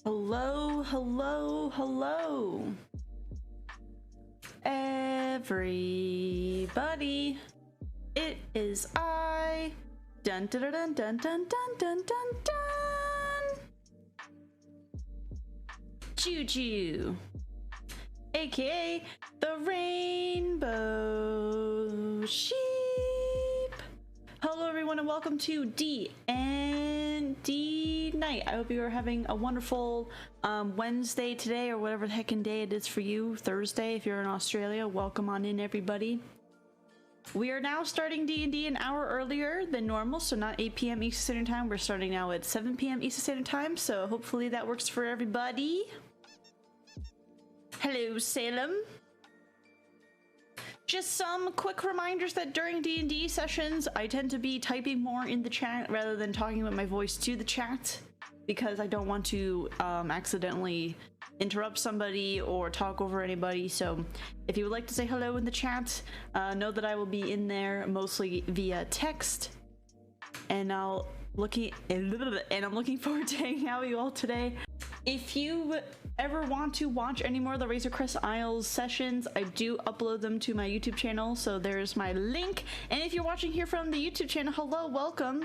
Hello, hello, hello, everybody. It is I, dun dun dun dun dun dun dun dun dun, Juju, aka the Rainbow Sheep. Hello everyone and welcome to D&D Night. I hope you are having a wonderful Wednesday today, or whatever the heckin' day it is for you. Thursday if you're in Australia. Welcome on in, everybody. We are now starting D&D an hour earlier than normal, so not 8 p.m. Eastern Standard Time. We're starting now at 7 p.m. Eastern Standard Time, so hopefully that works for everybody. Hello, Salem. Just some quick reminders that during D&D sessions, I tend to be typing more in the chat rather than talking with my voice to the chat, because I don't want to accidentally interrupt somebody or talk over anybody. So if you would like to say hello in the chat, know that I will be in there mostly via text, and I'm looking forward to hanging out with you all today. If you ever want to watch any more of the Razorcrest Isles sessions, I do upload them to my YouTube channel, so there's my link. And if you're watching here from the YouTube channel, hello, welcome.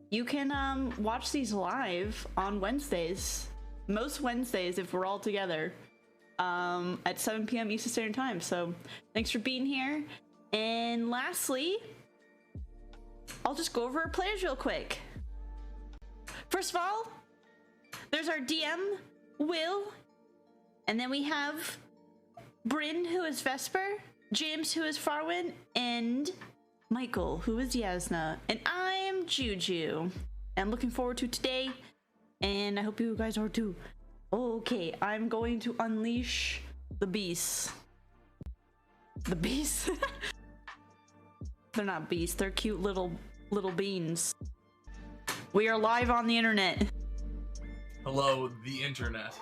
You can watch these live on Wednesdays, most Wednesdays if we're all together, at 7 p.m. Eastern Standard Time. So thanks for being here. And lastly, I'll just go over our players real quick. First of all, there's our DM, Will, and then we have Bryn, who is Vesper, James, who is Farwin, and Michael, who is Jasnah, and I'm Juju. I'm looking forward to today, and I hope you guys are too. Okay, I'm going to unleash the beasts. The beasts? They're not beasts, they're cute little beans. We are live on the internet. Hello, the internet.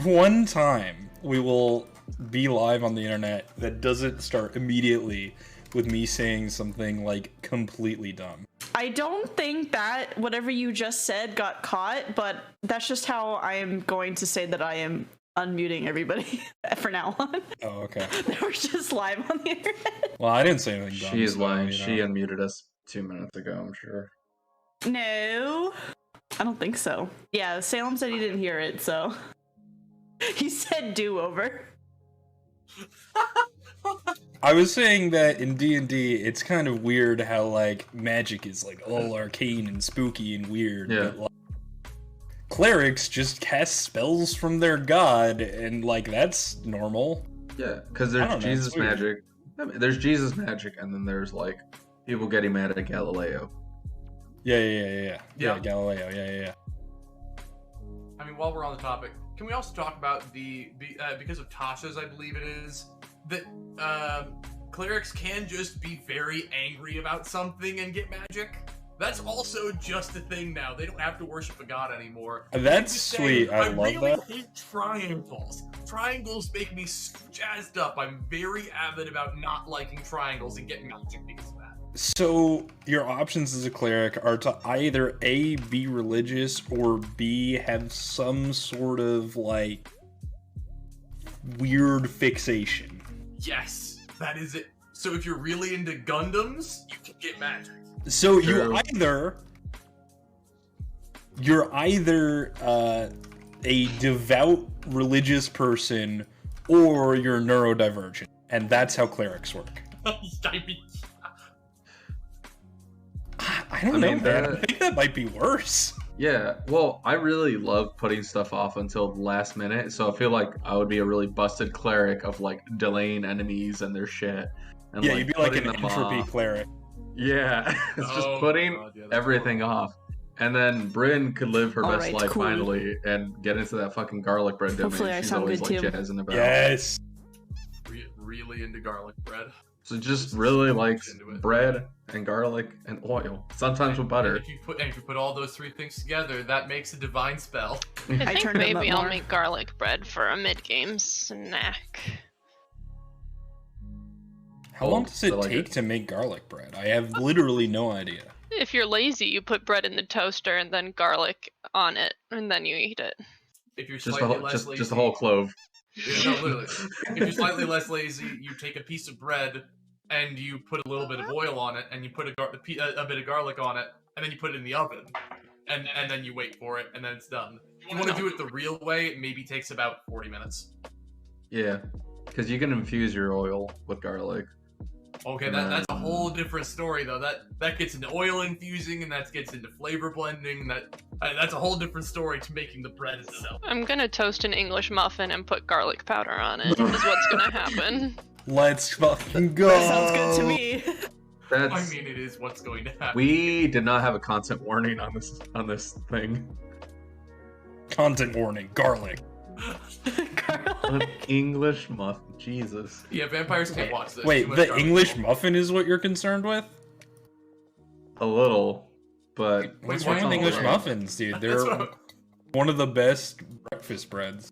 One time we will be live on the internet that doesn't start immediately with me saying something like completely dumb. I don't think that whatever you just said got caught, but that's just how I am going to say that I am unmuting everybody for now on. Oh, okay. We're just live on the internet. Well, I didn't say anything dumb. She is so, lying. you She know. unmuted us 2 minutes ago, I'm sure. No, I don't think so. Yeah, Salem said he didn't hear it, so he said do-over. I was saying that in D&D, it's kind of weird how, like, magic is, like, all arcane and spooky and weird. Yeah. But, like, clerics just cast spells from their god, and, like, that's normal. Yeah, because I there's don't know, Jesus it's weird. magic. I mean, there's Jesus magic, and then there's, like, people getting mad at Galileo. Yeah, Yeah. Galileo, yeah. I mean, while we're on the topic, can we also talk about because of Tasha's, I believe it is, that clerics can just be very angry about something and get magic? That's also just a thing now. They don't have to worship a god anymore. That's They can just say, sweet. I love really that. hate triangles. Triangles make me so jazzed up. I'm very avid about not liking triangles and getting magic because of that. So, your options as a cleric are to either A, be religious, or B, have some sort of, like, weird fixation. Yes, that is it. So if you're really into Gundams, you can get magic. So, True. you're either a devout religious person, or you're neurodivergent. And that's how clerics work. I mean, I don't know, mean, man. I that- think that might be worse. Yeah, well, I really love putting stuff off until the last minute, so I feel like I would be a really busted cleric of, like, delaying enemies and their shit. And, Yeah, you'd be like putting an them entropy off. clearic. Yeah, it's just Oh, putting God, yeah, that's everything horrible. off. And then Bryn could live her best Alright, life cool. finally and get into that fucking garlic bread domain. Hopefully I She's sound always good, like too. jazzing about. Yes. Really into garlic bread. So just really likes Into it. bread and garlic and oil. Sometimes with butter. And if you put all those three things together, that makes a divine spell. I I think turned them up maybe I'll more. make garlic bread for a mid-game snack. How long does it I like take to make garlic bread? I have literally no idea. If you're lazy, you put bread in the toaster and then garlic on it, and then you eat it. If you're Just slightly less lazy, just a whole clove. Yeah, no, literally. If you're slightly less lazy, you take a piece of bread and you put a little bit of oil on it, and you put a bit of garlic on it, and then you put it in the oven, and then you wait for it, and then it's done. If you want to do it the real way, it maybe takes about 40 minutes. Yeah, because you can infuse your oil with garlic. Okay, that's a whole different story though. That gets into oil infusing, and that gets into flavor blending. That's a whole different story to making the bread itself. I'm gonna toast an English muffin and put garlic powder on it. Is what's gonna happen. Let's fucking go. That sounds good to me. I mean, it is what's going to happen. We did not have a content warning on this thing. Content warning: garlic. An English muffin. Jesus. Yeah, vampires can't watch this. Wait, the English muffin is what you're concerned with? A little, but What's wrong with English muffins, dude? They're one of the best breakfast breads.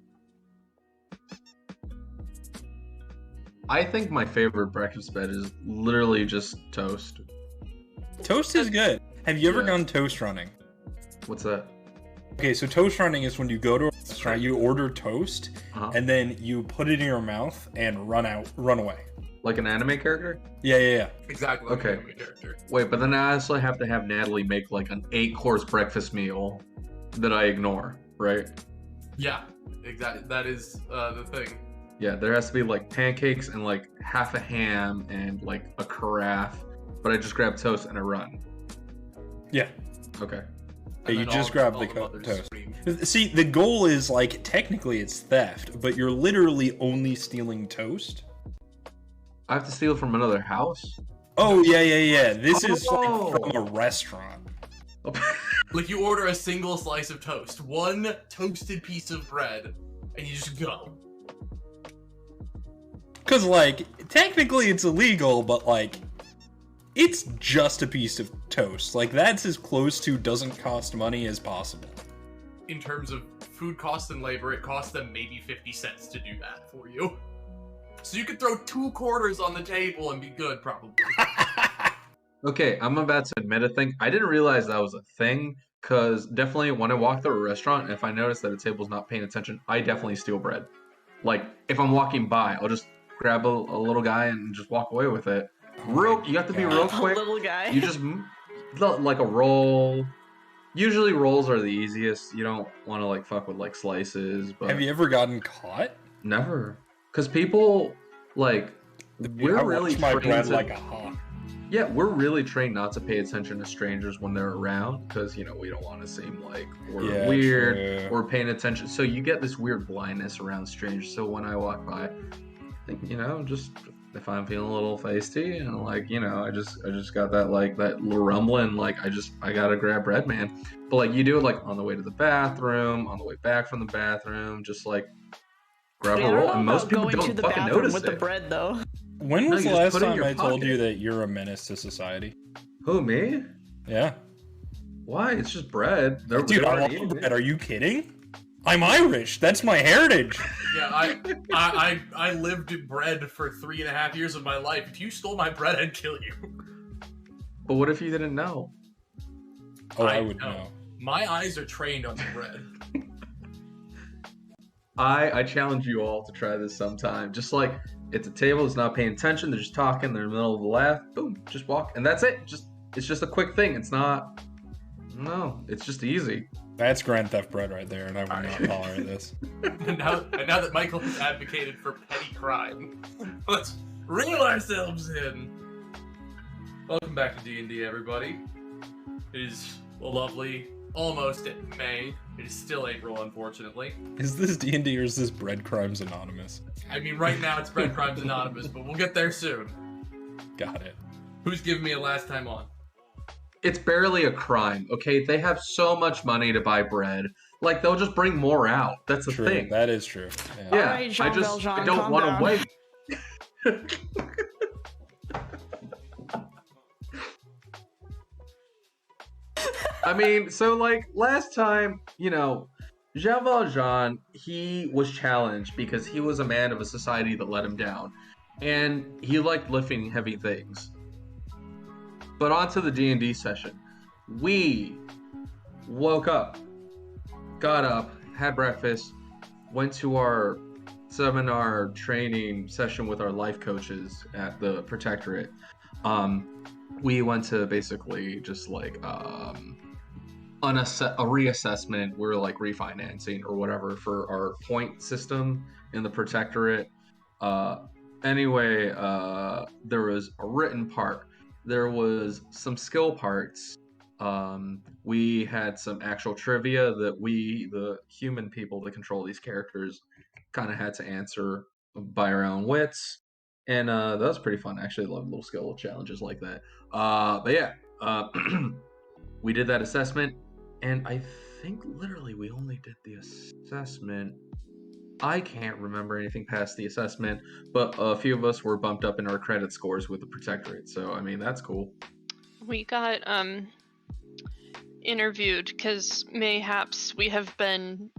I think my favorite breakfast bread is literally just toast. Toast is good. Have you ever gone toast running? What's that? Okay, so toast running is when you go to a restaurant, you order toast, and then you put it in your mouth and run away. Like an anime character? Yeah. Exactly. Like an anime character. Wait, but then I also have to have Natalie make like an 8-course breakfast meal that I ignore, right? Yeah, exactly. That is the thing. Yeah, there has to be like pancakes and like half a ham and like a carafe, but I just grab toast and I run. Yeah. Okay. Yeah, you just grab the toast. See, the goal is like technically it's theft, but you're literally only stealing toast. I have to steal from another house? Oh yeah. This is like from a restaurant. Like you order a single slice of toast, one toasted piece of bread, and you just go. Cause like technically it's illegal, but like it's just a piece of toast. Like that's as close to doesn't cost money as possible. In terms of food costs and labor, it costs them maybe 50 cents to do that for you. So you could throw 2 quarters on the table and be good, probably. Okay, I'm about to admit a thing. I didn't realize that was a thing, because definitely when I walk through a restaurant, and if I notice that a table's not paying attention, I definitely steal bread. Like, if I'm walking by, I'll just grab a little guy and just walk away with it. You have to be real quick. Little guy. You just, like a roll. Usually rolls are the easiest. You don't want to like fuck with like slices. But Have you ever gotten caught? Never. Because people, like, we're really my bread trained like a hawk. Yeah, we're really trained not to pay attention to strangers when they're around, because, you know, we don't want to seem like we're weird or paying attention. So you get this weird blindness around strangers. So when I walk by, I think, you know, just if I'm feeling a little feisty and like, you know, I just got that like that little rumbling, like I gotta grab bread, man. But like you do it like on the way to the bathroom, on the way back from the bathroom, just like grab a roll. And most people don't fucking notice with it. the bread though. When was No, the you last just put it in time your I told pocket. you that you're a menace to society? Who, me? Yeah. Why? It's just bread. Dude, I love bread. Are you kidding? I'm Irish. That's my heritage. Yeah, I lived bread for 3.5 years of my life. If you stole my bread, I'd kill you. But what if you didn't know? Oh, I would know. My eyes are trained on the bread. I challenge you all to try this sometime. Just like it's a table that's not paying attention, they're just talking, they're in the middle of the laugh, boom, just walk, and that's it. It's just a quick thing. It's not. No, it's just easy. That's Grand Theft Bread right there, and I would not tolerate this. And now that Michael has advocated for petty crime, let's reel ourselves in. Welcome back to D&D, everybody. It is a lovely, almost at May. It is still April, unfortunately. Is this D&D or is this Bread Crimes Anonymous? I mean, right now it's Bread Crimes Anonymous, but we'll get there soon. Got it. Who's giving me a last time on? It's barely a crime, okay? They have so much money to buy bread. Like, they'll just bring more out. That's the True. thing. That is true. Yeah. Yeah, Alright, Jean I Valjean, don't calm want down. to wait. I mean, so like last time, you know, Jean Valjean, he was challenged because he was a man of a society that let him down. And he liked lifting heavy things. But on to the D&D session. We woke up, got up, had breakfast, went to our seminar training session with our life coaches at the Protectorate. We went to basically just like a reassessment. We're like refinancing or whatever for our point system in the Protectorate. Anyway, there was a written part. There was some skill parts. We had some actual trivia that we, the human people that control these characters, kind of had to answer by our own wits. And that was pretty fun. I actually love little skill challenges like that. But yeah, we did that assessment. And I think literally we only did the assessment. I can't remember anything past the assessment, but a few of us were bumped up in our credit scores with the Protectorate. So, I mean, that's cool. We got interviewed because mayhaps we have been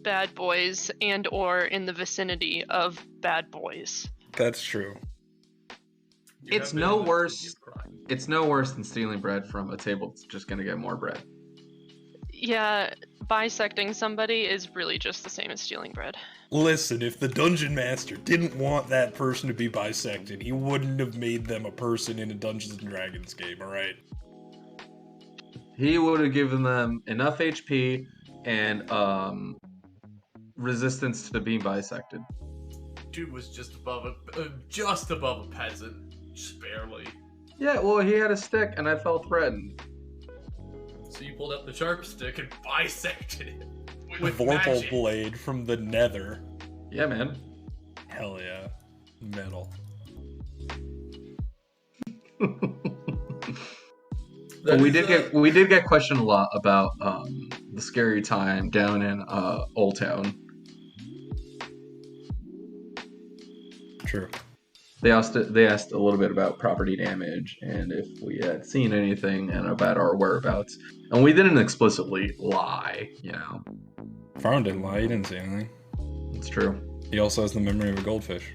bad boys and or in the vicinity of bad boys. That's true. It's no worse. It's no worse than stealing bread from a table that's just gonna get more bread. Yeah, bisecting somebody is really just the same as stealing bread. Listen, if the dungeon master didn't want that person to be bisected, he wouldn't have made them a person in a Dungeons and Dragons game, alright? He would have given them enough HP and resistance to being bisected. Dude was just above a peasant, just barely. Yeah, well, he had a stick, and I felt threatened. So you pulled up the sharp stick and bisected it with Vorpal magic. blade from the Nether. Yeah, man. Hell yeah, metal. We did get questioned a lot about the scary time down in Old Town. True. They asked a little bit about property damage and if we had seen anything and about our whereabouts. And we didn't explicitly lie, you know. Farron didn't lie, he didn't say anything. It's true. He also has the memory of a goldfish.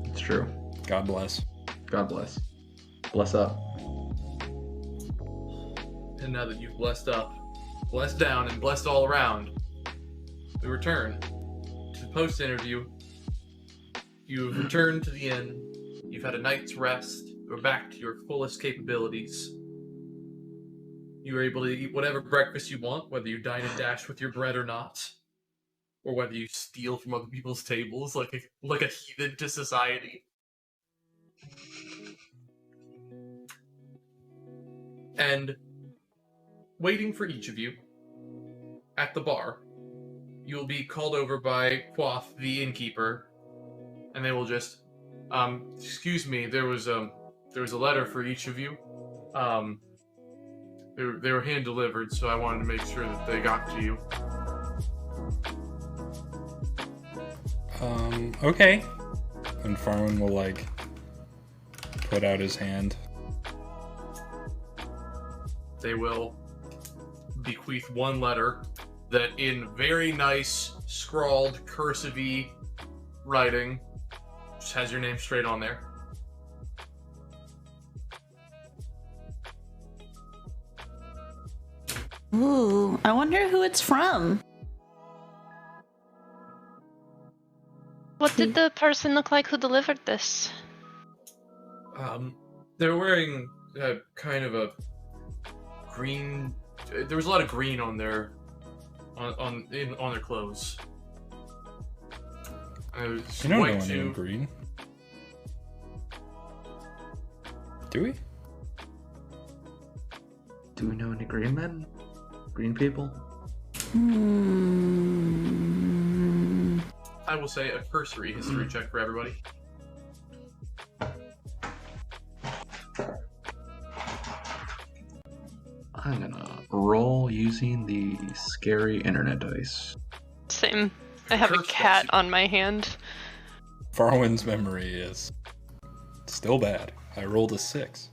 It's true. God bless. God bless. Bless up. And now that you've blessed up, blessed down, and blessed all around, we return to the post-interview. You've returned to the inn. You've had a night's rest. You're back to your fullest capabilities. You are able to eat whatever breakfast you want, whether you dine and dash with your bread or not, or whether you steal from other people's tables like a heathen to society. And waiting for each of you at the bar, you'll be called over by Quoth, the innkeeper, and they will just, excuse me, there was a letter for each of you. They were hand delivered, so I wanted to make sure that they got to you. Okay. And Farman will, like, put out his hand. They will bequeath one letter that, in very nice, scrawled, cursive-y writing, just has your name straight on there. Ooh, I wonder who it's from. What did the person look like who delivered this? They're wearing kind of a green. There was a lot of green on their on their clothes. You don't know white anyone green. Do we? Do we know any green men? Green people? I will say a cursory history check for everybody. I'm gonna roll using the scary internet dice. Same. I have a cat on my hand. Farwin's memory is still bad. I rolled a 6.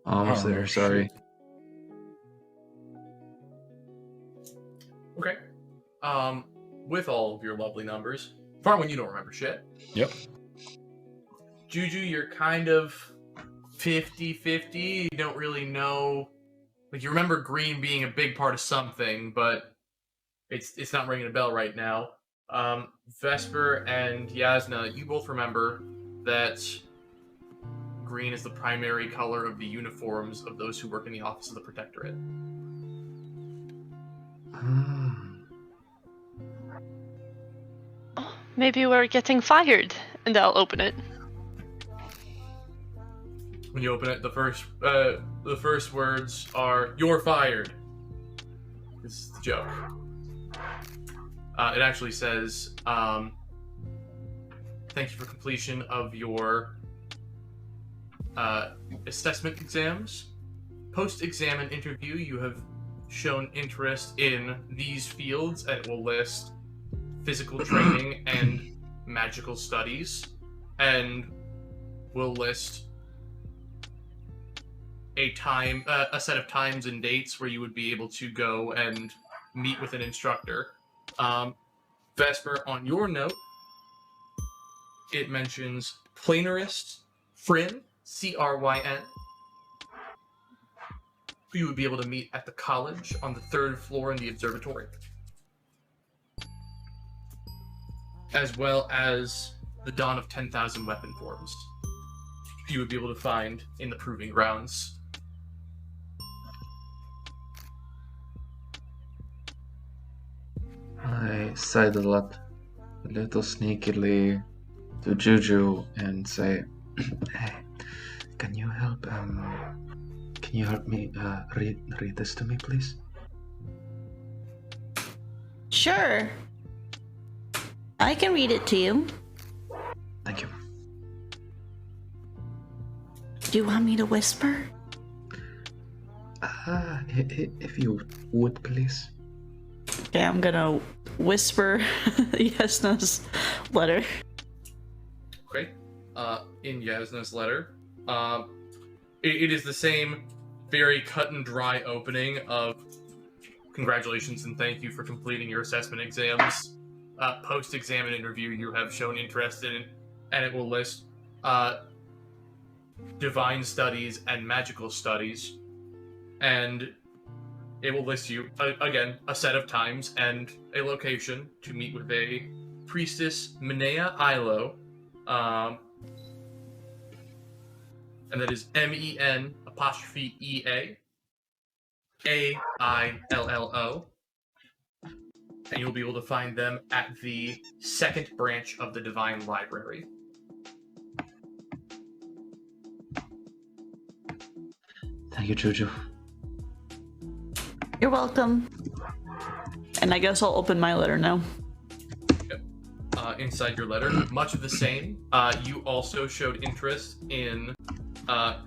Almost there, sorry. Okay. With all of your lovely numbers, Farwin, you don't remember shit. Yep. Juju, you're kind of 50-50. You don't really know Like, you remember green being a big part of something, but it's not ringing a bell right now. Vesper and Jasnah, you both remember that green is the primary color of the uniforms of those who work in the Office of the Protectorate. Oh, maybe we're getting fired, and I'll open it. When you open it, the first words are "You're fired." This is the joke. It actually says, "Thank you for completion of your assessment exams. Post-exam and interview, you have shown interest in these fields, and it will list physical training and magical studies, and will list a set of times and dates where you would be able to go and meet with an instructor." Vesper, on your note, it mentions Planarist Fryn, Cryn, who you would be able to meet at the college on the 3rd floor in the observatory, as well as the Dawn of 10,000 weapon forms you would be able to find in the Proving Grounds. I sighed a little sneakily to Juju and say, "Hey, can you help me read this to me, please?" Sure. I can read it to you. Thank you. Do you want me to whisper? If you would, please. Okay, I'm gonna whisper Jasnah's letter. Okay. In Jasnah's letter, it is the same very cut and dry opening of congratulations and thank you for completing your assessment exams. Post-exam and interview, you have shown interest in, and it will list divine studies and magical studies, and it will list you, again, a set of times and a location to meet with a priestess, Minea Ilo, and that is MEN''EA AILLO, and you'll be able to find them at the 2nd branch of the Divine Library. Thank you, Juju. You're welcome. And I guess I'll open my letter now. Yep. Inside your letter, much of the same. You also showed interest in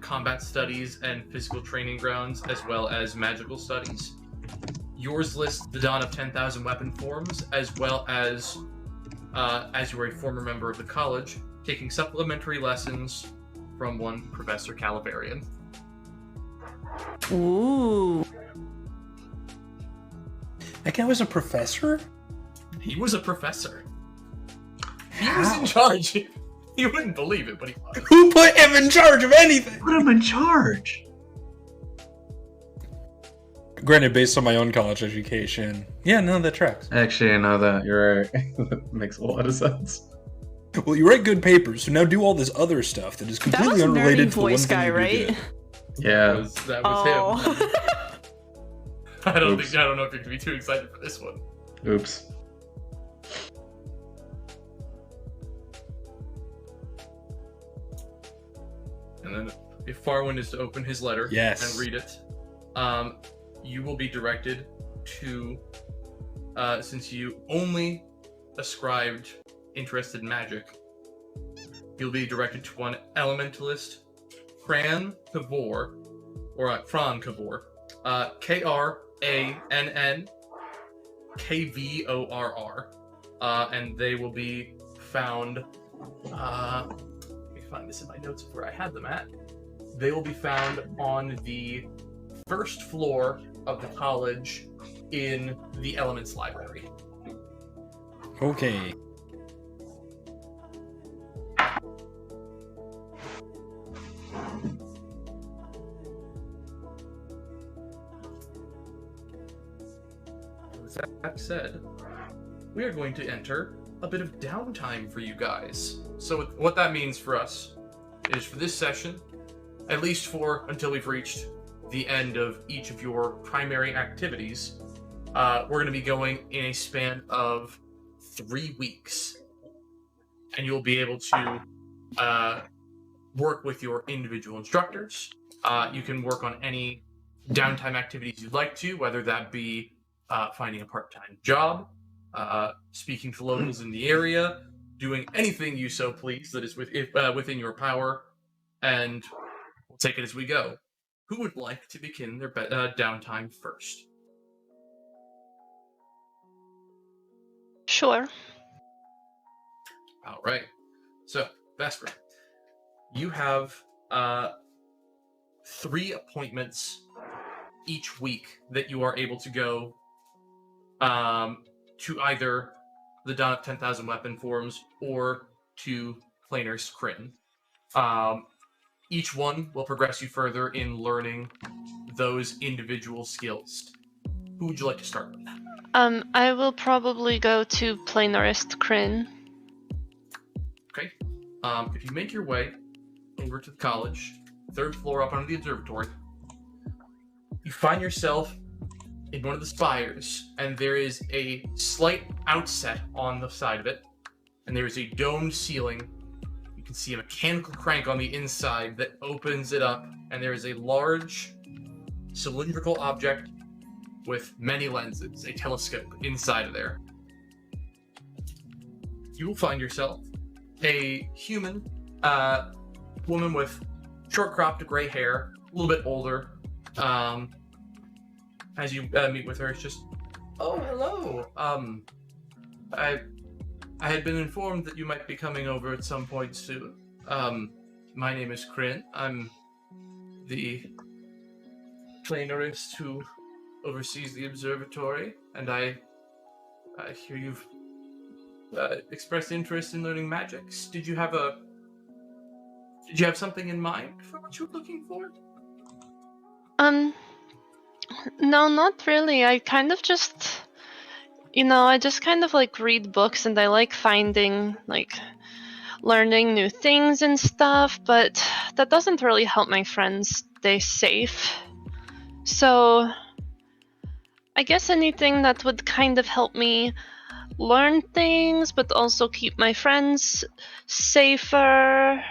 combat studies and physical training grounds, as well as magical studies. Yours lists the Dawn of 10,000 weapon forms, as well as you are a former member of the college, taking supplementary lessons from one Professor Calavarian. Ooh. That guy was a professor? He was a professor. He How? was in charge. You wouldn't believe it, but he was. Who put him in charge of anything? Put him in charge. Granted, based on my own college education, yeah, no, that tracks. Actually, I know that. You're right. That makes a lot of sense. Well, you write good papers, so now do all this other stuff that is completely unrelated to the one voice thing guy, you do right? good. Yeah. That was him. I don't Oops. know if you're gonna be too excited for this one. Oops. And then, if Farwin is to open his letter Yes. and read it, you will be directed to, since you only ascribed interest in magic, you'll be directed to one elementalist, Fran Kavor, or Fran Kavor, KRANNKVORR, and they will be found. Let me find this in my notes of where I had them at. They will be found on the 1st floor of the college in the Elements Library. Okay. with that said, we are going to enter a bit of downtime for you guys. So what that means for us is for this session, at least for until we've reached the end of each of your primary activities, we're going to be going in a span of 3 weeks. And you'll be able to work with your individual instructors. You can work on any downtime activities you'd like to, whether that be finding a part-time job, speaking to locals in the area, doing anything you so please that is within your power, and we'll take it as we go. Who would like to begin their downtime first? Sure. All right. So, Vesper, you have 3 appointments each week that you are able to go to either the Dawn of 10,000 Weapon Forms or to Planer's Kryn. Each one will progress you further in learning those individual skills. Who would you like to start with? I will probably go to Planerist Kryn. Okay. If you make your way over to the college, 3rd floor up under the observatory, you find yourself in one of the spires, and there is a slight outset on the side of it, and there is a domed ceiling. You can see a mechanical crank on the inside that opens it up, and there is a large cylindrical object with many lenses, a telescope inside of there. You will find yourself a human woman with short cropped gray hair, a little bit older. As you meet with her, it's just, oh, hello. I had been informed that you might be coming over at some point soon. My name is Kryn. I'm the planerist who oversees the observatory, and I hear you've expressed interest in learning magics. Did you have something in mind for what you were looking for? No, not really. I kind of just, I just kind of like read books, and I like finding, like, learning new things and stuff, but that doesn't really help my friends stay safe. So I guess anything that would kind of help me learn things, but also keep my friends safer.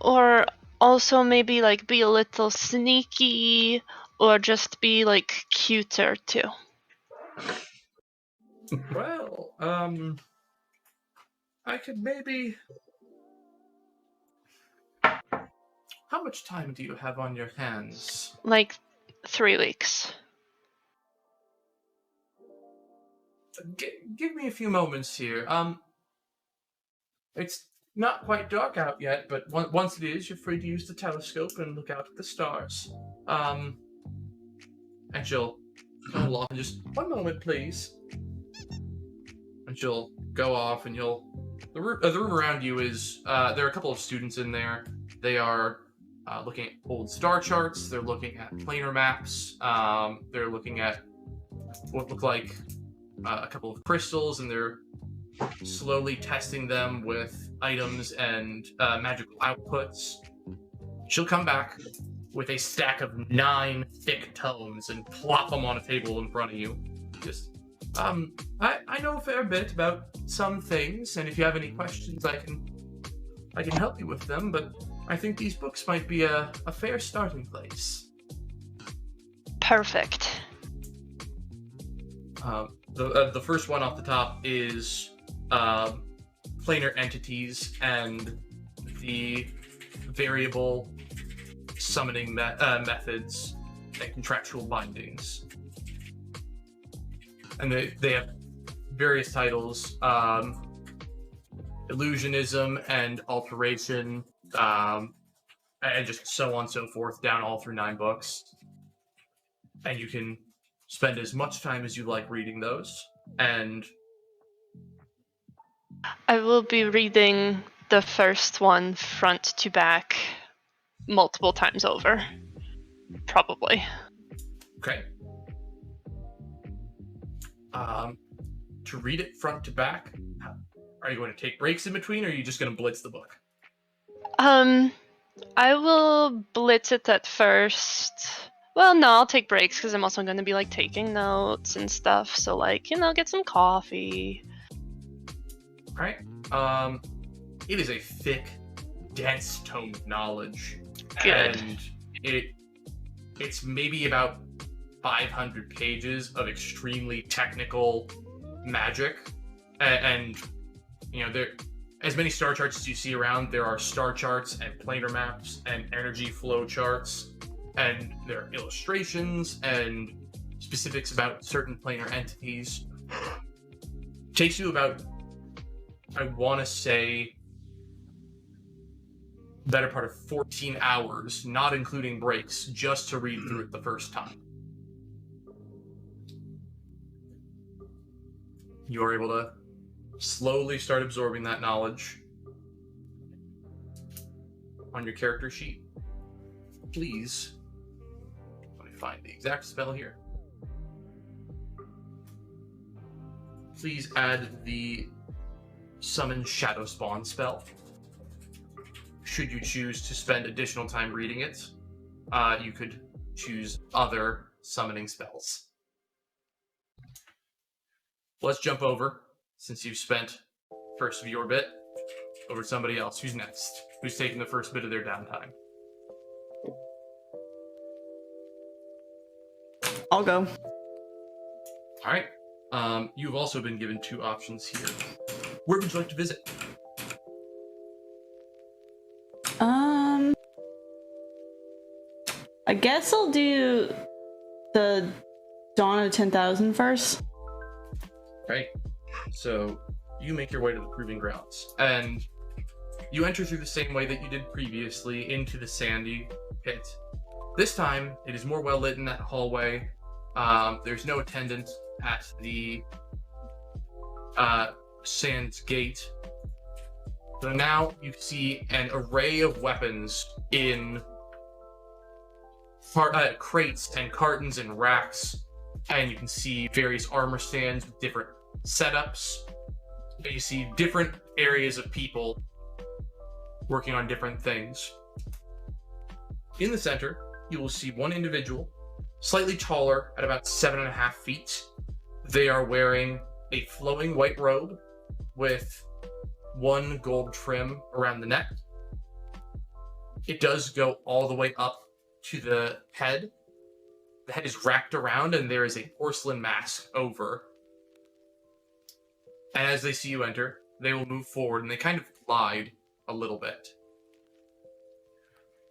Or also maybe like be a little sneaky, or just be like cuter too. Well, I could maybe... How much time do you have on your hands? Like 3 weeks. Give me a few moments here. It's not quite dark out yet, but once it is, you're free to use the telescope and look out at the stars. And she'll come along and just, one moment, please. And she'll go off, and the room around you is, there are a couple of students in there. They are looking at old star charts. They're looking at planar maps. They're looking at what look like a couple of crystals, and they're slowly testing them with items and magical outputs. She'll come back with a stack of 9 thick tomes and plop them on a table in front of you. Just, I know a fair bit about some things, and if you have any questions, I can help you with them, but I think these books might be a fair starting place. Perfect. The first one off the top is planar entities and the variable summoning methods and contractual bindings. And they have various titles, illusionism and alteration, and just so on and so forth, down all through 9 books. And you can spend as much time as you like reading those, and I will be reading the first one front to back multiple times over. Probably. okay. to read it front to back. Are you going to take breaks in between, or are you just going to blitz the book? I will blitz it at first. Well, no, I'll take breaks because I'm also going to be like taking notes and stuff. So like, get some coffee. All right. It is a thick, dense tome of knowledge. Good. And it's maybe about 500 pages of extremely technical magic. And there, as many star charts as you see around, there are star charts and planar maps and energy flow charts, and there are illustrations and specifics about certain planar entities. It takes you about, I want to say, better part of 14 hours, not including breaks, just to read through it the first time. You are able to slowly start absorbing that knowledge. On your character sheet, please, let me find the exact spell here. Please add the Summon Shadow Spawn spell. Should you choose to spend additional time reading it, you could choose other summoning spells. Let's jump over, since you've spent first of your bit, over to somebody else. Who's next? Who's taking the first bit of their downtime? I'll go. All right. You've also been given 2 options here. Where would you like to visit? I guess I'll do the Dawn of 10,000 first. Right. So you make your way to the Proving Grounds, and you enter through the same way that you did previously into the sandy pit. This time, it is more well lit in that hallway. There's no attendant at the Sands Gate. So now you see an array of weapons in crates and cartons and racks, and you can see various armor stands with different setups. And you see different areas of people working on different things. In the center, you will see one individual, slightly taller at about 7.5 feet. They are wearing a flowing white robe with one gold trim around the neck. It does go all the way up to the head. The head is wrapped around, and there is a porcelain mask over. And as they see you enter, they will move forward, and they kind of glide a little bit.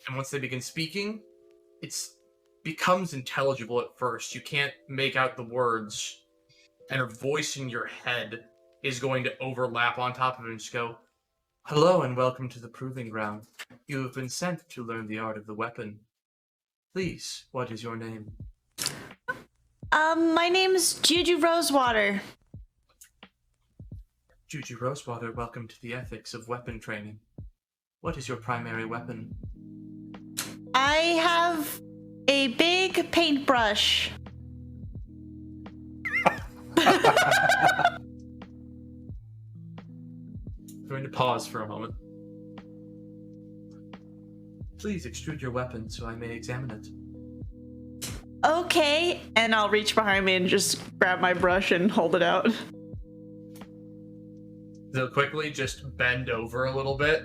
And once they begin speaking, it becomes intelligible at first. You can't make out the words, and her voice in your head is going to overlap on top of it and just go, "Hello and welcome to the Proving Ground. You have been sent to learn the art of the weapon. Please, what is your name?" My name's Juju Rosewater. Juju Rosewater, welcome to the ethics of weapon training. What is your primary weapon? I have a big paintbrush. I'm going to pause for a moment. Please extrude your weapon so I may examine it. Okay, and I'll reach behind me and just grab my brush and hold it out. They'll quickly just bend over a little bit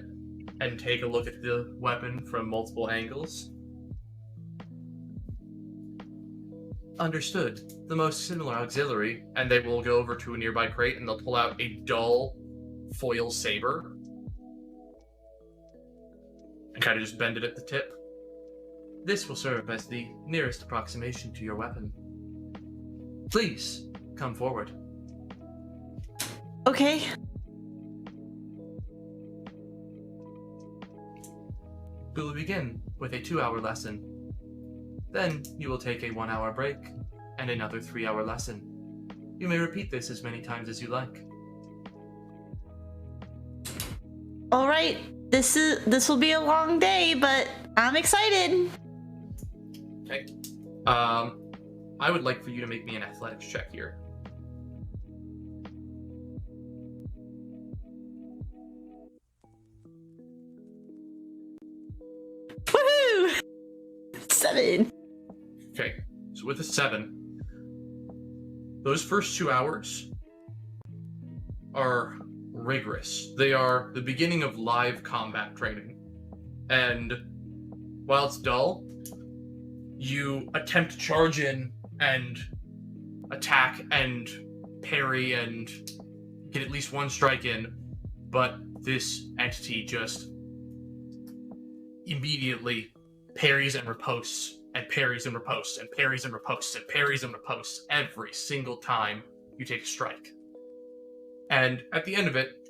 and take a look at the weapon from multiple angles. Understood. The most similar auxiliary, and they will go over to a nearby crate and they'll pull out a dull foil saber and kind of just bend it at the tip. This will serve as the nearest approximation to your weapon. Please, come forward. Okay. We will begin with a 2-hour lesson. Then you will take a 1-hour break and another 3-hour lesson. You may repeat this as many times as you like. All right. This will be a long day, but I'm excited. Okay. I would like for you to make me an athletics check here. with a 7. Those first 2 hours are rigorous. They are the beginning of live combat training. And while it's dull, you attempt to charge in and attack and parry and get at least one strike in, but this entity just immediately parries and riposts and parries and riposts and parries and riposts and parries and riposts every single time you take a strike. And at the end of it,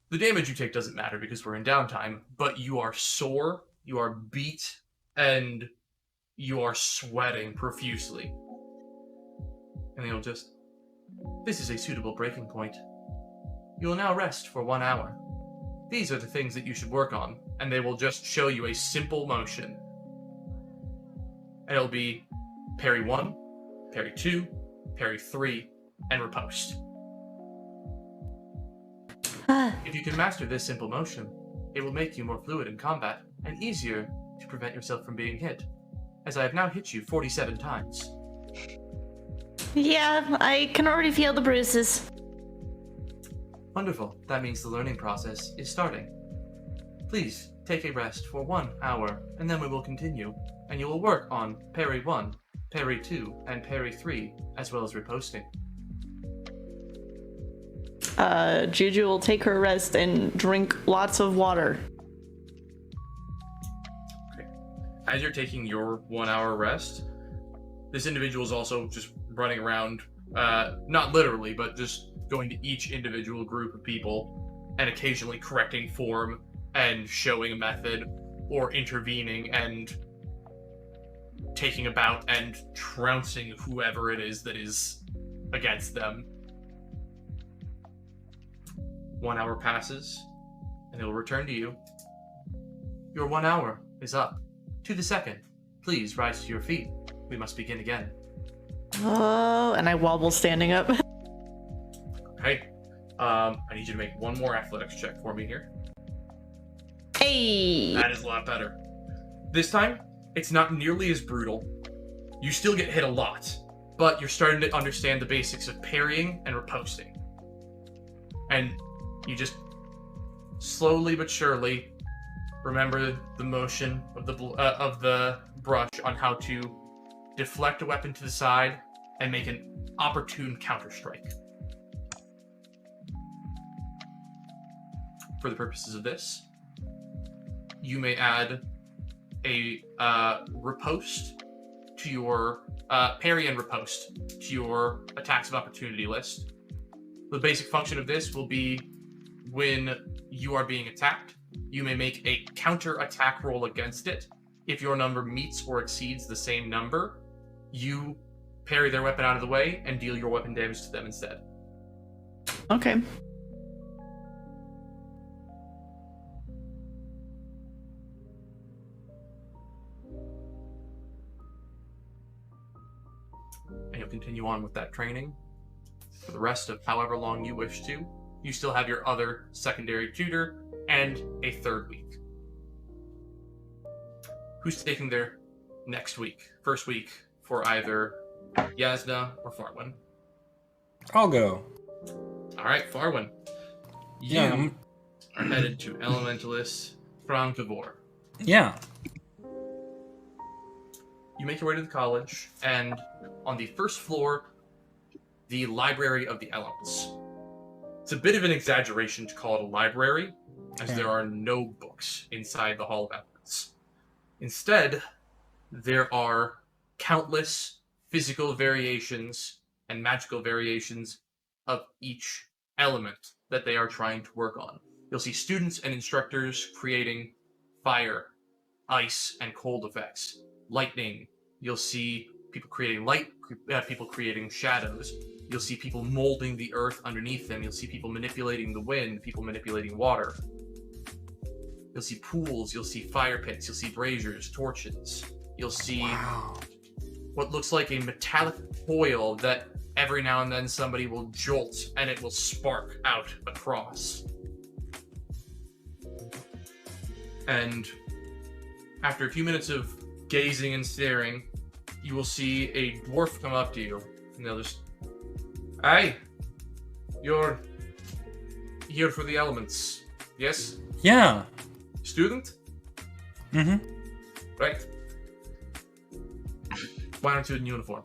the damage you take doesn't matter because we're in downtime, but you are sore, you are beat, and you are sweating profusely. And they'll just, this is a suitable breaking point. You will now rest for 1 hour. These are the things that you should work on, and they will just show you a simple motion. And it'll be parry 1, parry 2, parry 3, and riposte. If you can master this simple motion, it will make you more fluid in combat and easier to prevent yourself from being hit, as I have now hit you 47 times. Yeah, I can already feel the bruises. Wonderful. That means the learning process is starting. Please take a rest for 1 hour, and then we will continue, and you will work on parry 1, parry 2, and parry 3, as well as riposting. Juju will take her rest and drink lots of water. Okay. As you're taking your 1 hour rest, this individual is also just running around, not literally, but just going to each individual group of people and occasionally correcting form and showing a method or intervening and taking a bout and trouncing whoever it is that is against them. 1 hour passes, and it will return to you. Your 1 hour is up. To the second. Please rise to your feet. We must begin again. Oh, and I wobble standing up. Okay. I need you to make one more athletics check for me here. Hey! That is a lot better. This time, it's not nearly as brutal. You still get hit a lot, but you're starting to understand the basics of parrying and riposting. And you just slowly but surely remember the motion of the brush on how to deflect a weapon to the side and make an opportune counter-strike. For the purposes of this, you may add a riposte to your parry and riposte to your attacks of opportunity list. The basic function of this will be when you are being attacked, you may make a counter-attack roll against it. If your number meets or exceeds the same number, you parry their weapon out of the way and deal your weapon damage to them instead. Okay. And you'll continue on with that training for the rest of however long you wish to. You still have your other secondary tutor and a third week. Who's taking their next week? First week for either Jasnah or Farwin? I'll go. All right, Farwin. You are headed to Elementalist Frankavor. Yeah. You make your way to the college, and on the first floor, the Library of the Elements. It's a bit of an exaggeration to call it a library, as there are no books inside the Hall of Elements. Instead, there are countless physical variations and magical variations of each element that they are trying to work on. You'll see students and instructors creating fire, ice, and cold effects. Lightning. You'll see people creating light, people creating shadows. You'll see people molding the earth underneath them. You'll see people manipulating the wind, people manipulating water. You'll see pools, you'll see fire pits, you'll see braziers, torches. You'll see what looks like a metallic coil that every now and then somebody will jolt and it will spark out across. And after a few minutes of gazing and staring, you will see a dwarf come up to you, and they'll just, "Aye, you're here for the elements, yes? Yeah. Student? Mm-hmm. Right. Why aren't you in uniform?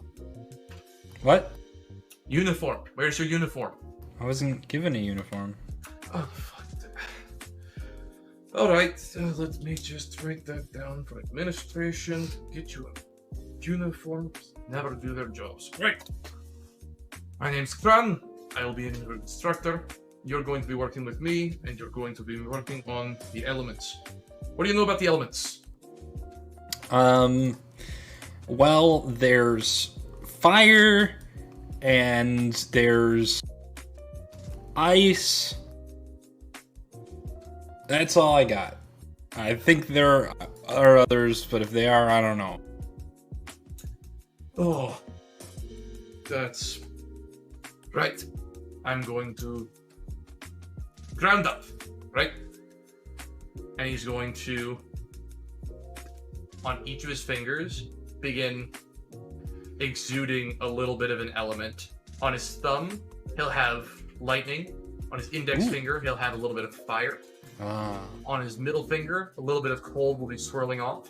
What? Uniform. Where's your uniform?" I wasn't given a uniform. Oh, fuck. Alright, let me just write that down for administration. Get you a uniform. Never do their jobs. Right. My name's Kran. I will be your instructor. You're going to be working with me, and you're going to be working on the elements. What do you know about the elements? Well, there's fire, and there's ice. That's all I got. I think there are others, but if they are, I don't know. Oh, that's right. I'm going to ground up, right? And he's going to, on each of his fingers, begin exuding a little bit of an element. On his thumb, he'll have lightning. On his index finger, he'll have a little bit of fire. On his middle finger, a little bit of cold will be swirling off.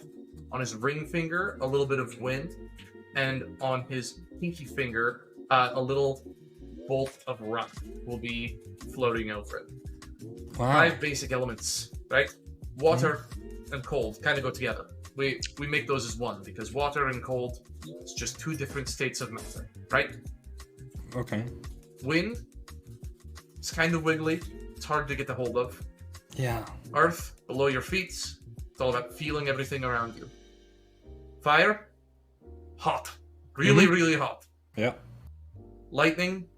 On his ring finger, a little bit of wind. And on his pinky finger, a little bolt of rock will be floating over it. Wow. 5 basic elements, right? Water and cold kind of go together. We make those as one because water and cold is just 2 different states of matter, right? Okay. Wind, it's kind of wiggly. It's hard to get a hold of. Yeah. Earth, below your feet, it's all about feeling everything around you. Fire, hot. Really, really hot. Yeah. Lightning,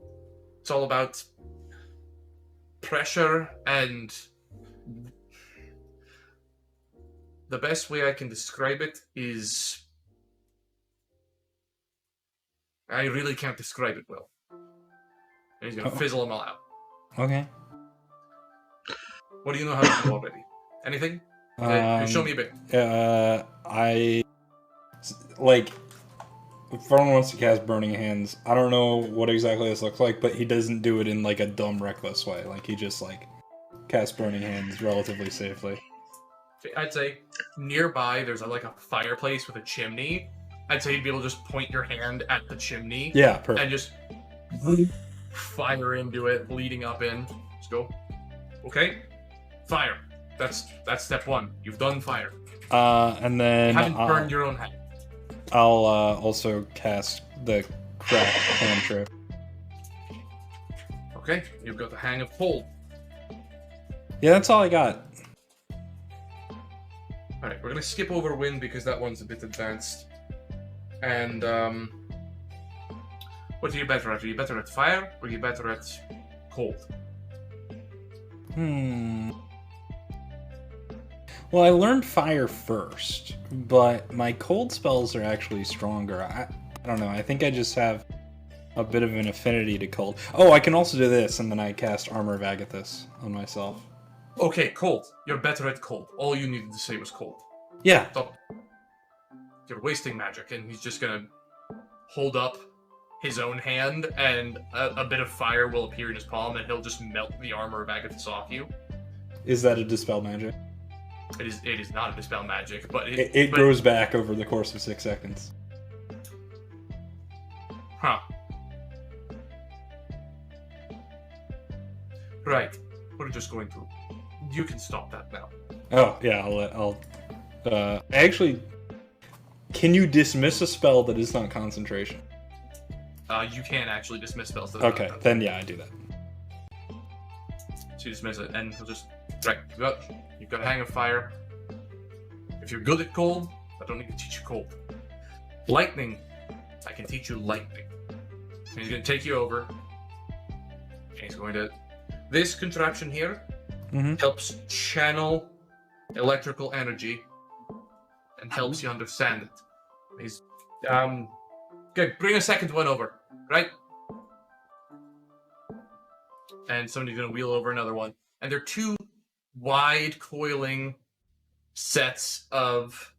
it's all about pressure and... The best way I can describe it is... I really can't describe it well. And he's gonna fizzle them all out. Okay. What do you know how to do already? Anything? Show me a bit. If Vern wants to cast Burning Hands, I don't know what exactly this looks like, but he doesn't do it in like a dumb, reckless way. Like he just like casts Burning Hands relatively safely. I'd say nearby there's like a fireplace with a chimney. I'd say you'd be able to just point your hand at the chimney. Yeah, perfect. And just fire into it, leading up in. Let's go. Okay. Fire. That's step 1. You've done fire. And then You haven't burned your own hand. I'll also cast the crack cantrip. Okay. You've got the hang of cold. Yeah, that's all I got. Alright, we're gonna skip over wind because that one's a bit advanced. And what are you better at? Are you better at fire or are you better at cold? Well, I learned fire first, but my cold spells are actually stronger. I don't know. I think I just have a bit of an affinity to cold. Oh, I can also do this, and then I cast Armor of Agathis on myself. Okay, cold. You're better at cold. All you needed to say was cold. Yeah. Stop. You're wasting magic, and he's just gonna hold up his own hand, and a bit of fire will appear in his palm, and he'll just melt the Armor of Agathis off you. Is that a dispel magic? It is not a dispel magic, but it grows back over the course of 6 seconds. Huh. Right. We're just going to... You can stop that now. Oh, yeah, actually, can you dismiss a spell that is not concentration? You can actually dismiss spells that Okay, then yeah, I do that. So you dismiss it, and he'll just... Right, you've got a hang of fire. If you're good at cold, I don't need to teach you cold. Lightning, I can teach you lightning. And he's going to take you over. And he's going to... This contraption here helps channel electrical energy and helps you understand it. He's... Good, bring a second one over, right? And somebody's going to wheel over another one. And they're 2 wide coiling sets of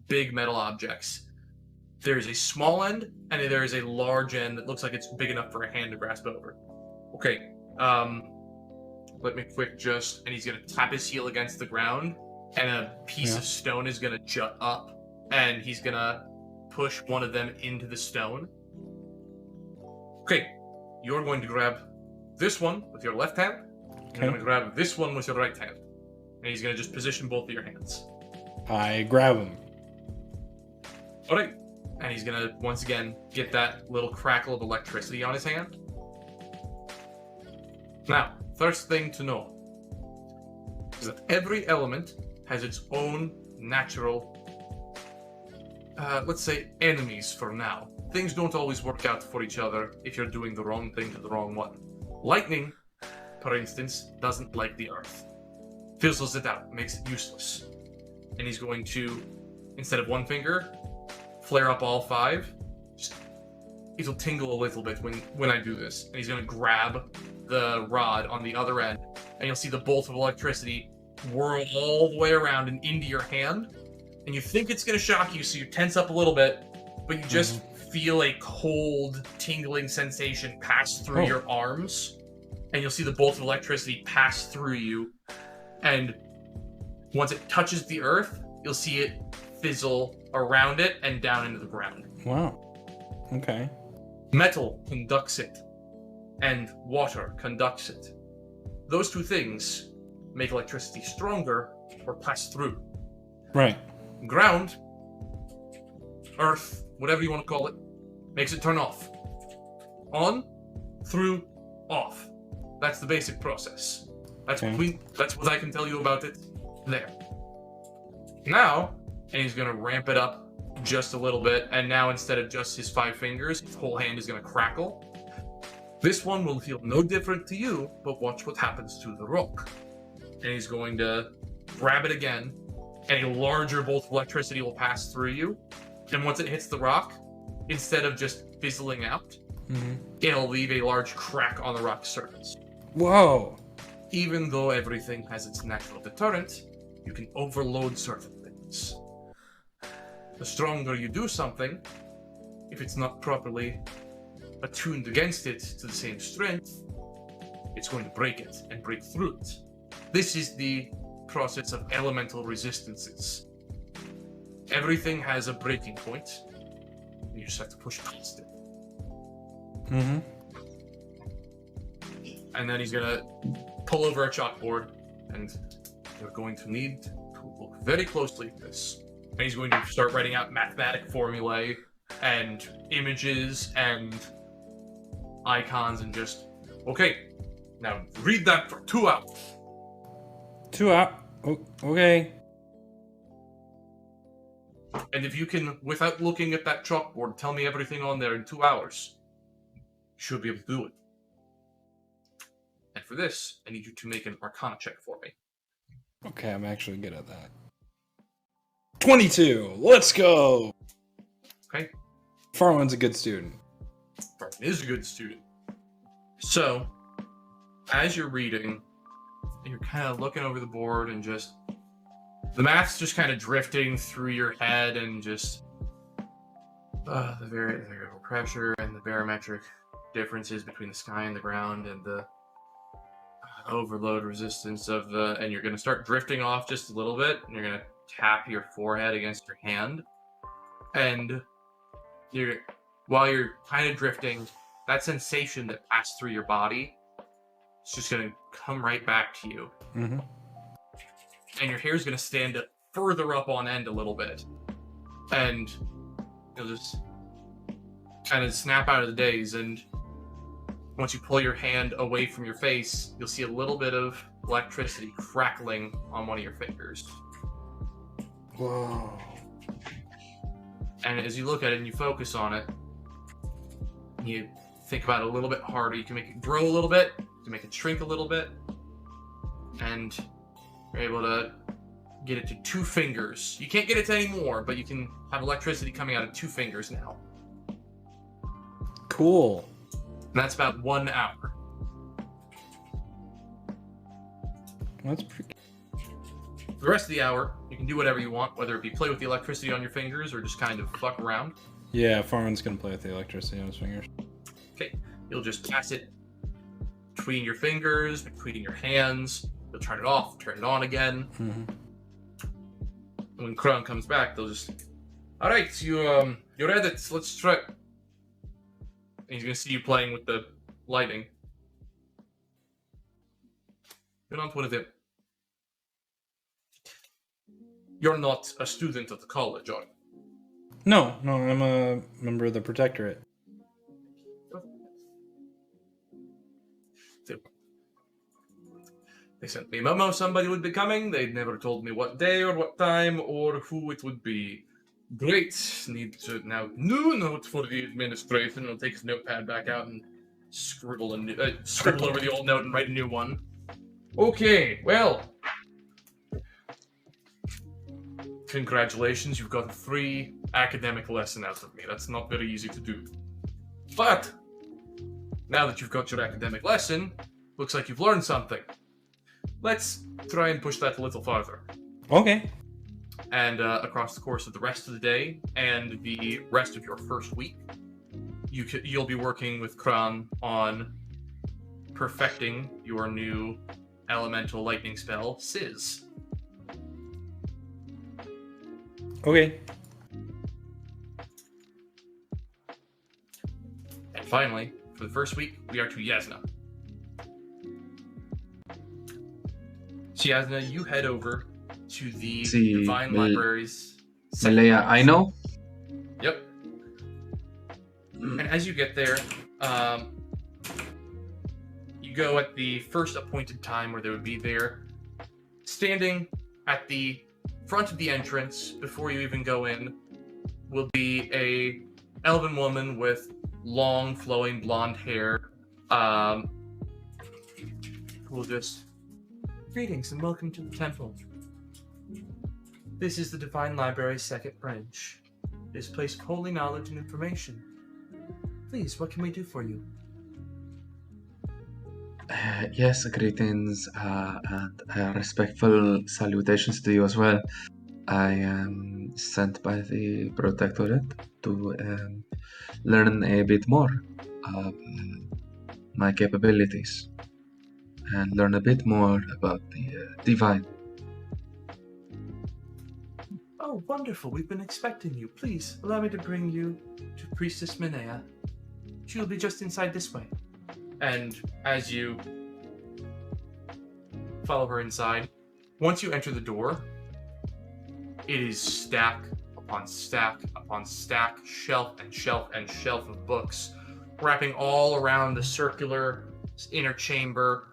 big metal objects. There is a small end, and there is a large end that looks like it's big enough for a hand to grasp over. Okay, let me quick just... And he's going to tap his heel against the ground, and a piece of stone is going to jut up, and he's going to push one of them into the stone. Okay, you're going to grab this one with your left hand, and you're going to grab this one with your right hand. And he's going to just position both of your hands. I grab him. Alright. And he's going to, once again, get that little crackle of electricity on his hand. Now, first thing to know is that every element has its own natural, let's say, enemies for now. Things don't always work out for each other if you're doing the wrong thing to the wrong one. Lightning, for instance, doesn't like the earth. Fizzles it out, makes it useless. And he's going to, instead of one finger, flare up all 5. It'll tingle a little bit when I do this. And he's going to grab the rod on the other end, and you'll see the bolt of electricity whirl all the way around and into your hand. And you think it's going to shock you, so you tense up a little bit, but you just feel a cold, tingling sensation pass through your arms. And you'll see the bolt of electricity pass through you. And once it touches the earth, you'll see it fizzle around it and down into the ground. Wow. Okay. Metal conducts it, and water conducts it. Those two things make electricity stronger or pass through. Right. Ground, earth, whatever you want to call it, makes it turn off. On, through, off. That's the basic process. That's what I can tell you about it there. Now, and he's going to ramp it up just a little bit, and now instead of just his 5 fingers, his whole hand is going to crackle. This one will feel no different to you, but watch what happens to the rock. And he's going to grab it again, and a larger bolt of electricity will pass through you. And once it hits the rock, instead of just fizzling out, it'll leave a large crack on the rock's surface. Whoa! Even though everything has its natural deterrent, you can overload certain things. The stronger you do something, if it's not properly attuned against it to the same strength, it's going to break it and break through it. This is the process of elemental resistances. Everything has a breaking point, and you just have to push past it. And then he's gonna pull over a chalkboard, and you're going to need to look very closely at this. And he's going to start writing out mathematic formulae and images and icons and just, okay, now read that for 2 hours. 2 hours? Okay. And if you can, without looking at that chalkboard, tell me everything on there in 2 hours, you should be able to do it. And for this, I need you to make an Arcana check for me. Okay, I'm actually good at that. 22! Let's go! Okay. Farwan's a good student. Farwan is a good student. So, as you're reading, you're kind of looking over the board and just... The math's just kind of drifting through your head and just... the variable pressure and the barometric differences between the sky and the ground and the overload resistance of the... And you're going to start drifting off just a little bit, and you're going to tap your forehead against your hand. And while you're kind of drifting, that sensation that passed through your body is just going to come right back to you. And your hair is going to stand up further up on end a little bit. And you'll just kind of snap out of the daze. And once you pull your hand away from your face, you'll see a little bit of electricity crackling on one of your fingers. Whoa. And as you look at it and you focus on it, you think about it a little bit harder. You can make it grow a little bit, you can make it shrink a little bit, and you're able to get it to 2 fingers. You can't get it to any more, but you can have electricity coming out of 2 fingers now. Cool. And that's about 1 hour. That's pretty... For the rest of the hour, you can do whatever you want, whether it be play with the electricity on your fingers or just kind of fuck around. Yeah, Farman's gonna play with the electricity on his fingers. Okay, you'll just pass it between your fingers, between your hands. You'll turn it off, turn it on again. Mm-hmm. When Kron comes back, they'll just, all right, you read it. Let's try. And he's gonna see you playing with the lightning. Get on with it. You're not a student at the college, are you? No, I'm a member of the Protectorate. They sent me a memo somebody would be coming. They never told me what day or what time or who it would be. Great. Need to now new note for the administration. I'll take his notepad back out and scribble over the old note and write a new one. Okay, well. Congratulations, you've got a free academic lesson out of me. That's not very easy to do. But, now that you've got your academic lesson, looks like you've learned something. Let's try and push that a little farther. Okay. And across the course of the rest of the day and the rest of your first week, you'll be working with Kran on perfecting your new elemental lightning spell, Sizz. Okay. And finally, for the first week, we are to Jasnah. So Jasnah, you head over to the Divine Library's Malaya, I know. Yep. And as you get there, you go at the first appointed time where they would be there. Standing at the front of the entrance, before you even go in, will be a elven woman with long, flowing blonde hair. Who will just... Greetings and welcome to the temple. This is the Divine Library's second branch. This place of holy knowledge and information. Please, what can we do for you? Yes, greetings and respectful salutations to you as well. I am sent by the Protectorate to learn a bit more of my capabilities and learn a bit more about the Divine. Oh, wonderful. We've been expecting you. Please, allow me to bring you to Priestess Minea. She'll be just inside this way. And as you follow her inside, once you enter the door, it is stack upon stack upon stack, shelf and shelf and shelf of books, wrapping all around the circular inner chamber,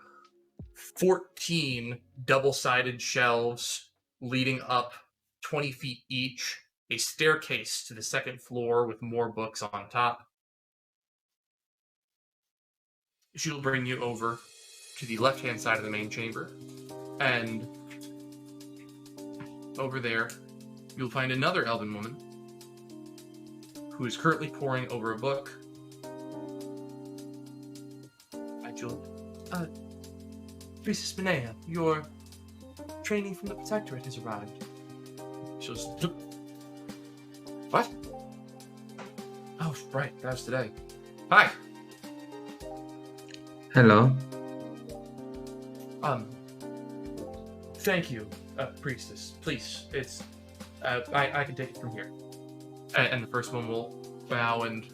14 double-sided shelves leading up 20 feet each, a staircase to the second floor with more books on top. She'll bring you over to the left-hand side of the main chamber, and over there, you'll find another elven woman who is currently poring over a book. Priestess Minea, your training from the Protectorate has arrived. She'll just... What? Oh, right, that was today. Hi! Hello. Thank you, Priestess. Please, it's... I can take it from here. And the first one will bow and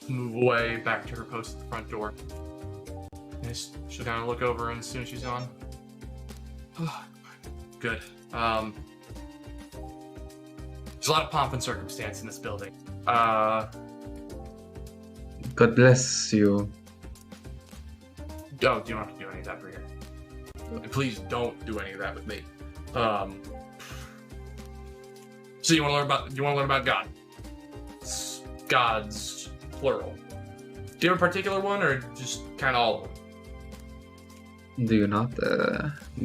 move away back to her post at the front door. And she'll kind of look over, and as soon as she's gone... Good. There's a lot of pomp and circumstance in this building. God bless you. Oh, you don't have to do any of that for here. And please don't do any of that with me. So you want to learn about God? It's gods, plural. Do you have a particular one, or just kind of all of them? Do you not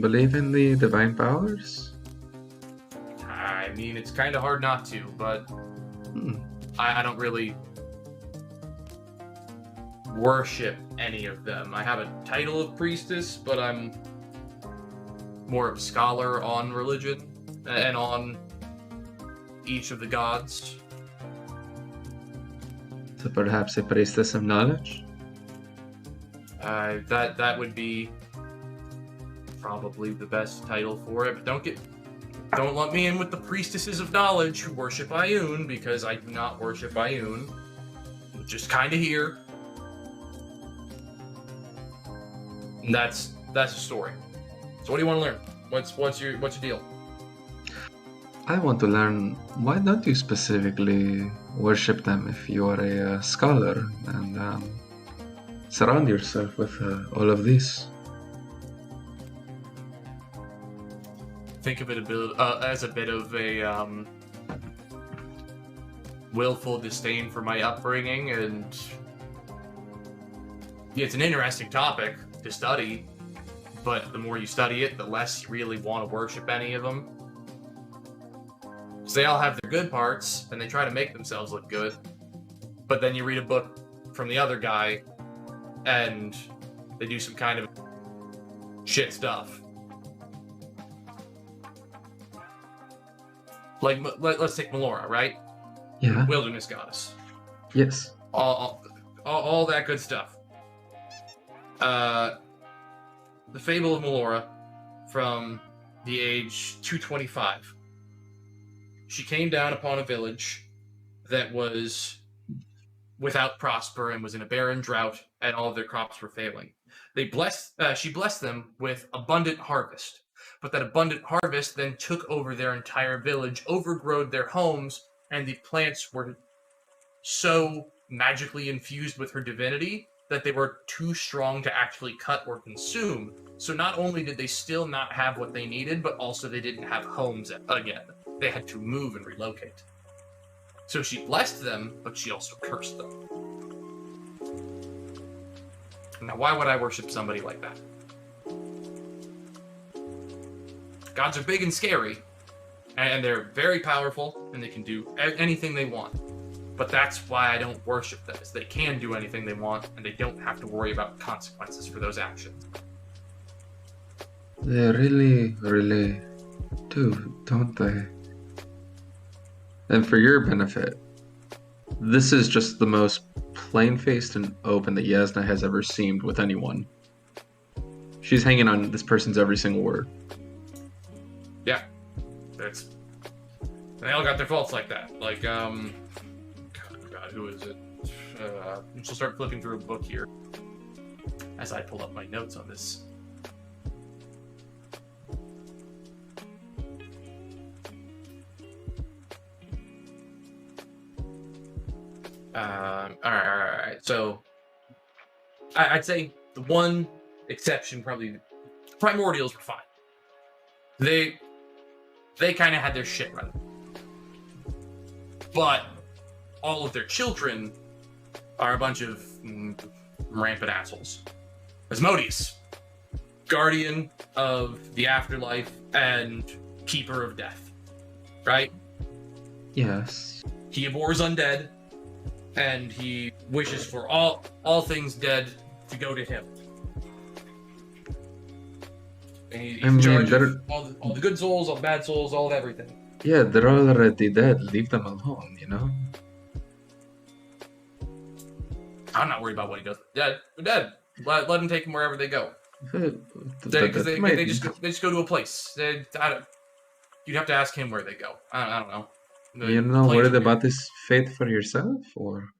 believe in the divine powers? I mean, it's kind of hard not to, but I don't really worship any of them. I have a title of priestess, but I'm more of a scholar on religion and on each of the gods. So perhaps a priestess of knowledge? That would be probably the best title for it. But don't lump me in with the priestesses of knowledge who worship Ioun, because I do not worship Ioun. Just kind of here. And that's the story. So what do you want to learn? What's your deal? I want to learn, why don't you specifically worship them if you are a scholar and surround yourself with all of this? Think of it as a bit of a willful disdain for my upbringing, and it's an interesting topic to study, but the more you study it, the less you really want to worship any of them. So they all have their good parts, and they try to make themselves look good, but then you read a book from the other guy, and they do some kind of shit stuff. Like, let's take Melora, right? Yeah. Wilderness goddess. Yes. All that good stuff. The Fable of Melora, from the age 225. She came down upon a village that was without prosper and was in a barren drought, and all of their crops were failing. She blessed them with abundant harvest, but that abundant harvest then took over their entire village, overgrowed their homes, and the plants were so magically infused with her divinity that they were too strong to actually cut or consume. So not only did they still not have what they needed, but also they didn't have homes again. They had to move and relocate. So she blessed them, but she also cursed them. Now, why would I worship somebody like that? Gods are big and scary, and they're very powerful, and they can do anything they want. But that's why I don't worship them, is they can do anything they want, and they don't have to worry about consequences for those actions. They really, really do, don't they? And for your benefit, this is just the most plain-faced and open that Jasnah has ever seemed with anyone. She's hanging on this person's every single word. Yeah. They all got their faults like that. Like, God, who is it? She'll start flipping through a book here as I pull up my notes on this. All right. So, I'd say the one exception, probably, primordials were fine. They kind of had their shit right. But all of their children are a bunch of rampant assholes. Asmodeus, guardian of the afterlife and keeper of death, right? Yes. He abhors undead, and he wishes for all things dead to go to him. And he's in charge of all the good souls, all the bad souls, all of everything. Yeah, they're already dead. Leave them alone, you know? I'm not worried about what he does. They're dead. Let them take him wherever they go. Because they just go to a place. You'd have to ask him where they go. I don't know. You're not worried about this fate for yourself, or?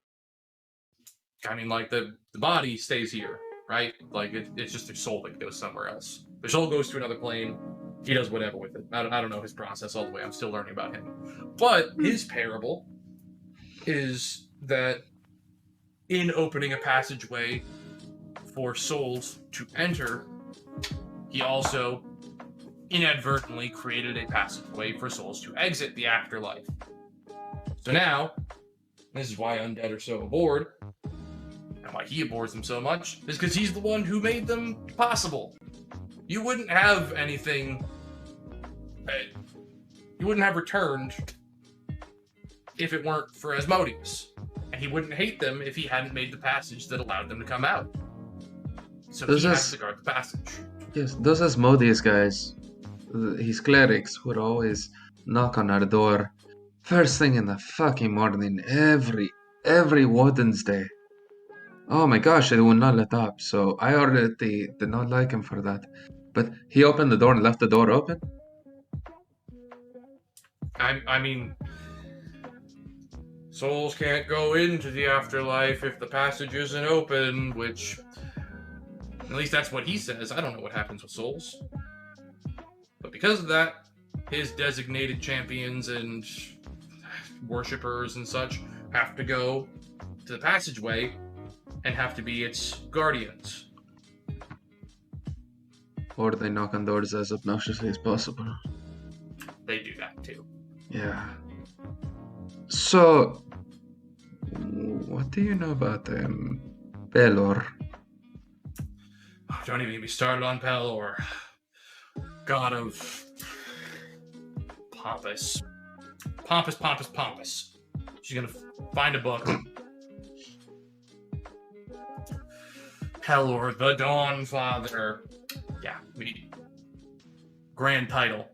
I mean, like, the body stays here, right? Like, it's just their soul that goes somewhere else. Their soul goes to another plane. He does whatever with it. I don't know his process all the way. I'm still learning about him. But his parable is that in opening a passageway for souls to enter, he also inadvertently created a passageway for souls to exit the afterlife. So now, this is why undead are so abhorred, and why he abhors them so much, is because he's the one who made them possible. You wouldn't have anything, you wouldn't have returned if it weren't for Asmodeus. And he wouldn't hate them if he hadn't made the passage that allowed them to come out. So he has to guard the passage. Yes, those Asmodeus guys, his clerics, would always knock on our door first thing in the fucking morning, every every Wednesday. Oh my gosh, it will not let up. So I already did not like him for that. But he opened the door and left the door open? I mean, souls can't go into the afterlife if the passage isn't open, which, at least that's what he says. I don't know what happens with souls. But because of that, his designated champions and worshippers and such have to go to the passageway and have to be its guardians. Or they knock on doors as obnoxiously as possible. They do that too. Yeah. So, what do you know about Pelor? Oh, don't even get me started on Pelor. God of Pompous. Pompous. She's gonna find a book. Pelor, the Dawn Father. Yeah, grand title.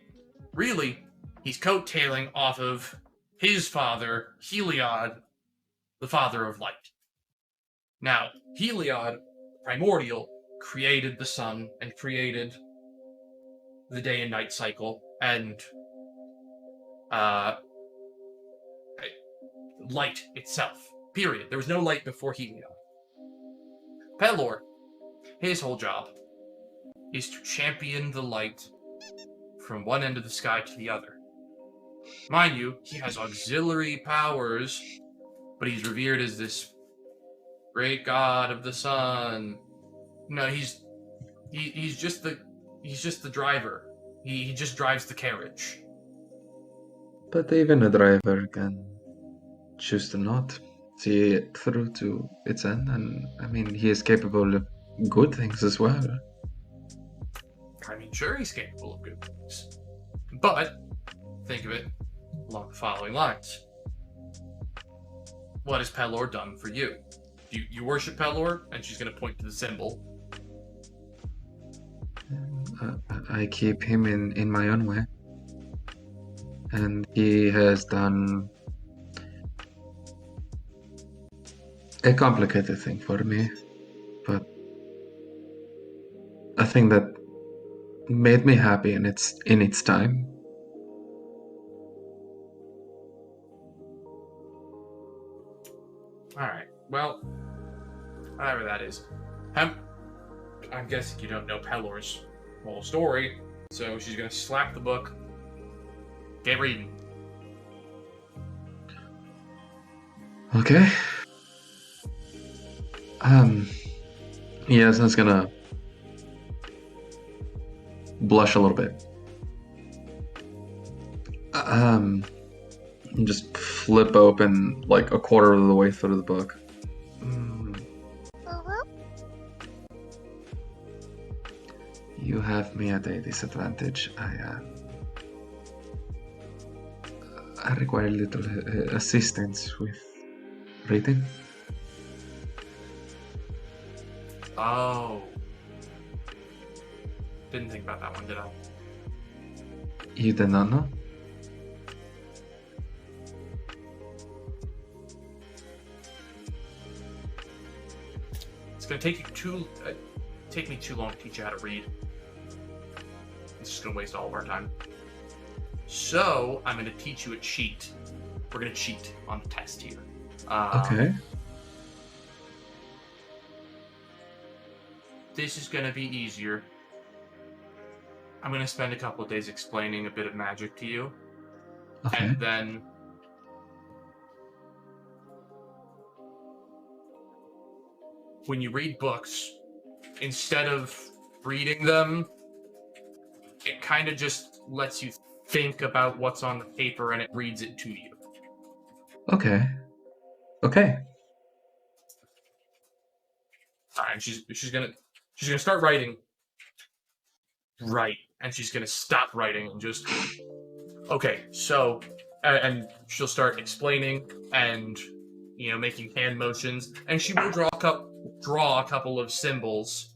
Really, he's coattailing off of his father, Heliod, the Father of Light. Now, Heliod, primordial, created the sun and created the day and night cycle and light itself. Period. There was no light before Heliod. Pelor, his whole job is to champion the light from one end of the sky to the other. Mind you, he has auxiliary powers, but he's revered as this great god of the sun. No, he's just the driver. He just drives the carriage. But even a driver can choose to not see it through to its end, and I mean, he is capable of good things as well. I mean, sure, he's capable of good things. But, think of it along the following lines. What has Pelor done for you? You worship Pelor, and she's going to point to the symbol. I keep him in my own way. And he has done a complicated thing for me, but a thing that made me happy in its time. Alright, well, whatever that is. I'm guessing you don't know Pelor's whole story, so she's gonna slap the book. Get reading. Okay. Jasnah's gonna blush a little bit. And just flip open like a quarter of the way through the book. You have me at a disadvantage. I require a little assistance with reading. Oh. Didn't think about that one, did I? You did not know? It's gonna take me too long to teach you how to read. It's just gonna waste all of our time. So I'm gonna teach you a cheat. We're gonna cheat on the test here. Okay. This is gonna be easier. I'm gonna spend a couple of days explaining a bit of magic to you, Okay. and then when you read books, instead of reading them, it kind of just lets you think about what's on the paper and it reads it to you. Okay. Okay. And she's gonna start writing. Right. And she's gonna stop writing and just okay, so and she'll start explaining and making hand motions, and she will draw a couple of symbols.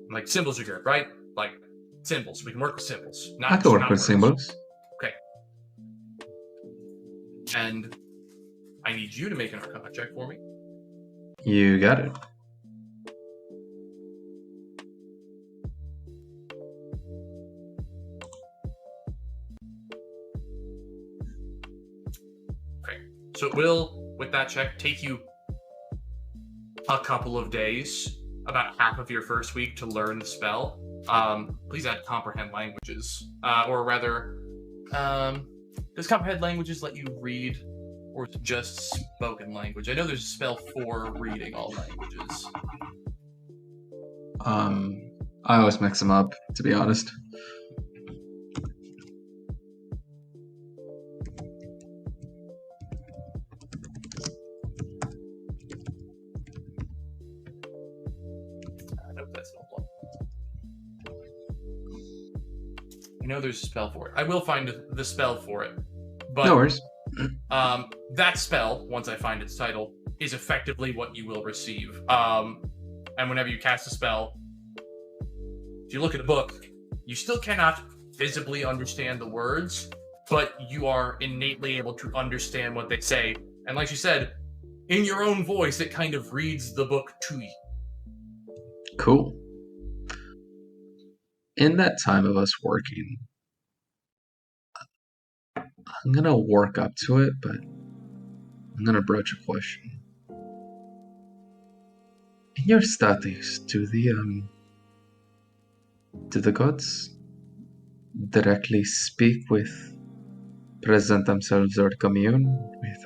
Like, symbols are good, right? Like, symbols. We can work with symbols. I can work with words. symbols. Okay. And I need you to make an Arcana check for me. You got it. Okay. So it will, with that check, take you a couple of days, about half of your first week, to learn the spell. Please add comprehend languages, or rather, does comprehend languages let you read, or just spoken language? I know there's a spell for reading all languages. I always mix them up, to be honest. Nope, that's no problem. I know there's a spell for it. I will find the spell for it. But, No worries. that spell, once I find its title, is effectively what you will receive. And whenever you cast a spell, if you look at the book, you still cannot visibly understand the words, but you are innately able to understand what they say. And like you said, in your own voice, it kind of reads the book to you. Cool. In that time of us working, I'm gonna work up to it, but I'm gonna broach a question. In your studies, do the gods directly speak with, present themselves or commune with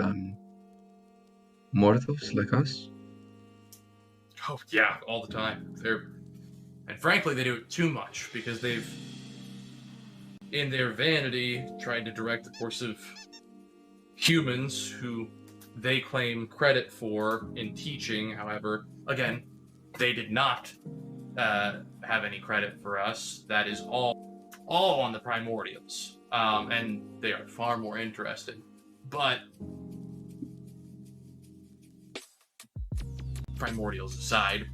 mortals like us? Oh yeah, all the time. And frankly, they do it too much because they've, in their vanity, tried to direct the course of humans who they claim credit for in teaching. However, again, they did not have any credit for us. That is all on the primordials, and they are far more interesting. But primordials aside,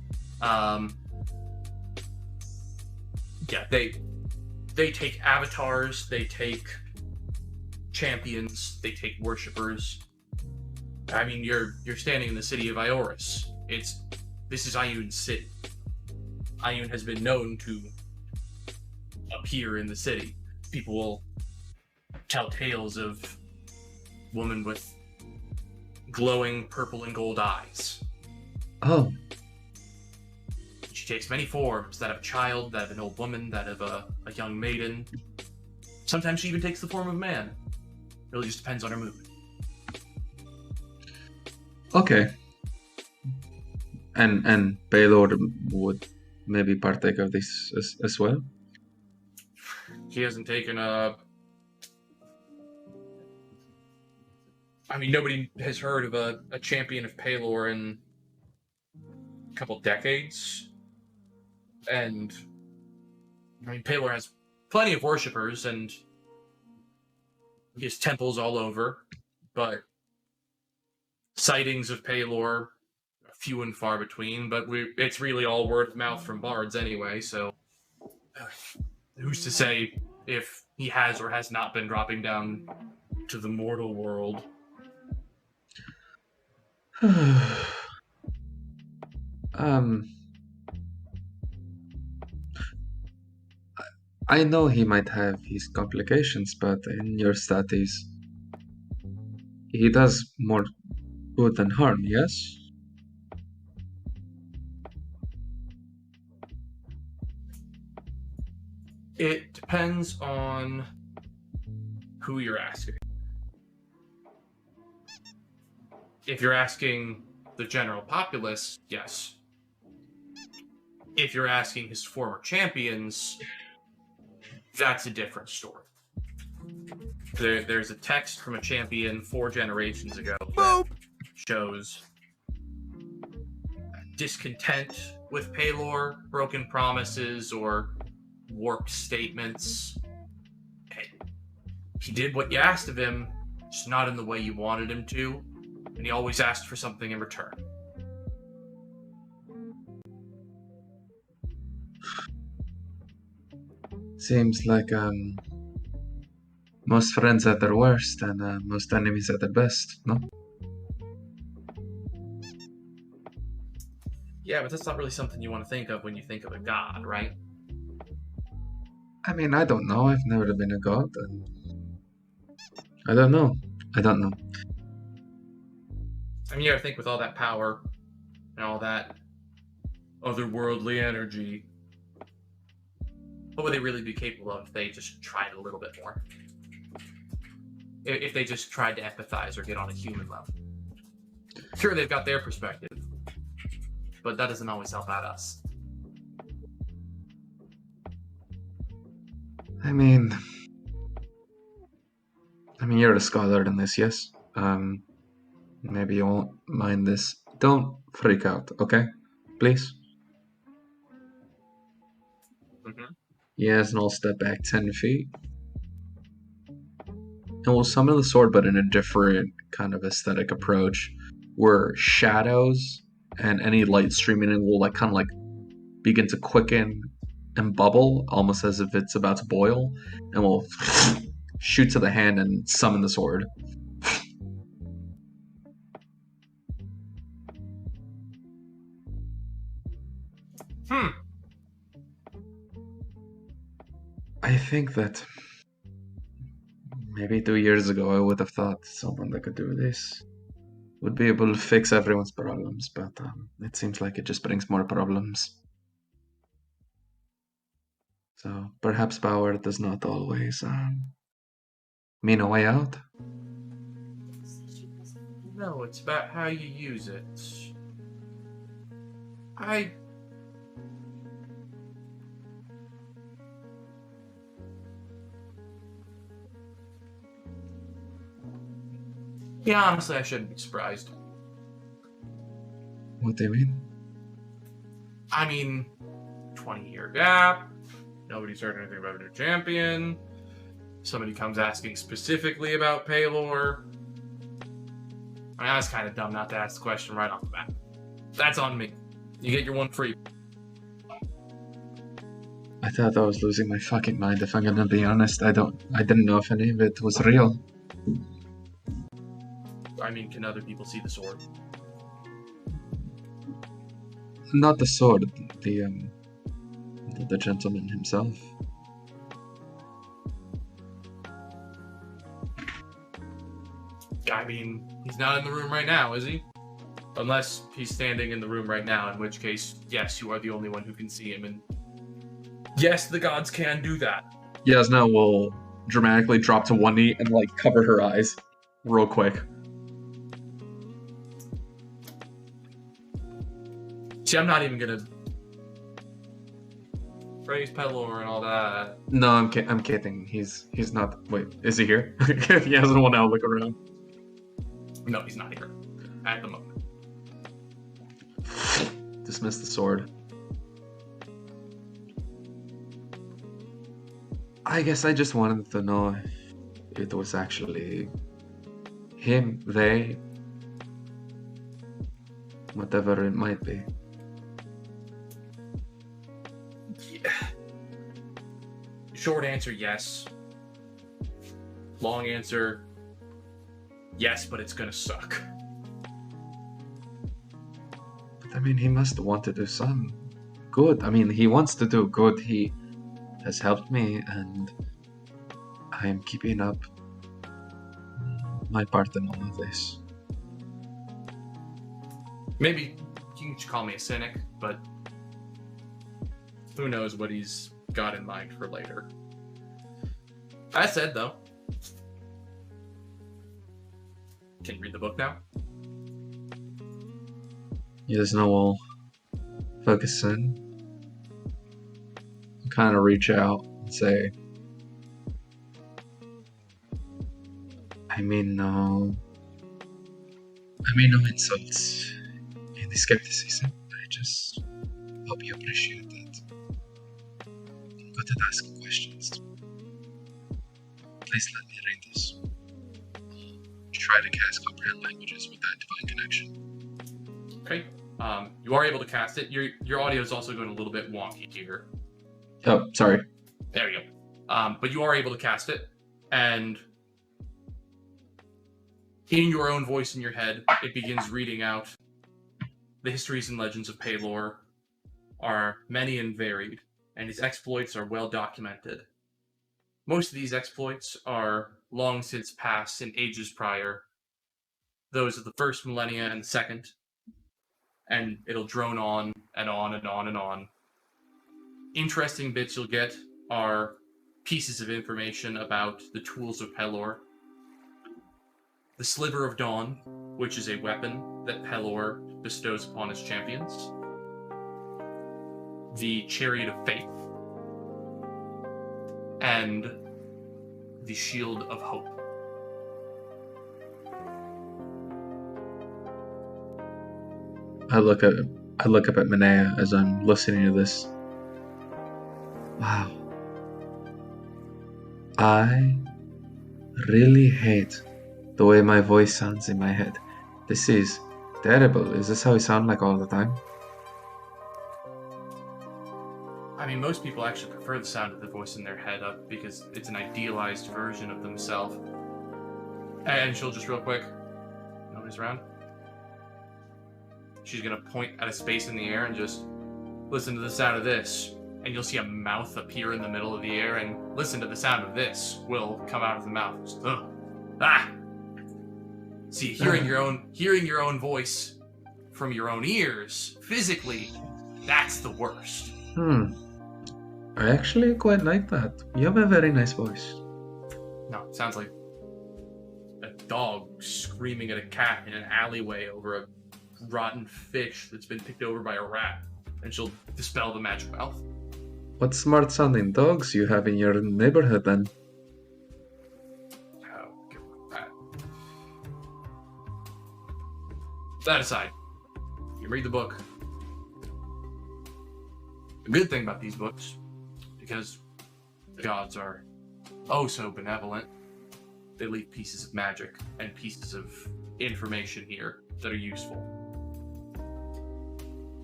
yeah, they take avatars, they take champions, they take worshippers. I mean, you're standing in the city of Ioris. This is Ioun's city. Ioun has been known to appear in the city. People will tell tales of women with glowing purple and gold eyes. Oh, She takes many forms, that of a child, that of an old woman, that of a young maiden. Sometimes she even takes the form of man. Really just depends on her mood. okay. And Baylor would maybe partake of this as well? He hasn't taken a... I mean, nobody has heard of a champion of Paylor in a couple decades. And, I mean, Paylor has plenty of worshippers, and he has temples all over, but sightings of Paylor are few and far between, but it's really all word of mouth from bards anyway, so who's to say if he has or has not been dropping down to the mortal world? I know he might have his complications, but in your studies, he does more good than harm, yes? It depends on who you're asking. If you're asking the general populace, yes. If you're asking his former champions, that's a different story. There's a text from a champion 4 generations ago that shows discontent with Paylor, broken promises, or warped statements. He did what you asked of him, just not in the way you wanted him to, and he always asked for something in return. Seems like most friends at their worst and most enemies at their best, no? Yeah, but that's not really something you want to think of when you think of a god, right? I mean, I don't know. I've never been a god. And I don't know. I don't know. I mean, you gotta think with all that power and all that otherworldly energy, what would they really be capable of if they just tried a little bit more? If they just tried to empathize or get on a human level. Sure, they've got their perspective, but that doesn't always help out us. I mean, you're a scholar in this, yes? Maybe you won't mind this. Don't freak out, okay? Please? Mm-hmm. Yes, and I'll step back 10 feet. And we'll summon the sword, but in a different kind of aesthetic approach, where shadows and any light streaming in will kind of begin to quicken and bubble, almost as if it's about to boil, and we'll shoot to the hand and summon the sword. I think that maybe 2 years ago I would have thought someone that could do this would be able to fix everyone's problems, but it seems like it just brings more problems. So perhaps power does not always mean a way out. No, it's about how you use it. Yeah, honestly, I shouldn't be surprised. What do you mean? I mean, 20-year gap, nobody's heard anything about a new champion, somebody comes asking specifically about Paylor. I mean, that's kind of dumb not to ask the question right off the bat. That's on me. You get your one free. I thought I was losing my fucking mind, if I'm gonna be honest. I didn't know if any of it was real. I mean, can other people see the sword? Not the sword, the gentleman himself. I mean, he's not in the room right now, is he? Unless he's standing in the room right now, in which case, yes, you are the only one who can see him, and yes, the gods can do that. Jasnah will dramatically drop to one knee and cover her eyes real quick. See, I'm not even gonna praise Pelor and all that. No, I'm kidding. He's not. Wait, is he here? He hasn't want to look around. No, he's not here at the moment. Dismiss the sword. I guess I just wanted to know if it was actually him, they, whatever it might be. Short answer, yes. Long answer, yes, but it's gonna suck. But I mean, he must want to do some good. I mean, he wants to do good. He has helped me, and I am keeping up my part in all of this. Maybe you can call me a cynic, but who knows what he's got in mind for later. That said, though, can you read the book now? Jasnah will focus in, kind of reach out and say, I mean no insults in the skepticism. I just hope you appreciate that. I'm good at asking questions. Please let me read this. Try to cast comprehend languages with that divine connection. Okay. You are able to cast it. Your audio is also going a little bit wonky here. Oh, sorry. There you go. But you are able to cast it, and in your own voice in your head, it begins reading out The histories and legends of Pelor are many and varied, and his exploits are well documented. Most of these exploits are long since past in ages prior, those of the first millennia and the second, and it'll drone on and on and on and on. Interesting bits you'll get are pieces of information about the tools of Pelor, the Sliver of Dawn, which is a weapon that Pelor bestows upon his champions, the Chariot of Faith, and the Shield of Hope. I look up at Minea as I'm listening to this. Wow. I really hate the way my voice sounds in my head. This is terrible. Is this how I sound like all the time? I mean, most people actually prefer the sound of the voice in their head up because it's an idealized version of themselves. And she'll just real quick, nobody's around. She's gonna point at a space in the air and just listen to the sound of this. And you'll see a mouth appear in the middle of the air, and listen to the sound of this will come out of the mouth. Just, ugh. Ah! See, hearing your own voice from your own ears, physically, that's the worst. I actually quite like that. You have a very nice voice. No, it sounds like a dog screaming at a cat in an alleyway over a rotten fish that's been picked over by a rat. And she'll dispel the magic mouth. What smart sounding dogs you have in your neighborhood then? Oh, give her that. That aside, you read the book. The good thing about these books, because the gods are oh so benevolent, they leave pieces of magic and pieces of information here that are useful.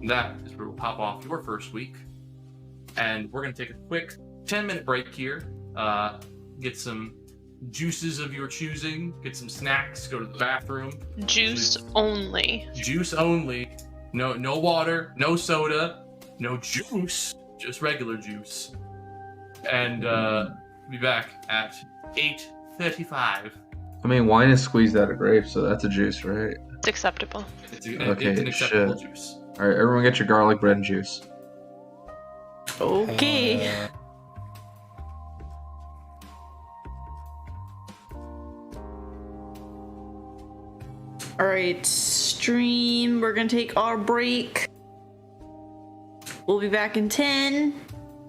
And that is where we'll pop off your first week. And we're going to take a quick 10-minute break here, get some juices of your choosing, get some snacks, go to the bathroom. Juice only. Juice only. No water, no soda, no juice, just regular juice. And be back at 8:35. I mean, wine is squeezed out of grapes, so that's a juice, right? It's acceptable. It's an acceptable juice. Alright, everyone get your garlic bread and juice. Okay. Alright, stream. We're gonna take our break. We'll be back in 10.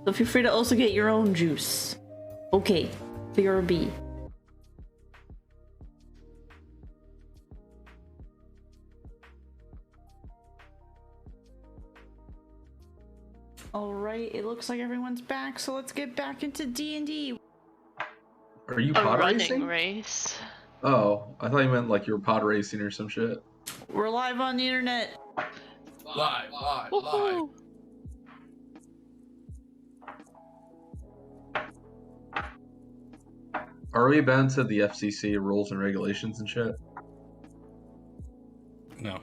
So feel free to also get your own juice. Okay, BRB. Alright, it looks like everyone's back, so let's get back into D&D. Are you A pod running racing? race. Oh, I thought you meant like you were pod racing or some shit. We're live on the internet. Live. Woohoo! Are we bound to the FCC rules and regulations and shit? No,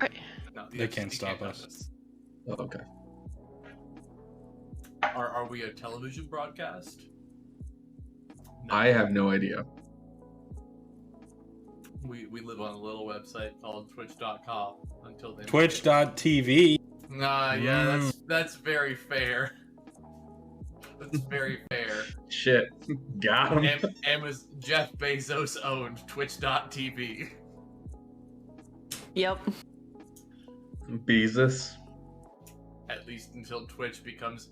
No, they can't stop us. Oh, okay. Are we a television broadcast? No. I have no idea. We live on a little website called Twitch.com until they Twitch.tv. Yeah, that's very fair. That's very fair. Shit. Got him. Jeff Bezos owned Twitch.tv. Yep. Bezos. At least until Twitch becomes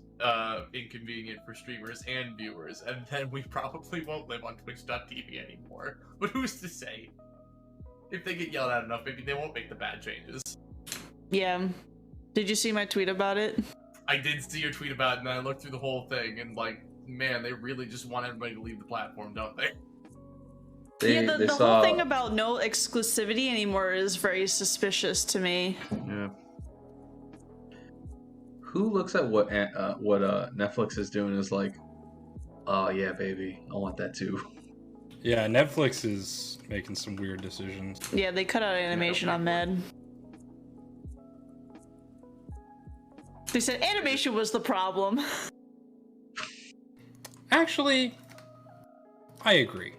inconvenient for streamers and viewers, and then we probably won't live on Twitch.tv anymore. But who's to say? If they get yelled at enough, maybe they won't make the bad changes. Yeah. Did you see my tweet about it? I did see your tweet about it, and then I looked through the whole thing, and like, man, they really just want everybody to leave the platform, don't they? The whole thing about no exclusivity anymore is very suspicious to me. Yeah. Who looks at what Netflix is doing is like, oh yeah, baby, I want that too. Yeah, Netflix is making some weird decisions. Yeah, they cut out animation on Mad. They said animation was the problem. Actually, I agree.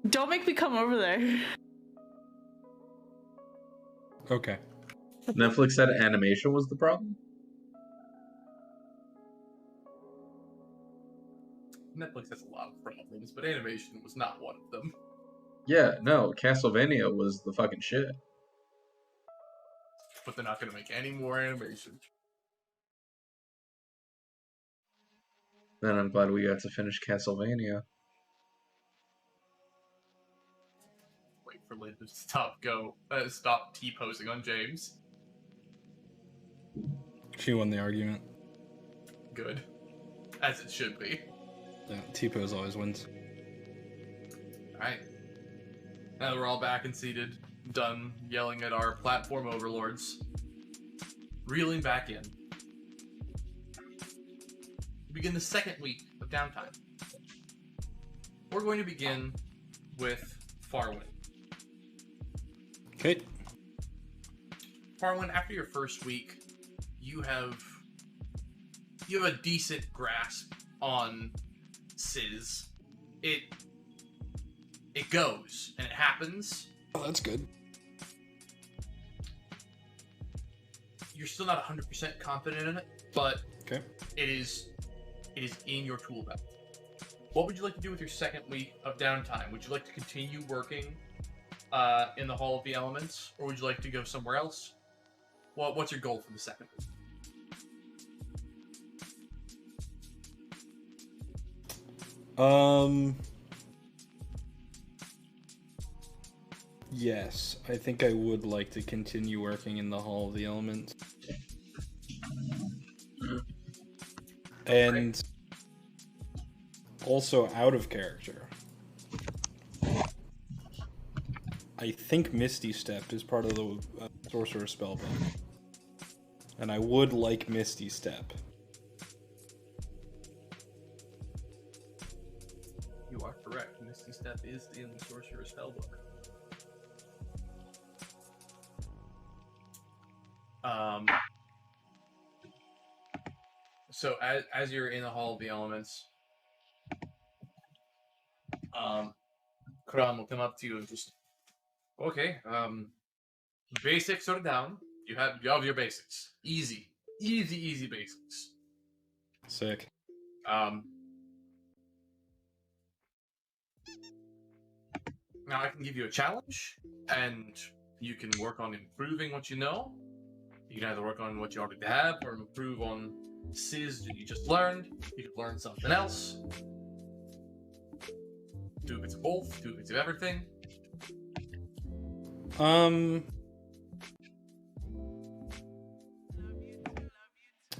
Don't make me come over there. Okay. Netflix said animation was the problem? Netflix has a lot of problems, but animation was not one of them. Yeah, no, Castlevania was the fucking shit. But they're not going to make any more animation. Then I'm glad we got to finish Castlevania. Wait for Lynn to stop T-posing on James. She won the argument. Good. As it should be. Yeah, T-pose always wins. Alright. Now that we're all back and seated, done yelling at our platform overlords, reeling back in. Begin the second week of downtime. We're going to begin with Farwin. Okay. Farwin, after your first week, you have a decent grasp on Sizz. It goes and it happens. Oh, that's good. You're still not 100% confident in it, but Okay. it is in your tool belt. What would you like to do with your second week of downtime? Would you like to continue working in the Hall of the Elements, or would you like to go somewhere else? What's your goal for the second week? Yes, I think I would like to continue working in the Hall of the Elements. And also out of character. I think Misty Step is part of the Sorcerer Spellbook. And I would like Misty Step. You are correct. Misty Step is in the Sorcerer's Spellbook. So as you're in the Hall of the Elements, Kram will come up to you and just, okay, basics are down. You have your basics. Easy basics. Sick. Now I can give you a challenge, and you can work on improving what you know. You can either work on what you already have, or improve on Sizz that you just learned. You can learn something else. Do bits of both, do bits of everything.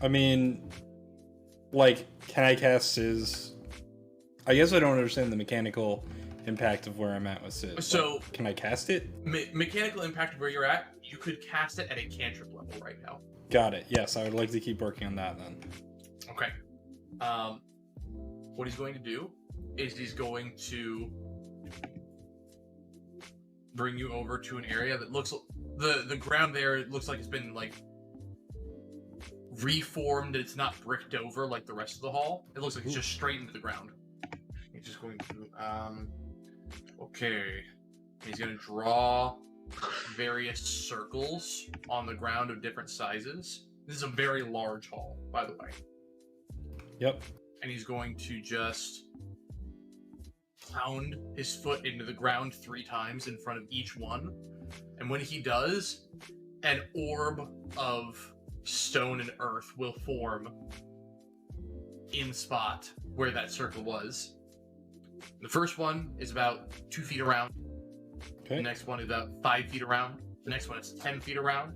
I mean, like, can I cast Sizz? I guess I don't understand the mechanical impact of where I'm at with Sizz. So, like, can I cast it? Mechanical impact of where you're at, you could cast it at a cantrip level right now. Got it. Yes, I would like to keep working on that then. Okay. What he's going to do is he's going to bring you over to an area that looks, the ground there, it looks like it's been like reformed, and it's not bricked over like the rest of the hall. It looks like it's just straight into the ground. He's just going to okay, he's going to draw various circles on the ground of different sizes. This is a very large hall, by the way. Yep. And he's going to just pound his foot into the ground 3 times in front of each one. And when he does, an orb of stone and earth will form in spot where that circle was. The first one is about 2 feet around. Okay. The next one is about 5 feet around. The next one is 10 feet around.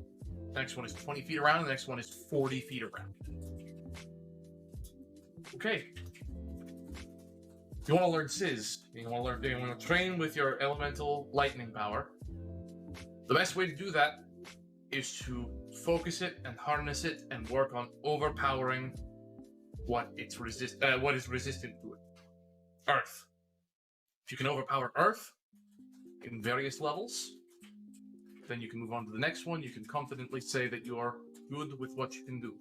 The next one is 20 feet around. The next one is 40 feet around. Okay. You want to learn Sizz. You want to train with your elemental lightning power. The best way to do that is to focus it and harness it and work on overpowering what is resistant to it. Earth. If you can overpower Earth in various levels, then you can move on to the next one. You can confidently say that you're good with what you can do.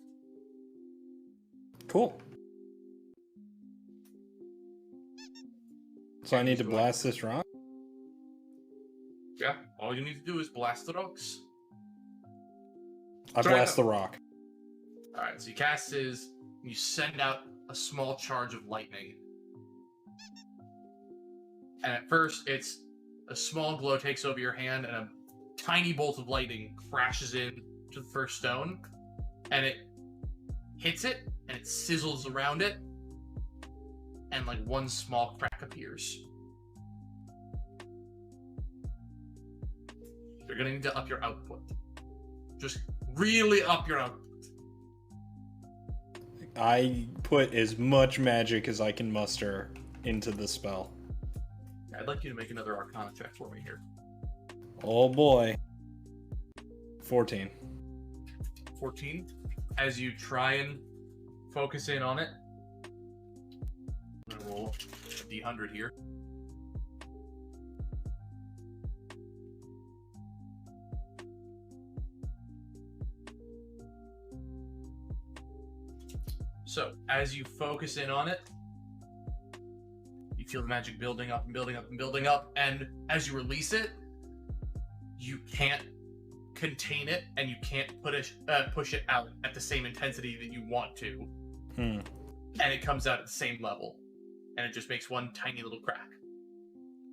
Cool. So I need to blast this rock? Yeah, all you need to do is blast the rocks. I Try blast it. the rock. Alright, so you cast his, you send out a small charge of lightning. And at first, it's a small glow takes over your hand, and a tiny bolt of lightning crashes in to the first stone, and it hits it, and it sizzles around it, and like one small crack appears. You're gonna need to up your output. Just really up your output. I put as much magic as I can muster into the spell. I'd like you to make another Arcana check for me here. Oh boy. 14. 14. As you try and focus in on it, I'm gonna roll a d100 here. So, as you focus in on it, you feel the magic building up and building up and building up, and as you release it, you can't contain it, and you can't push it out at the same intensity that you want to. And it comes out at the same level, and it just makes one tiny little crack.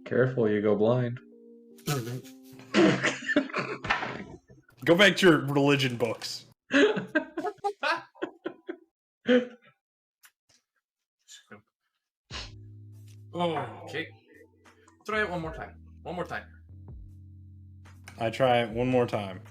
Careful, you go blind. Go back to your religion books. Okay. Try it one more time. One more time. I try it one more time.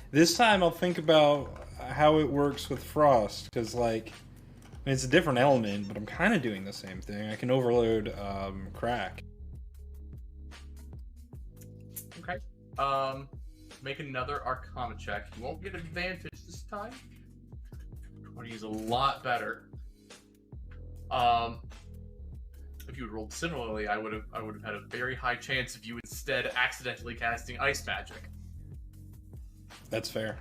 This time I'll think about how it works with frost, because like, I mean, it's a different element, but I'm kind of doing the same thing. I can overload crack. Okay. Make another Arcana check. You won't get advantage this time. 20 is a lot better. If you had rolled similarly, I would have had a very high chance of you instead accidentally casting ice magic. That's fair.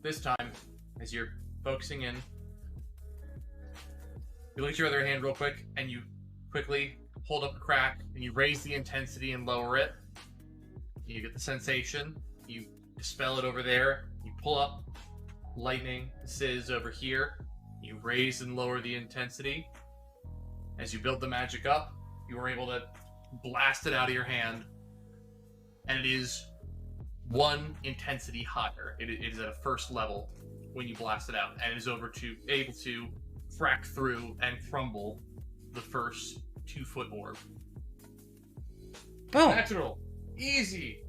This time, as you're focusing in, you look at your other hand real quick, and you quickly hold up a crack, and you raise the intensity and lower it. You get the sensation, you dispel it over there, you pull up, lightning, sizz over here, you raise and lower the intensity. As you build the magic up, you are able to blast it out of your hand, and it is one intensity higher. It is at a first level when you blast it out, and it is able to crack through and crumble the first 2-foot orb. Oh. Natural. Easy.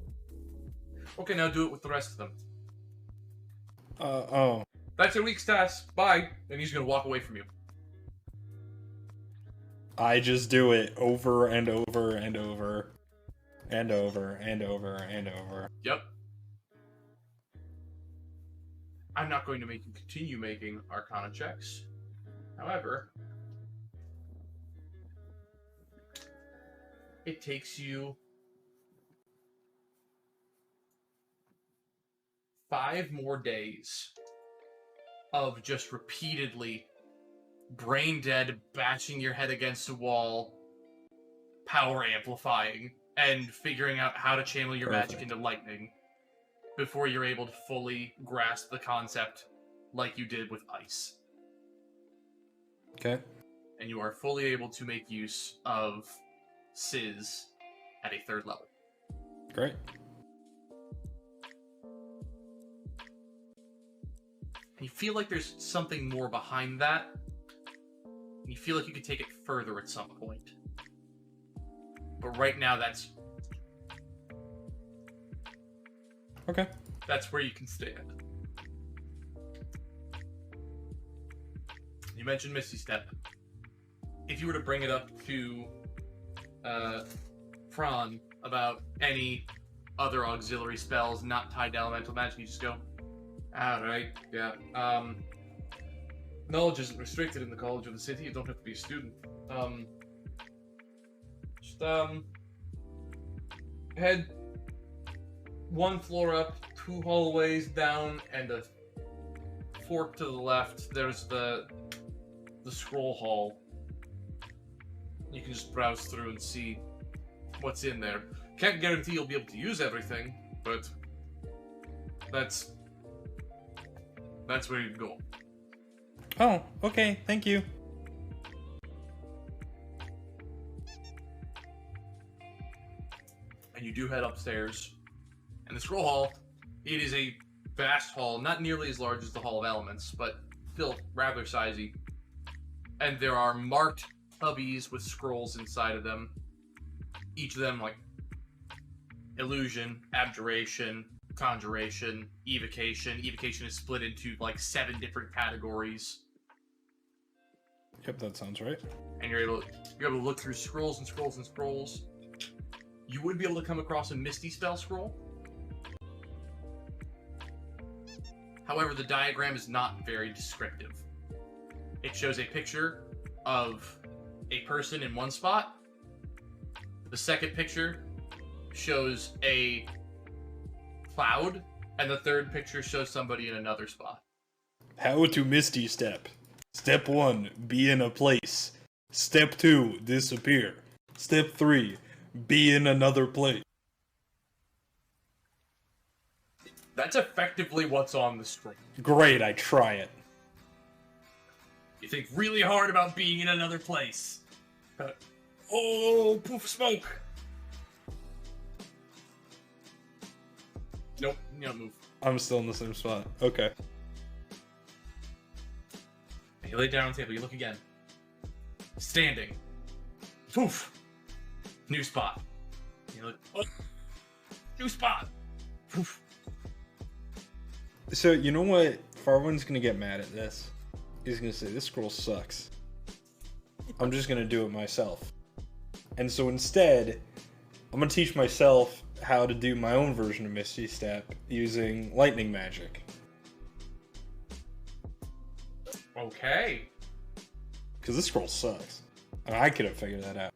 Okay, now do it with the rest of them. Oh. That's your weak stats. Bye. And he's gonna walk away from you. I just do it over and over and over and over and over and over. Yep. I'm not going to make you continue making Arcana checks. However, it takes you 5 more days of just repeatedly brain dead, bashing your head against a wall, power amplifying, and figuring out how to channel your magic into lightning before you're able to fully grasp the concept like you did with ice. Okay. And you are fully able to make use of Sizz at a 3rd level. Great. And you feel like there's something more behind that. And you feel like you could take it further at some point. But right now, that's where you can stand. You mentioned Misty Step. If you were to bring it up to Fran about any other auxiliary spells not tied to elemental magic, you just go, alright, yeah. Knowledge isn't restricted in the College of the City. You don't have to be a student. just head one floor up, 2 hallways down, and a fork to the left. There's the scroll hall. You can just browse through and see what's in there. Can't guarantee you'll be able to use everything, but that's where you go. Oh, okay, thank you. And you do head upstairs. And the scroll hall, it is a vast hall, not nearly as large as the Hall of Elements, but still rather sizey. And there are marked cubbies with scrolls inside of them. Each of them, like, illusion, abjuration, conjuration, evocation. Evocation is split into, like, 7 different categories. Yep, that sounds right. And you're able to look through scrolls and scrolls and scrolls. You would be able to come across a Misty Spell scroll. However, the diagram is not very descriptive. It shows a picture of a person in one spot. The second picture shows a cloud, and the third picture shows somebody in another spot. How to Misty Step. Step 1, be in a place. Step 2, disappear. Step 3, be in another place. That's effectively what's on the screen. Great, I try it. You think really hard about being in another place. Oh, poof, smoke. Nope, you don't move. I'm still in the same spot. Okay. You lay down on the table, you look again. Standing. Poof. New spot. You look, oh, new spot. Poof. So, you know what? Farwin's gonna get mad at this. He's gonna say, this scroll sucks. I'm just gonna do it myself. And so instead, I'm gonna teach myself how to do my own version of Misty Step using lightning magic. Okay. Because this scroll sucks. And I could have figured that out.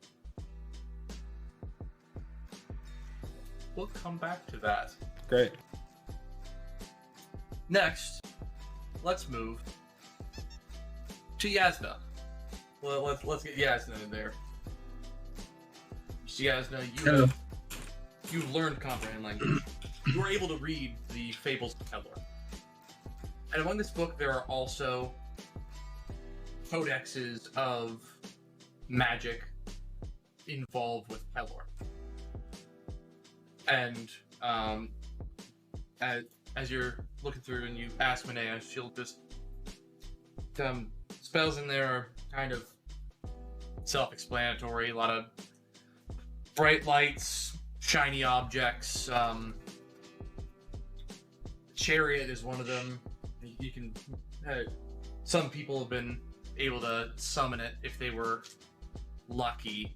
We'll come back to that. Great. Next, let's move to Jasnah. Well, let's get Jasnah in there. Jasnah, you've learned comprehend language. You are able to read the Fables of Melora. And among this book, there are also codexes of magic involved with Melora. And as you're looking through and you ask Minea, she'll just spells in there are kind of self-explanatory. A lot of bright lights, shiny objects. Chariot is one of them. You can. Some people have been able to summon it if they were lucky.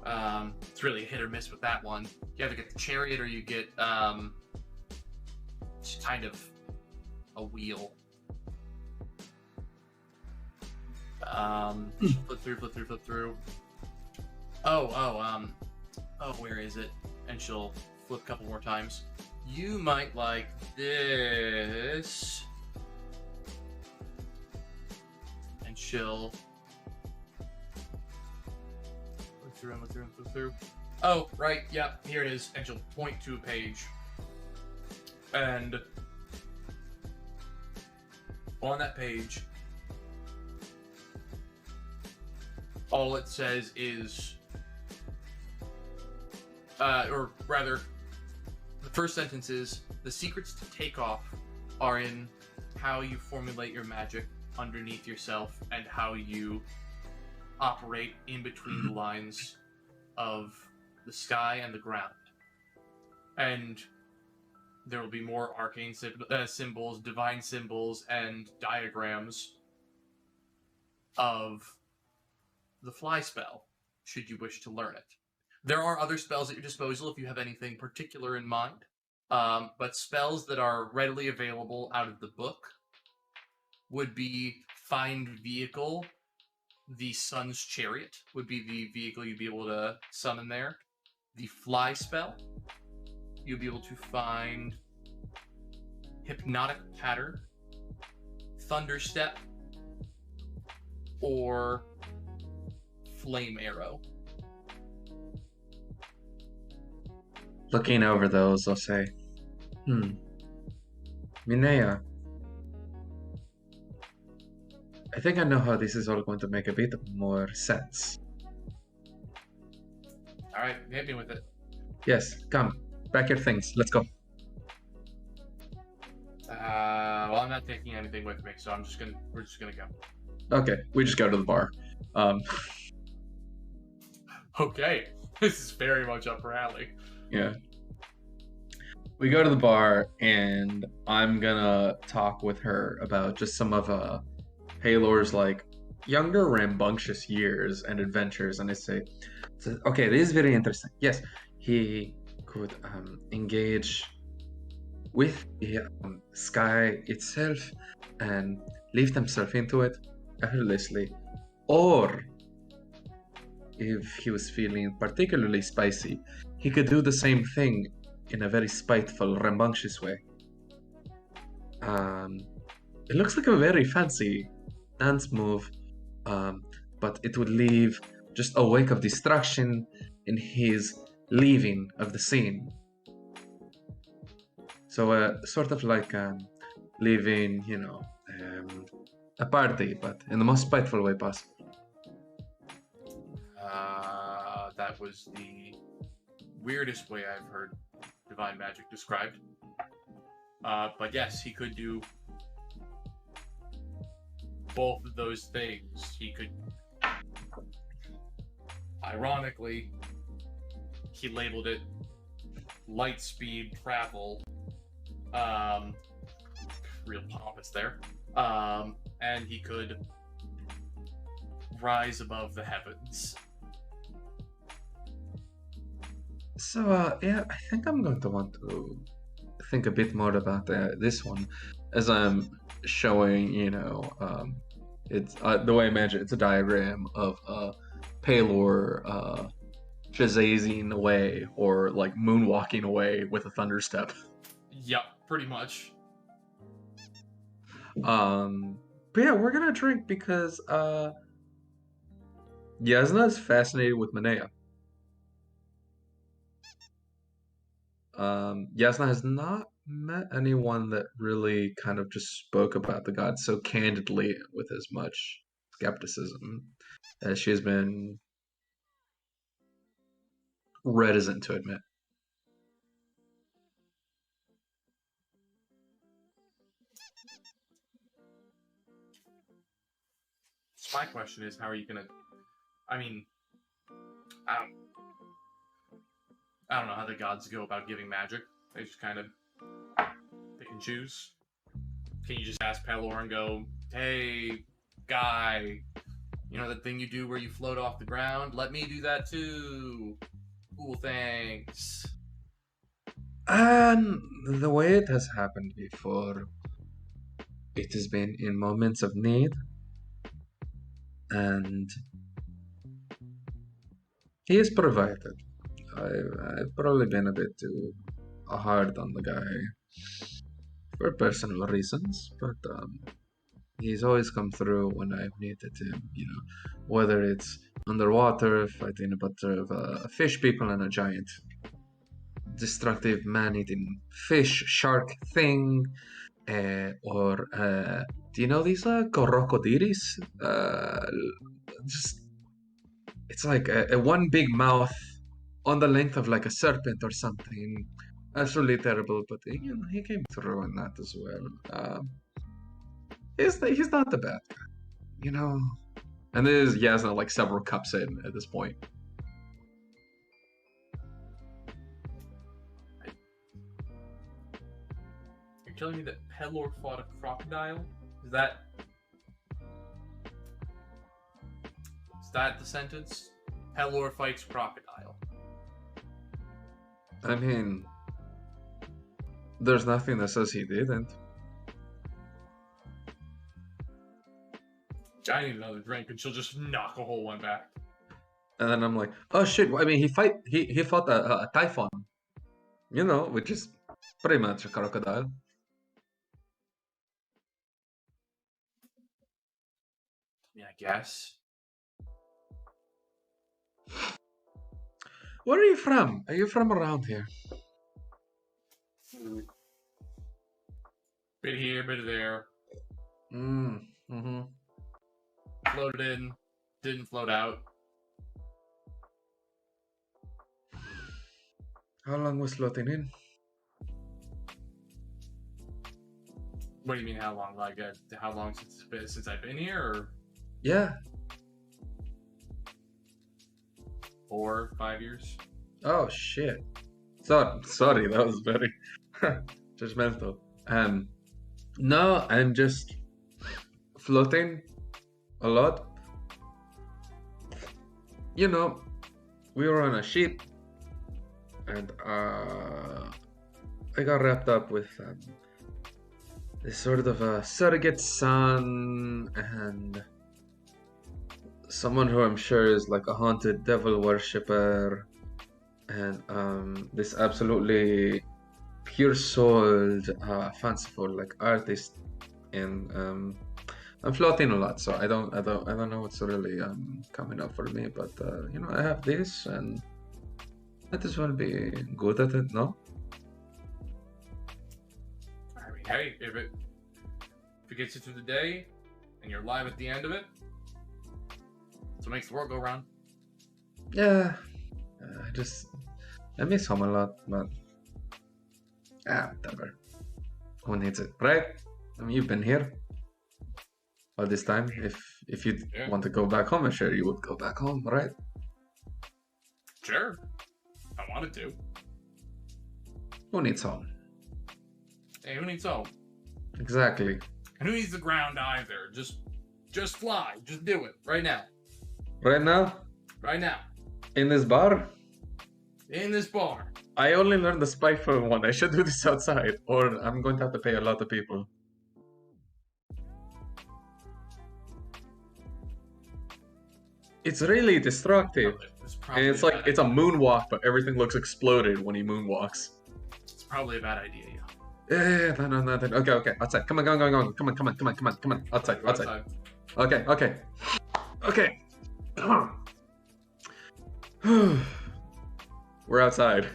It's really a hit or miss with that one. You either get the chariot or you get just kind of a wheel. Flip through. Oh, where is it? And she'll flip a couple more times. You might like this. And she'll look through. Oh, right, yep, here it is. And she'll point to a page. And on that page, all it says is, or rather, the first sentence is, the secrets to take off are in how you formulate your magic underneath yourself and how you operate in between the lines of the sky and the ground. And there will be more arcane symbols, divine symbols, and diagrams of the fly spell, should you wish to learn it. There are other spells at your disposal if you have anything particular in mind, but spells that are readily available out of the book would be Find Vehicle, the Sun's Chariot would be the vehicle you'd be able to summon there. The Fly spell, you'll be able to find Hypnotic Pattern, Thunderstep, or Flame Arrow. Looking over those, I'll say, Minea, I think I know how this is all going to make a bit more sense. Alright, hit me with it. Yes, come. Pack your things. Let's go. Well, I'm not taking anything with me, so we're just gonna go. Okay, we just go to the bar. Okay, this is very much up her alley. Yeah. We go to the bar, and I'm gonna talk with her about just some of Halor's like younger rambunctious years and adventures, and I say, okay, this is very interesting. Yes, he could engage with the sky itself and lift himself into it effortlessly, or if he was feeling particularly spicy, he could do the same thing in a very spiteful, rambunctious way. It looks like a very fancy dance move, but it would leave just a wake of destruction in his leaving of the scene. So, sort of like leaving, a party, but in the most spiteful way possible. That was the weirdest way I've heard divine magic described. But yes, he could do both of those things. He could, ironically, he labeled it light speed travel. Real pompous there. And he could rise above the heavens. So, yeah, I think I'm going to want to think a bit more about this one as I'm showing, it's the way I imagine it's a diagram of Palor Shazazing away or like moonwalking away with a thunderstep. Yep, pretty much. But yeah, we're gonna drink because Jasnah is fascinated with Minea. Jasnah has not met anyone that really kind of just spoke about the gods so candidly with as much skepticism as she has been reticent to admit. So my question is, how are you gonna? I mean, I don't know how the gods go about giving magic. They just kind of pick and choose. Can you just ask Pelor and go, "Hey, guy, you know that thing you do where you float off the ground? Let me do that too. Cool, thanks." The way it has happened before, it has been in moments of need, and he has provided. I've probably been a bit too hard on the guy for personal reasons, but he's always come through when I've needed him, whether it's underwater, fighting a bunch of fish people and a giant destructive man-eating fish shark thing, or do you know these crocodilis? It's like a one big mouth on the length of like a serpent or something. Absolutely terrible, but he came through in that as well. He's not the bad guy, And there's Jasnah like several cups in at this point. You're telling me that Pelor fought a crocodile? Is that the sentence? Pelor fights crocodile. I mean, there's nothing that says he didn't. I need another drink, and she'll just knock a whole one back. And then I'm like, oh shit! I mean, he fought a typhon, you know, which is pretty much a crocodile. Yeah, I guess. Where are you from? Are you from around here? Bit here, bit there. Mm-hmm. Floated in, didn't float out. How long was floating in? What do you mean, how long? Like, how long since I've been here, or Yeah. 4, 5 years? Oh shit. Sorry, that was very judgmental. No, I'm just floating a lot. You know, we were on a ship, and I got wrapped up with this sort of a surrogate son and someone who I'm sure is like a haunted devil worshipper, and this absolutely pure-souled, fanciful like artist, and I'm floating a lot, so I don't know what's really coming up for me, but you know, I have this, and I just want to be good at it, no? I mean, hey, if it gets you through the day, and you're alive at the end of it, that's what makes the world go round. Yeah, I miss home a lot, but whatever. Who needs it, right? I mean, you've been here all this time. If you want to go back home, I'm sure you would go back home, right? Sure, I wanted to. Who needs home? Hey, who needs home? Exactly. And who needs the ground either? Just fly. Just do it right now. Right now? Right now. In this bar? In this bar. I only learned the spiteful one. I should do this outside, or I'm going to have to pay a lot of people. It's really destructive. And it's like, it's a moonwalk, but everything looks exploded when he moonwalks. It's probably a bad idea, yeah. Yeah, no. Okay, outside. Come on. Come on. Outside. Okay. We're outside.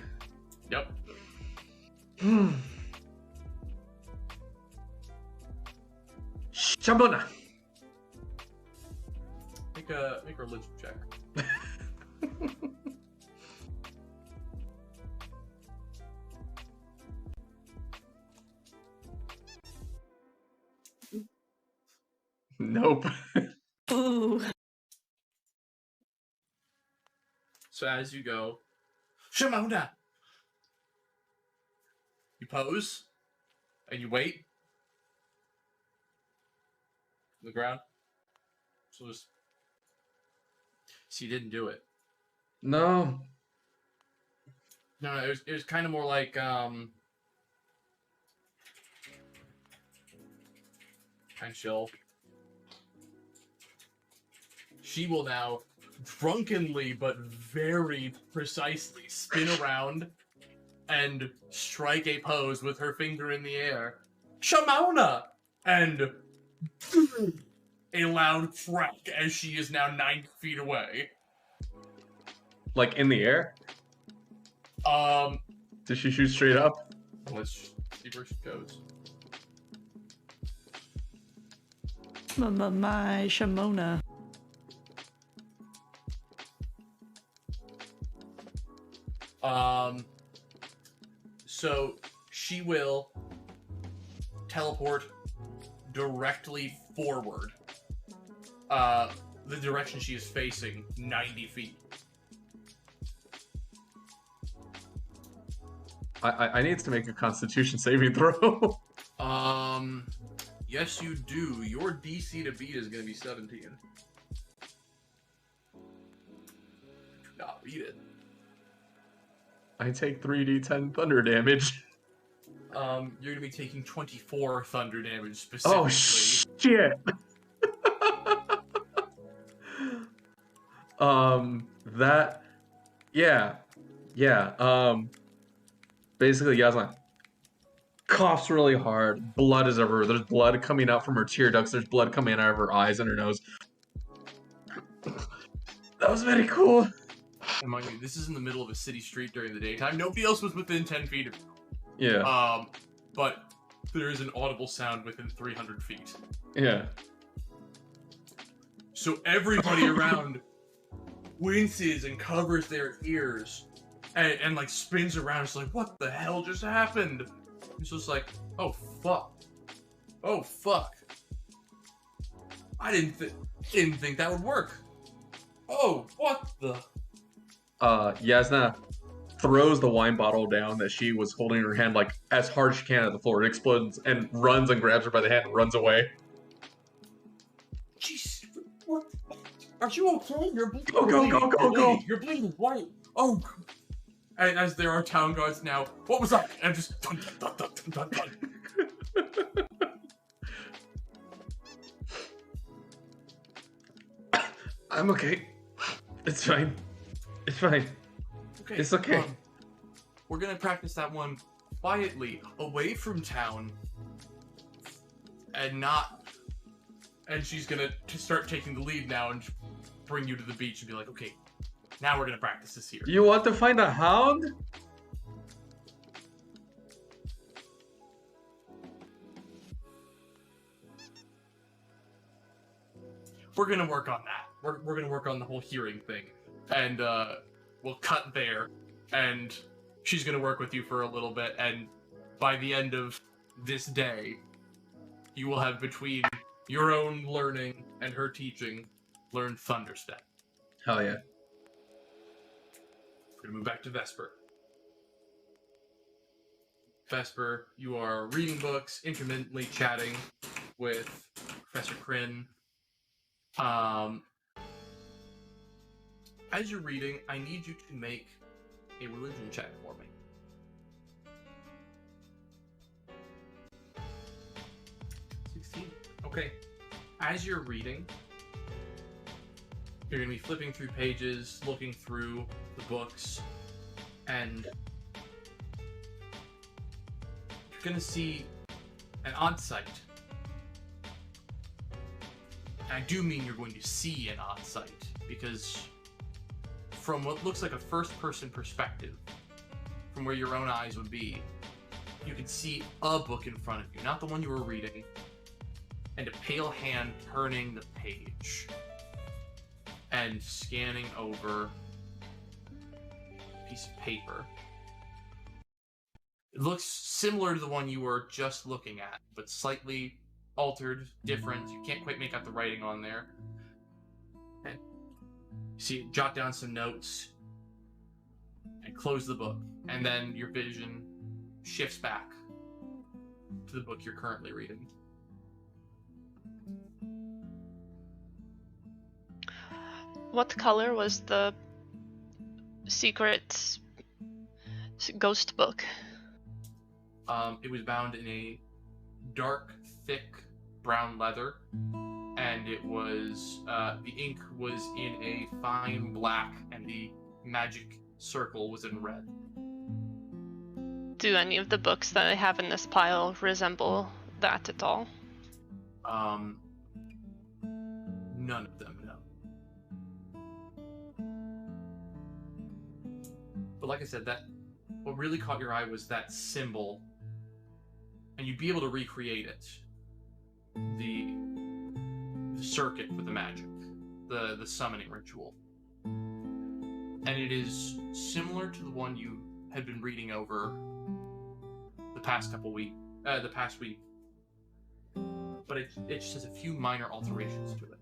Yep. Shamona. Make a religion check. Nope. Ooh. So as you go, Shimona! You pose, and you wait. On the ground. So you didn't do it. No. No, it was kind of more like, kind of chill. She will now drunkenly but very precisely spin around and strike a pose with her finger in the air. Shamona! And a loud crack as she is now 90 feet away. Like in the air? Did she shoot straight up? Let's see where she goes. My Shamona. So she will teleport directly forward. The direction she is facing, 90 feet. I need to make a Constitution saving throw. Yes you do. Your DC to beat is going to be 17. Do not beat it. I take 3d10 thunder damage. You're gonna be taking 24 thunder damage specifically. Oh shit! That, yeah, basically Jasnah coughs really hard. Blood is everywhere. There's blood coming out from her tear ducts. There's blood coming out of her eyes and her nose. That was very cool. And mind you, this is in the middle of a city street during the daytime. Nobody else was within 10 feet of you. Yeah. But there is an audible sound within 300 feet. Yeah. So everybody around winces and covers their ears and like spins around. It's like, what the hell just happened? It's just like, oh fuck. Oh fuck. I didn't think that would work. Oh, what the? Jasnah throws the wine bottle down that she was holding in her hand like as hard as she can at the floor. It explodes and runs and grabs her by the hand and runs away. Jeez, what? Are you okay? You're bleeding. Go. You're bleeding white. Oh. And as there are town guards now, what was that? And just dun, dun, dun, dun, dun, dun. I'm okay. It's fine. It's fine. Okay. It's okay. We're gonna practice that one quietly, away from town, and not. And she's gonna start taking the lead now and bring you to the beach and be like, okay, now we're gonna practice this here. You want to find a hound? We're gonna work on that. We're gonna work on the whole hearing thing, and we'll cut there. And she's gonna work with you for a little bit, and by the end of this day, you will have, between your own learning and her teaching, learned Thunderstep. Hell yeah. We're gonna move back to Vesper. Vesper, you are reading books, intermittently chatting with Professor Kryn. As you're reading, I need you to make a religion check for me. 16. Okay. As you're reading, you're going to be flipping through pages, looking through the books, and you're going to see an odd sight. And I do mean you're going to see an odd sight, because from what looks like a first-person perspective, from where your own eyes would be, you can see a book in front of you, not the one you were reading, and a pale hand turning the page and scanning over a piece of paper. It looks similar to the one you were just looking at, but slightly altered, different. You can't quite make out the writing on there. And you see, jot down some notes and close the book, and then your vision shifts back to the book you're currently reading. What color was the secret ghost book? It was bound in a dark, thick brown leather, and it was the ink was in a fine black, and the magic circle was in red. Do any of the books that I have in this pile resemble that at all? None of them, no. But like I said, that what really caught your eye was that symbol, and you'd be able to recreate it. The circuit with the magic, the summoning ritual, and it is similar to the one you had been reading over the past week, but it just has a few minor alterations to it.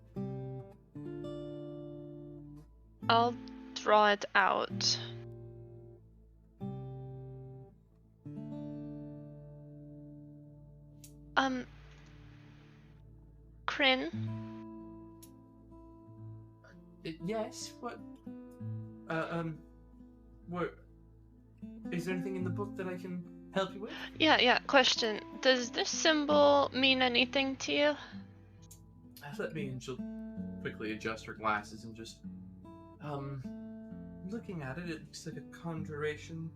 I'll draw it out. Kryn? Yes, what? What? Is there anything in the book that I can help you with? Yeah, question. Does this symbol mean anything to you? Let me, and she'll quickly adjust her glasses and just Looking at it, it looks like a conjuration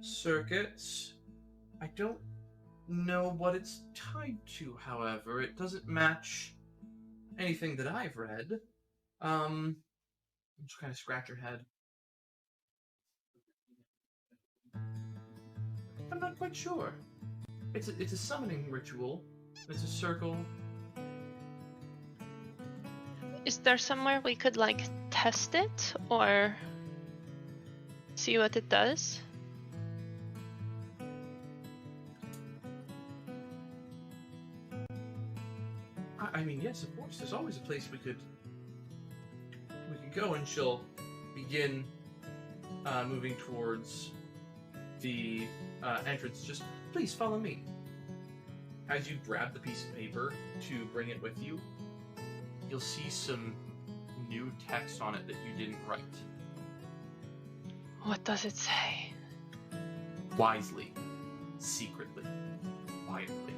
circuit. I don't know what it's tied to, however. It doesn't match anything that I've read. Just kind of scratch your head. I'm not quite sure. It's a summoning ritual. It's a circle. Is there somewhere we could, like, test it? Or see what it does? I mean, yes, of course. There's always a place we could go, and she'll begin moving towards the entrance. Just please follow me. As you grab the piece of paper to bring it with you, you'll see some new text on it that you didn't write. What does it say? Wisely, secretly, quietly.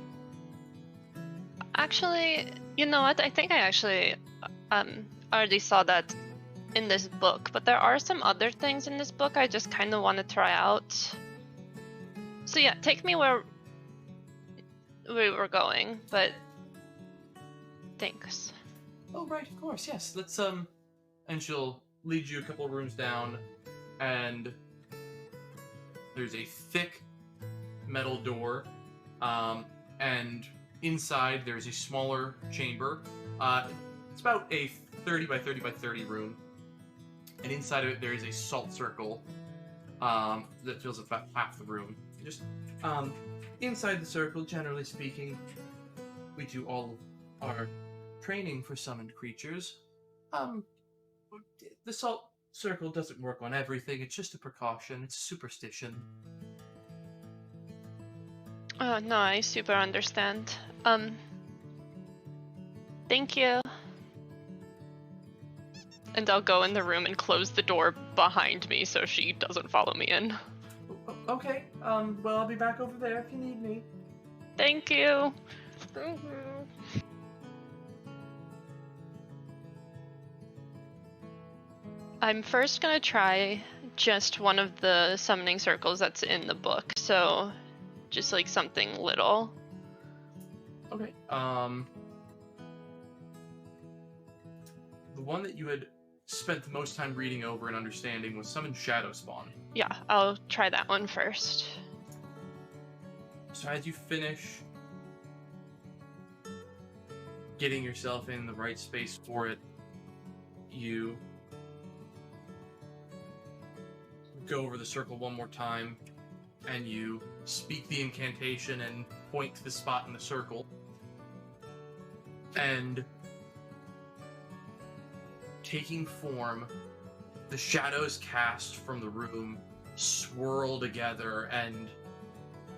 Actually, you know what? I think I actually already saw that in this book, but there are some other things in this book I just kind of want to try out. So yeah, take me where we were going, but thanks. Oh, right, of course, yes. Let's, and she'll lead you a couple of rooms down, and there's a thick metal door, and inside there's a smaller chamber. It's about a 30 by 30 by 30 room, and inside of it there is a salt circle that fills about half the room. Just inside the circle, generally speaking, we do all of our training for summoned creatures. The salt circle doesn't work on everything. It's just a precaution. It's a superstition. Oh, no, I super understand. Thank you. And I'll go in the room and close the door behind me so she doesn't follow me in. Okay, well, I'll be back over there if you need me. Thank you. Thank you. I'm first gonna try just one of the summoning circles that's in the book, so just like something little. Okay. The one that you had spent the most time reading over and understanding was Summon Shadow Spawn. Yeah, I'll try that one first. So as you finish getting yourself in the right space for it, you go over the circle one more time, and you speak the incantation and point to the spot in the circle. And taking form, the shadows cast from the room swirl together and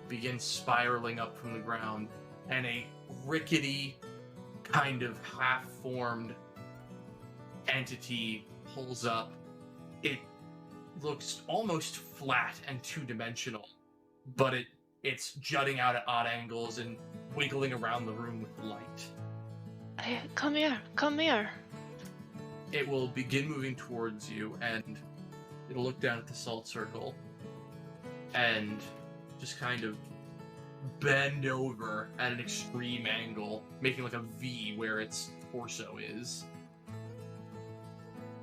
begin spiraling up from the ground, and a rickety, kind of half-formed entity pulls up. It looks almost flat and two-dimensional, but it's jutting out at odd angles and wiggling around the room with light. Hey, come here, come here. It will begin moving towards you, and it'll look down at the salt circle and just kind of bend over at an extreme angle, making like a V where its torso is.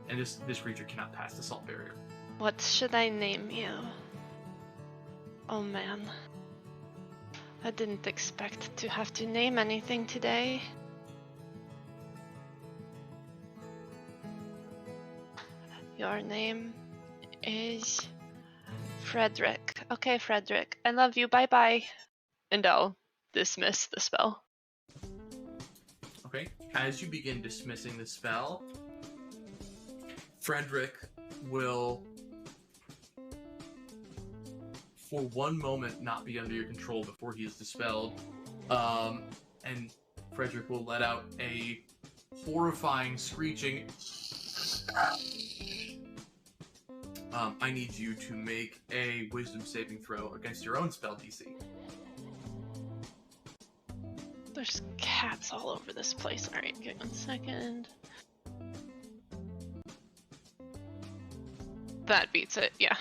And this creature cannot pass the salt barrier. What should I name you? Oh man. I didn't expect to have to name anything today. Your name is Frederick. Okay, Frederick. I love you. Bye-bye. And I'll dismiss the spell. Okay, as you begin dismissing the spell, Frederick will, for one moment, not be under your control before he is dispelled. And Frederick will let out a horrifying screeching. I need you to make a wisdom saving throw against your own spell DC. There's cats all over this place. Alright, give me 1 second. That beats it, yeah.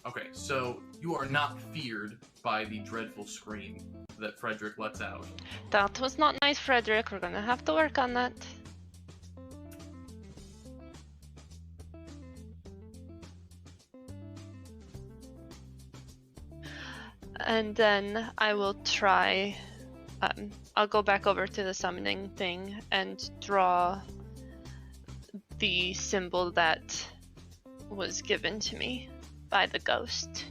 Okay, so you are not feared by the dreadful scream that Frederick lets out. That was not nice, Frederick. We're gonna have to work on that. And then I will try... I'll go back over to the summoning thing and draw the symbol that was given to me by the ghost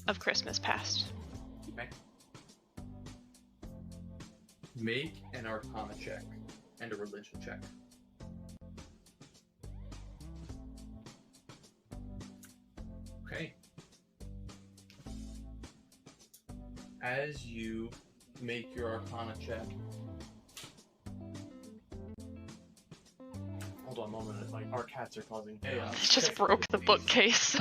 of Christmas past. Okay. Make an Arcana check and a religion check. Okay. As you make your Arcana check... Hold on a moment, like our cats are causing chaos. They just broke the bookcase.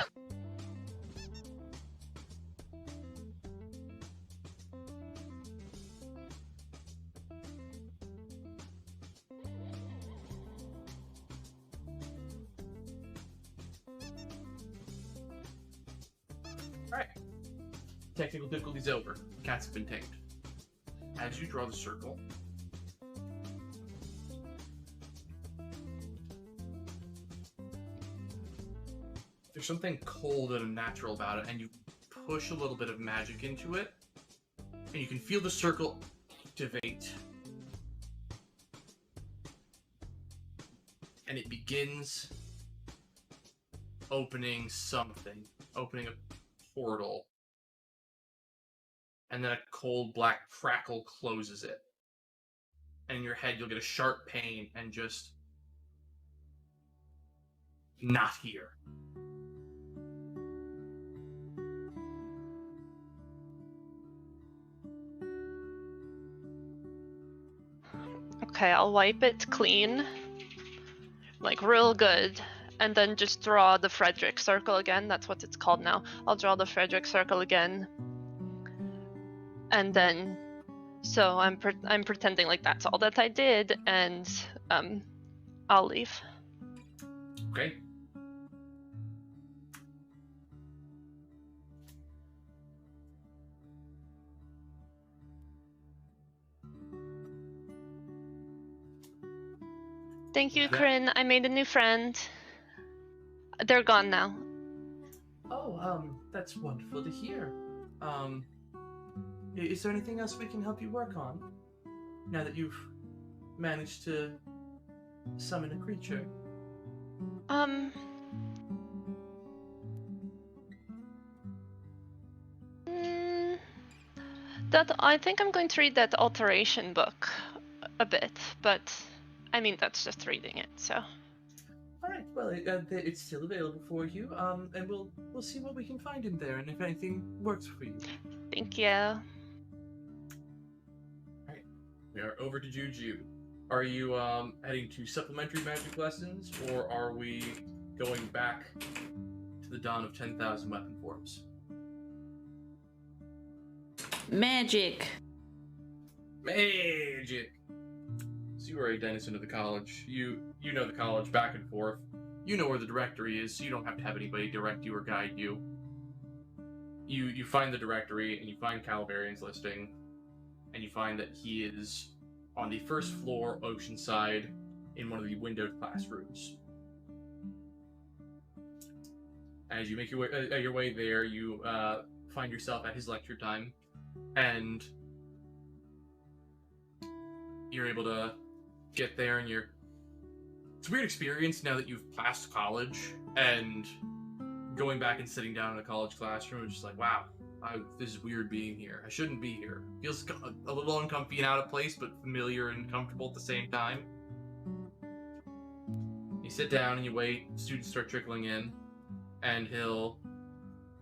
Alright. Technical difficulty's over. Cats have been tamed. As you draw the circle, there's something cold and unnatural about it, and you push a little bit of magic into it, and you can feel the circle activate. And it begins opening something, opening a portal. And then a cold black crackle closes it. And in your head, you'll get a sharp pain and just... not here. Okay, I'll wipe it clean. Like, real good. And then just draw the Frederick circle again. That's what it's called now. I'll draw the Frederick circle again. And then, so I'm pretending like that's all that I did, and I'll leave. Okay. Thank you, Yeah. Kryn. I made a new friend. They're gone now. Oh, that's wonderful to hear. Is there anything else we can help you work on? Now that you've managed to summon a creature? That I think I'm going to read that alteration book a bit, but I mean that's just reading it, so. All right. Well, it's still available for you. And we'll see what we can find in there, and if anything works for you. Thank you. We are over to Juju. Are you heading to supplementary magic lessons, or are we going back to the dawn of 10,000 weapon forms? Magic. Magic. So you are a denizen of the college. You know the college back and forth. You know where the directory is, so you don't have to have anybody direct you or guide you. You find the directory, and you find Calvarian's listing, and you find that he is on the first floor, Oceanside, in one of the windowed classrooms. As you make your way there, you find yourself at his lecture time, and you're able to get there, and it's a weird experience now that you've passed college, and going back and sitting down in a college classroom, it's just like, wow, this is weird being here. I shouldn't be here. Feels a little uncomfy and out of place, but familiar and comfortable at the same time. You sit down and you wait, students start trickling in, and he'll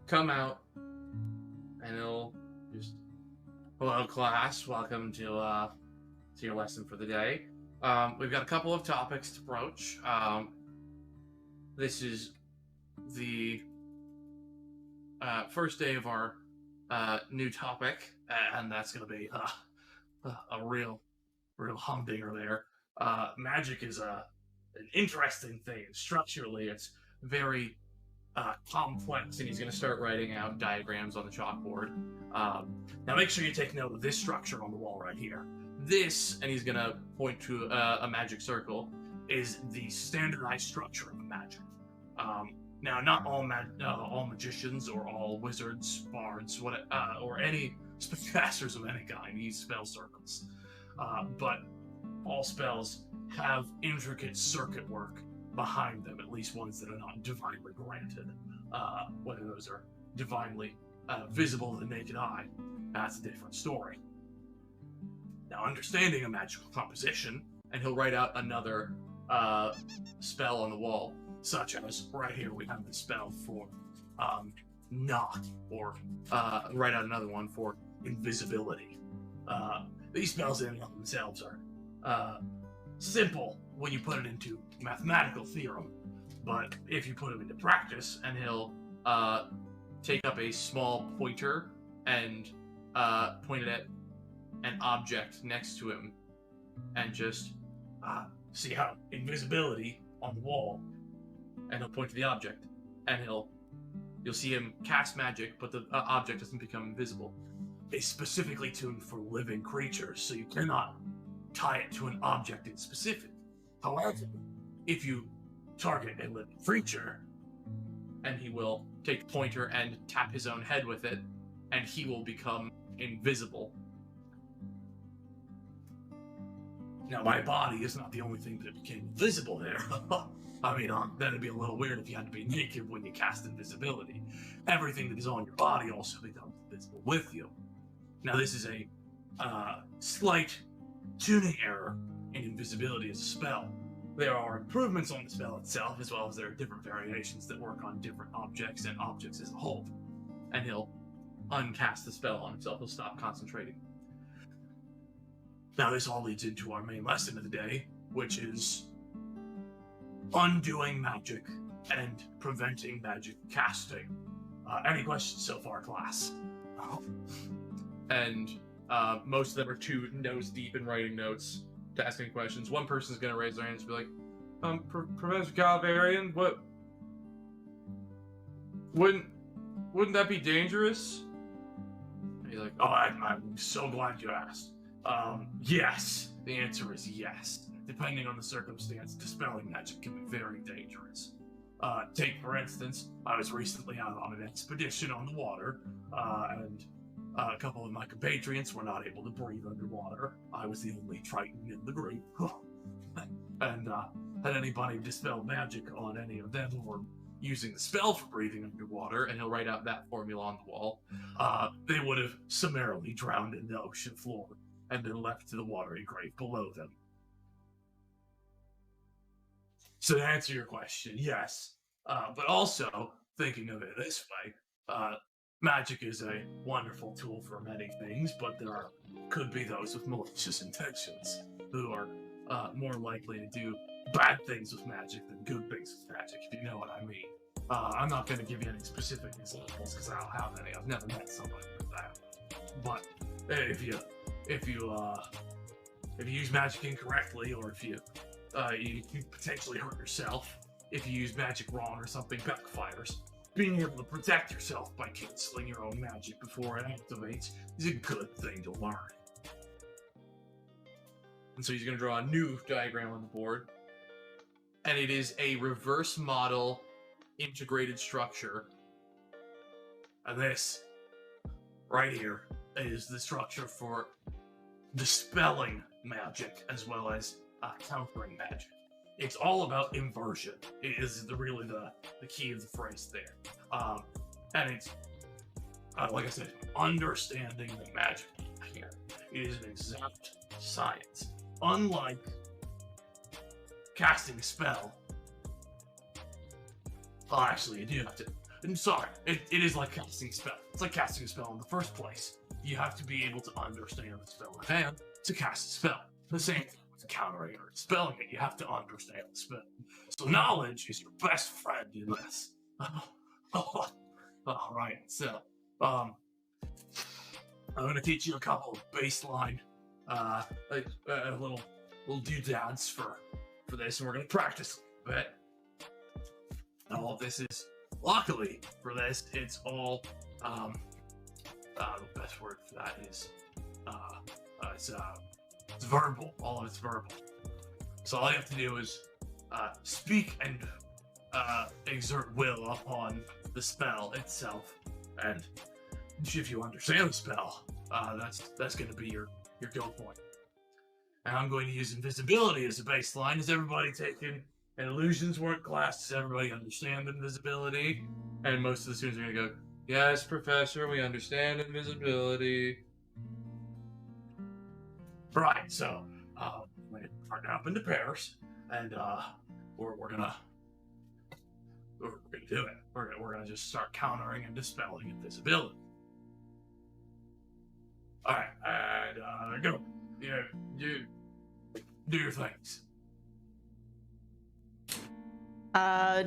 come out, and he'll just, hello class, welcome to your lesson for the day. We've got a couple of topics to broach. This is the first day of our new topic, and that's going to be a real humdinger there. Magic is a an interesting thing. Structurally, it's very complex, and he's going to start writing out diagrams on the chalkboard. Now make sure you take note of this structure on the wall right here. This, and he's going to point to a magic circle, is the standardized structure of magic. Now, not all magicians or all wizards, bards, or any spellcasters of any kind use spell circles, but all spells have intricate circuit work behind them, at least ones that are not divinely granted. Whether those are divinely visible to the naked eye, that's a different story. Now, understanding a magical composition, and he'll write out another spell on the wall, such as right here we have the spell for knock, or write out another one for invisibility. These spells in and of themselves are simple when you put it into mathematical theorem, but if you put them into practice, and he'll take up a small pointer and point it at an object next to him, and just see how invisibility on the wall, and he'll point to the object, and you'll see him cast magic, but the object doesn't become invisible. It's specifically tuned for living creatures, so you cannot tie it to an object in specific. However, if you target a living creature, and he will take the pointer and tap his own head with it, and he will become invisible. Now, my body is not the only thing that became invisible there. I mean, that'd be a little weird if you had to be naked when you cast invisibility. Everything that is on your body also becomes invisible with you. Now, this is a slight tuning error in invisibility as a spell. There are improvements on the spell itself, as well as there are different variations that work on different objects and objects as a whole. And he'll uncast the spell on himself. He'll stop concentrating. Now, this all leads into our main lesson of the day, which is undoing magic and preventing magic casting. Any questions so far, class? And most of them are too nose deep in writing notes to ask any questions. One person's going to raise their hands and be like, Professor Calvarian, what? Wouldn't that be dangerous? And he's like, oh, I'm so glad you asked. Yes. The answer is yes. Depending on the circumstance, dispelling magic can be very dangerous. Take, for instance, I was recently out on an expedition on the water, and a couple of my compatriots were not able to breathe underwater. I was the only Triton in the group. And had anybody dispelled magic on any of them who were using the spell for breathing underwater, and he'll write out that formula on the wall, they would have summarily drowned in the ocean floor and been left to the watery grave below them. So to answer your question, yes. But also, thinking of it this way, magic is a wonderful tool for many things, but there could be those with malicious intentions who are more likely to do bad things with magic than good things with magic, if you know what I mean. I'm not going to give you any specific examples because I don't have any. I've never met somebody like that. But if you use magic incorrectly, or if you potentially hurt yourself, if you use magic wrong or something backfires, being able to protect yourself by canceling your own magic before it activates is a good thing to learn. And so he's going to draw a new diagram on the board, and it is a reverse model integrated structure. And this right here is the structure for dispelling magic as well as countering magic. It's all about inversion. It is really the key of the phrase there. And it's, like I said, understanding the magic here. It is an exact science. Unlike casting a spell, actually, you do have to. I'm sorry, it is like casting a spell. It's like casting a spell in the first place. You have to be able to understand the spell at hand to cast a spell. The same thing with countering or spelling it. You have to understand the spell. So knowledge is your best friend in this. All right. So, I'm going to teach you a couple of baseline, little doodads for for this, and we're gonna practice a bit. And all of this is, luckily for this, it's all, the best word for that is, it's verbal. All of it's verbal. So all you have to do is speak and exert will upon the spell itself, and if you understand the spell, that's going to be your go point. And I'm going to use invisibility as a baseline. Is everybody taking an illusions work class? Does everybody understand invisibility? And most of the students are going to go, yes, professor, we understand invisibility. Right, so we're going to partner up into pairs, and we're gonna do it. We're gonna just start countering and dispelling invisibility. All right, and go. Yeah, you do your things.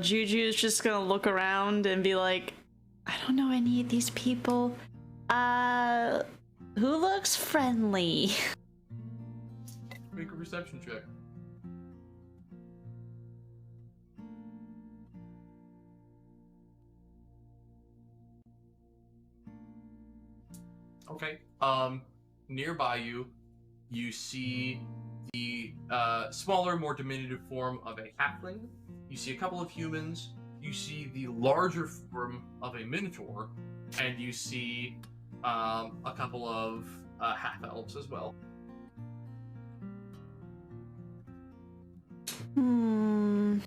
Juju's just gonna look around and be like, I don't know any of these people. Who looks friendly? Make a perception check. Okay. Nearby you see the smaller, more diminutive form of a halfling. You see a couple of humans. You see the larger form of a Minotaur, and you see a couple of half-elves as well. I'm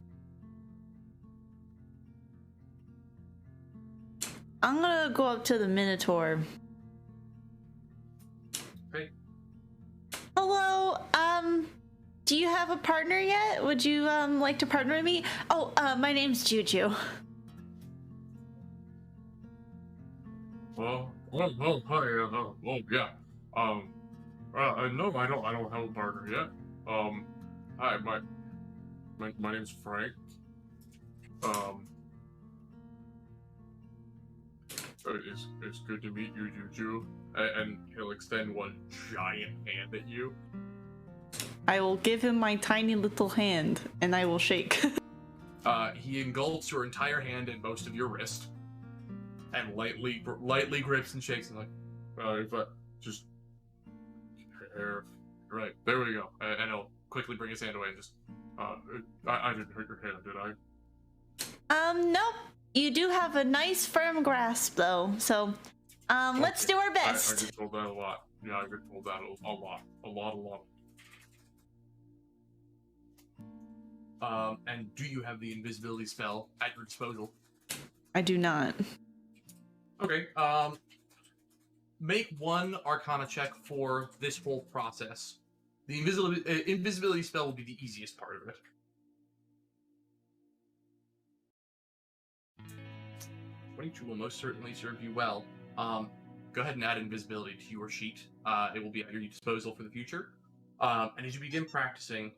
gonna go up to the Minotaur. Okay. Hello, do you have a partner yet? Would you, like to partner with me? Oh, my name's Juju. Well, hi, yeah. No, I don't have a partner yet. Hi, my name's Frank. It's good to meet you, Juju. And he'll extend one giant hand at you. I will give him my tiny little hand, and I will shake. He engulfs your entire hand and most of your wrist, and lightly grips and shakes and like, If I just right, there we go. and he'll quickly bring his hand away and just, I didn't hurt your hand, did I? Nope. You do have a nice firm grasp, though, so, let's do our I best. get told that a lot. Yeah, I get told that a lot. And do you have the invisibility spell at your disposal? I do not. Okay, make one Arcana check for this whole process. The invisibility spell will be the easiest part of it. 22 will most certainly serve you well. Go ahead and add invisibility to your sheet. It will be at your disposal for the future. And as you begin practicing,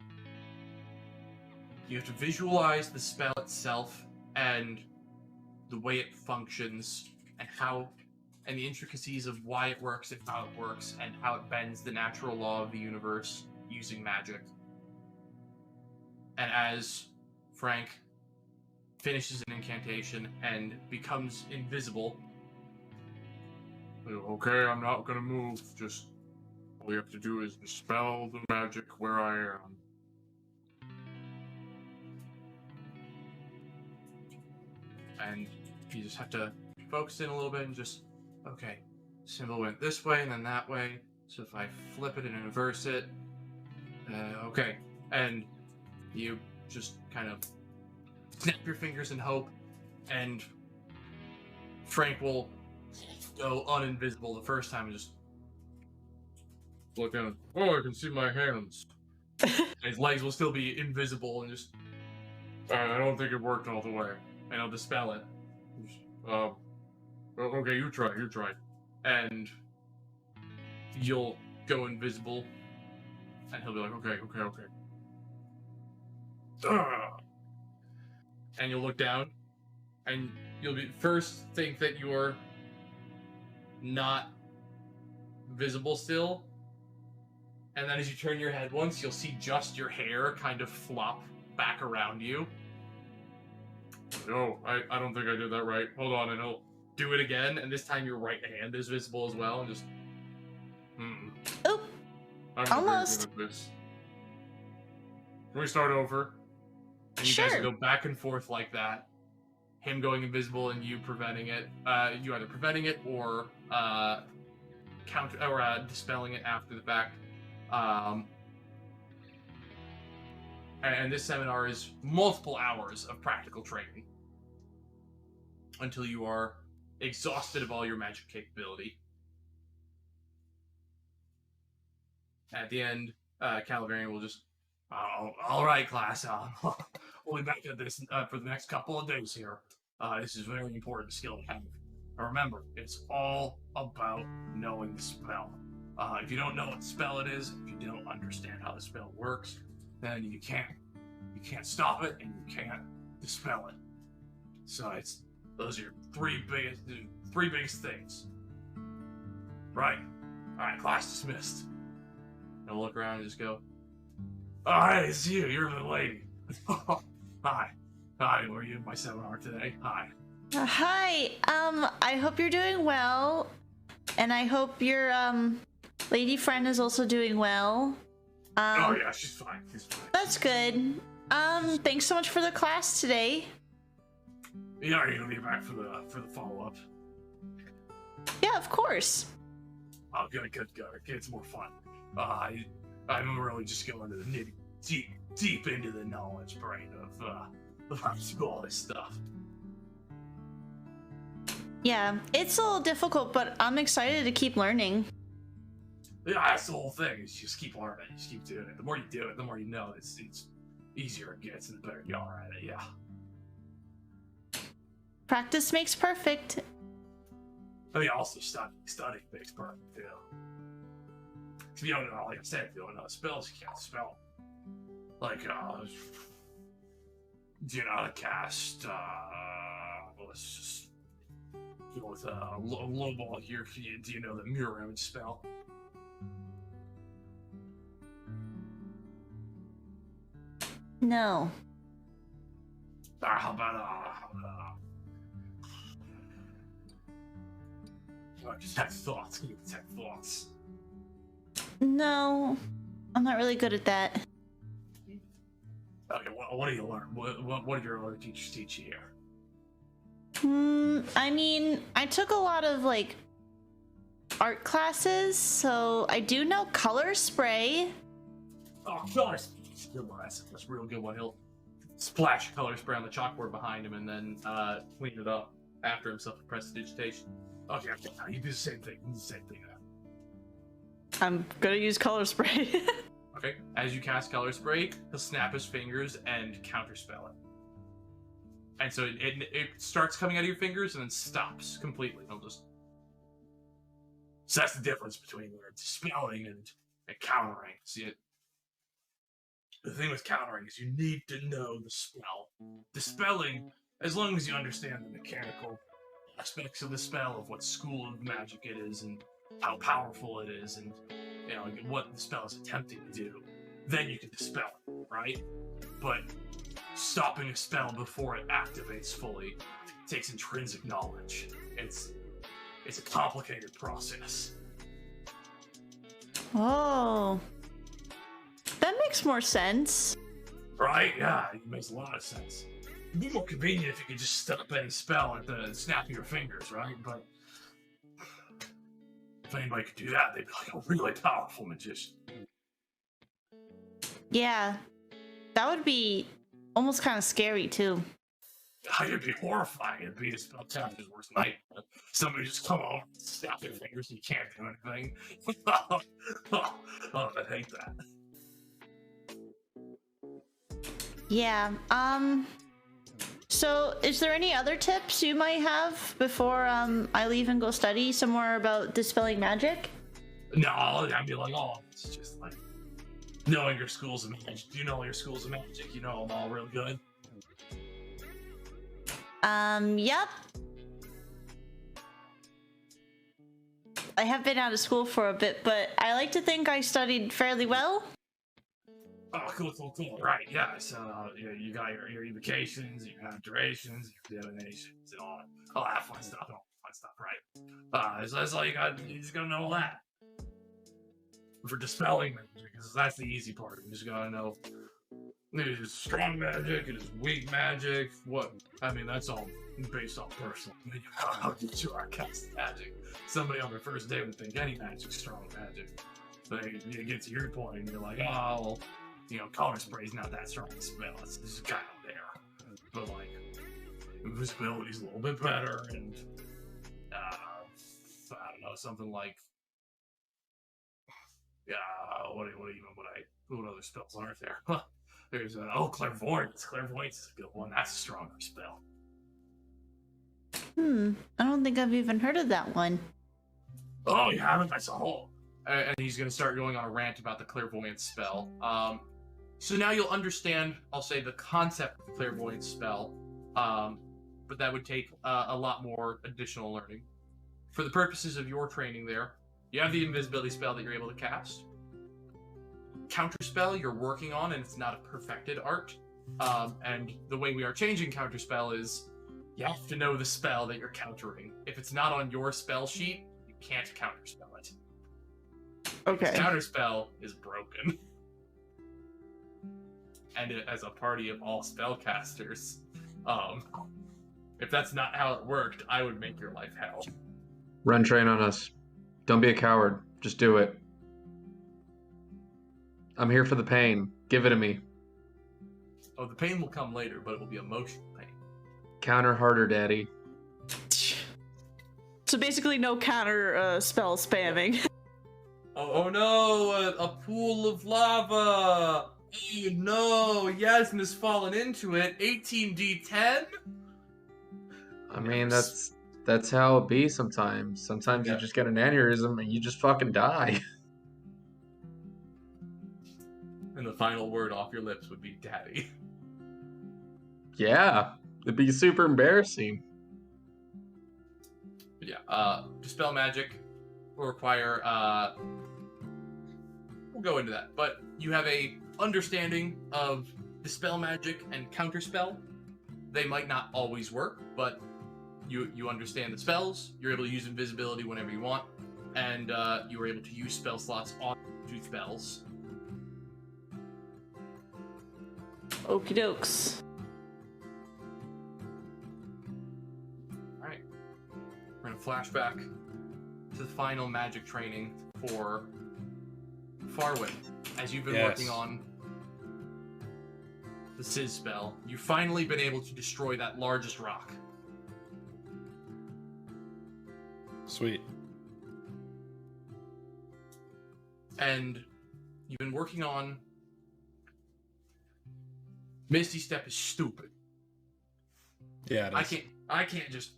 you have to visualize the spell itself and the way it functions and the intricacies of why it works and how it works and how it bends the natural law of the universe using magic. And as Frank finishes an incantation and becomes invisible. Okay, I'm not gonna move. Just all you have to do is dispel the magic where I am. And you just have to focus in a little bit and just, okay, symbol went this way and then that way. So if I flip it and inverse it, okay. And you just kind of snap your fingers in hope, and Frank will go uninvisible the first time and just Look down. Oh, I can see my hands. his legs will still be invisible and just, I don't think it worked all the way. and I'll dispel it. Okay, you try. And you'll go invisible, and he'll be like, okay. And you'll look down, and you'll first think that you're not visible still, And then as you turn your head once, you'll see just your hair kind of flop back around you. No, I don't think I did that right. Hold on, and he'll do it again, and this time your right hand is visible as well, and just... Oh, I'm almost. very good at this. Can we start over? And you guys go back and forth like that. Him going invisible and you preventing it. You either preventing it or dispelling it after the fact. And this seminar is multiple hours of practical training until you are exhausted of all your magic capability. At the end, Calivarian will just, all right, class, we'll be back at this for the next couple of days here. This is a very important skill to have. And remember, it's all about knowing the spell. If you don't know what spell it is, if you don't understand how the spell works, then you can't stop it and you can't dispel it. So those are your three biggest things. Right. Alright, class dismissed. And look around and just go, alright, it's you, you're the lady. Hi, were you in my seminar today? Hi. Hi, I hope you're doing well. And I hope your, lady friend is also doing well. Oh yeah, she's fine. That's good. Thanks so much for the class today. Yeah, are you gonna be back for the follow-up? Yeah, of course. Oh, good. It's more fun. I'm really just going to the deep into the knowledge brain of how to do all this stuff. Yeah, it's a little difficult, but I'm excited to keep learning. Yeah, that's the whole thing. Is just keep learning. Just keep doing it. The more you do it, the more you know. It's easier it gets, and the better you are at it. Yeah. Practice makes perfect. I mean, also study makes perfect too. If you don't know, like I said, if you don't know spells, you can't spell. Like, do you know how to cast? Let's just go with a low ball here. Do you know the mirror image spell? No. How about detect thoughts? Can you detect thoughts? No, I'm not really good at that. Okay, what do you learn? What did your other teachers teach you here? I mean, I took a lot of like art classes, so I do know color spray. Oh, color spray. Good one. That's a real good one. He'll splash color spray on the chalkboard behind him and then clean it up after himself with prestidigitation. Okay, you do the same thing. I'm gonna use color spray. Okay, as you cast color spray, he'll snap his fingers and counterspell it. And so it starts coming out of your fingers and then stops completely. It'll just... So that's the difference between dispelling and countering. See it? The thing with countering is you need to know the spell. Dispelling, as long as you understand the mechanical aspects of the spell, of what school of magic it is and how powerful it is and what the spell is attempting to do, then you can dispel it, right? But stopping a spell before it activates fully takes intrinsic knowledge. It's a complicated process. Oh, that makes more sense. Right? Yeah, it makes a lot of sense. It'd be more convenient if you could just stop any spell at the snap of your fingers, right? But if anybody could do that, they'd be like a really powerful magician. Yeah, that would be almost kind of scary too. It'd be horrifying. It'd be a spellcaster's worst nightmare. Somebody just come over, snap their fingers, and you can't do anything. Oh, I hate that. Yeah, so is there any other tips you might have before I leave and go study somewhere about dispelling magic? No, I'd be like, it's just like knowing your schools of magic. Do you know your schools of magic? You know them all real good? Yep. I have been out of school for a bit, but I like to think I studied fairly well. Oh, cool. Right, yeah. So, you got your evocations, your abjurations, your divinations, and all that fun stuff. Right. So that's all you got. You just gotta know all that. For dispelling magic, because that's the easy part. You just gotta know it is strong magic, it is weak magic. That's all based on personal. I mean, you know how you are casting magic. Somebody on their first day would think any magic's strong magic. So you get to your point, and you're like, oh, well, color spray's not that strong a spell. It's just kind of there. But, like, invisibility's a little bit better, and, I don't know, something like, what other spells aren't there? Huh. There's, Clairvoyance. Clairvoyance is a good one. That's a stronger spell. I don't think I've even heard of that one. Oh, you haven't? That's a whole... And he's going to start going on a rant about the Clairvoyance spell. So now you'll understand, I'll say, the concept of the Clairvoyance spell, but that would take a lot more additional learning. For the purposes of your training there, you have the Invisibility spell that you're able to cast. Counterspell you're working on, and it's not a perfected art. And the way we are changing Counterspell is you have to know the spell that you're countering. If it's not on your spell sheet, you can't counterspell it. Okay. Counterspell is broken. And as a party of all spellcasters, if that's not how it worked, I would make your life hell. Run train on us. Don't be a coward. Just do it. I'm here for the pain. Give it to me. Oh, the pain will come later, but it will be emotional pain. Counter harder, daddy. So basically no counter spell spamming. Oh no, a pool of lava! Oh no, Jasnah's fallen into it. 18d10? I mean, that's how it be sometimes. Sometimes you just get an aneurysm and you just fucking die. And the final word off your lips would be daddy. Yeah, it'd be super embarrassing. But yeah, Dispel Magic will require, we'll go into that, but you have a understanding of Dispel Magic and Counterspell. They might not always work, but you understand the spells, you're able to use Invisibility whenever you want, and you are able to use spell slots on two spells. Okie dokes. Alright. We're going to flash back to the final magic training for Farwin. As you've been working on the Sizz spell, you've finally been able to destroy that largest rock. Sweet. And you've been working on Misty Step is stupid. Yeah, it is. I can't just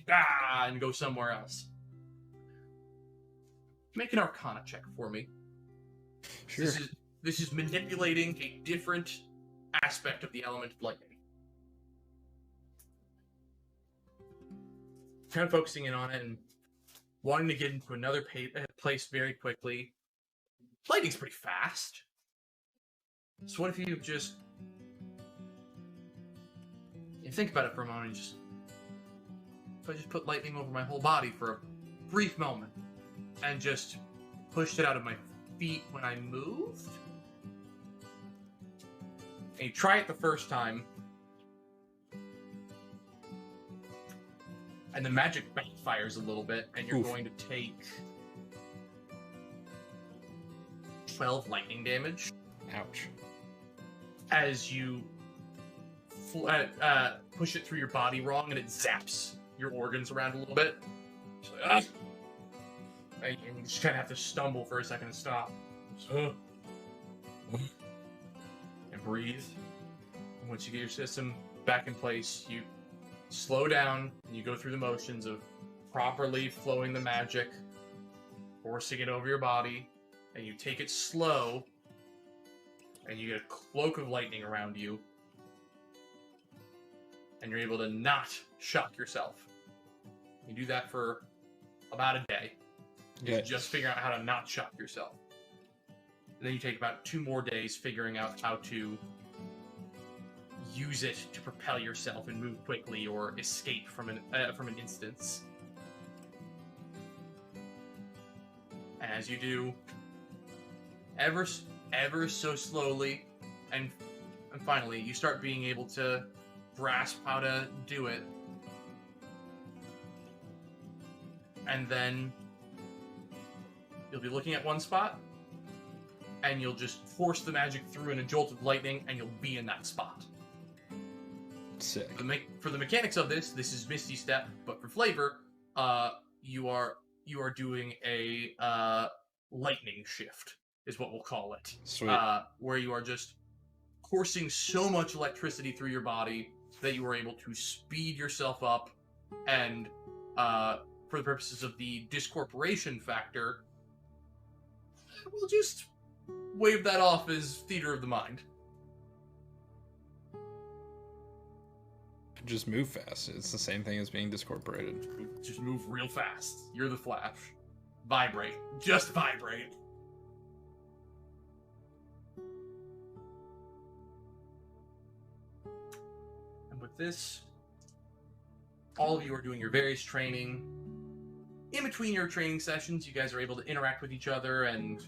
and go somewhere else. Make an Arcana check for me. Sure. This is manipulating a different aspect of the element of lightning. Kind of focusing in on it and wanting to get into another place very quickly. Lightning's pretty fast. So what if you just... You think about it for a moment and just... If I just put lightning over my whole body for a brief moment and just pushed it out of my feet when I moved? And you try it the first time, and the magic backfires a little bit, and you're going to take 12 lightning damage. Ouch. As you push it through your body wrong, and it zaps your organs around a little bit. It's like, and you just kind of have to stumble for a second and stop. And breathe. And once you get your system back in place, you slow down, and you go through the motions of properly flowing the magic, forcing it over your body, and you take it slow, and you get a cloak of lightning around you, and you're able to not shock yourself. You do that for about a day. Okay. Just figuring out how to not shock yourself. And then you take about 2 more days figuring out how to use it to propel yourself and move quickly or escape from an instance. And as you do, ever so slowly, and finally, you start being able to grasp how to do it. And then you'll be looking at one spot, and you'll just force the magic through in a jolt of lightning, and you'll be in that spot. Sick. For the mechanics of this is Misty Step, but for flavor, you are doing a lightning shift, is what we'll call it. Sweet. Where you are just coursing so much electricity through your body that you are able to speed yourself up, and for the purposes of the discorporation factor, we'll just wave that off as theater of the mind. Just move fast. It's the same thing as being discorporated. Just move real fast. You're the Flash. Vibrate. Just vibrate. And with this, all of you are doing your various training. In between your training sessions, you guys are able to interact with each other and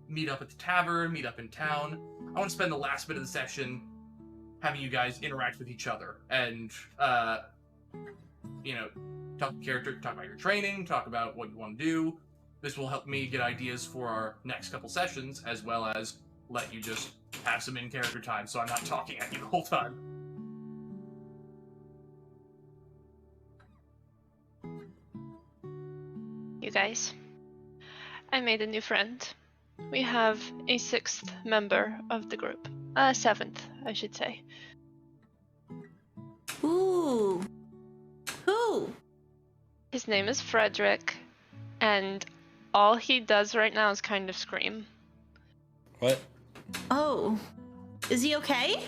meet up at the tavern, meet up in town. I want to spend the last bit of the session having you guys interact with each other and, talk to character, talk about your training, talk about what you want to do. This will help me get ideas for our next couple sessions, as well as let you just have some in-character time so I'm not talking at you the whole time. You guys, I made a new friend. We have a 6th member of the group. 7th, I should say. Ooh. Who? His name is Frederick, and all he does right now is kind of scream. What? Oh. Is he okay?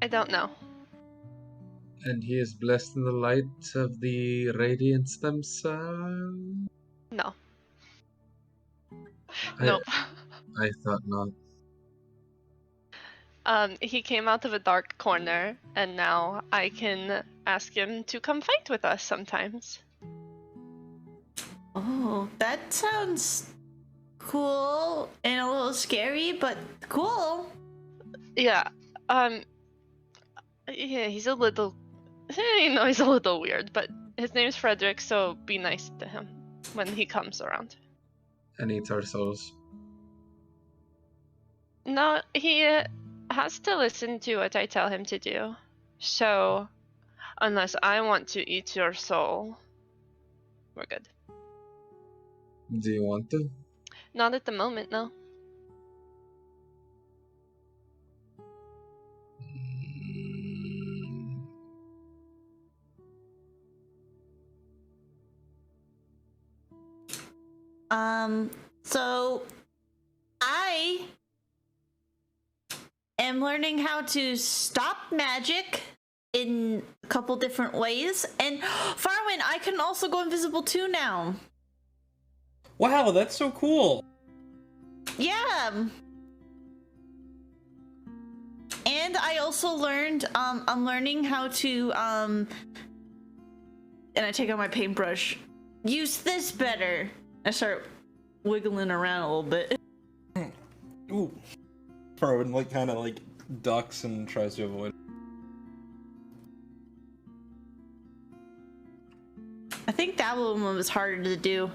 I don't know. And he is blessed in the light of the radiance themselves? No. I- Nope. I thought not. He came out of a dark corner, and now I can ask him to come fight with us sometimes. Oh, that sounds cool and a little scary, but cool. Yeah, yeah, he's a little, he's a little weird, but his name's Frederick, so be nice to him when he comes around. And eats our souls. No, he has to listen to what I tell him to do. So, unless I want to eat your soul, we're good. Do you want to? Not at the moment, no. So I am learning how to stop magic in a couple different ways, and Farwin, I can also go invisible too now. Wow, that's so cool. Yeah. And I also learned, I'm learning how to, and I take out my paintbrush, use this better. I start wiggling around a little bit. Ooh. Farwin kind of ducks and tries to avoid. I think that one was harder to do.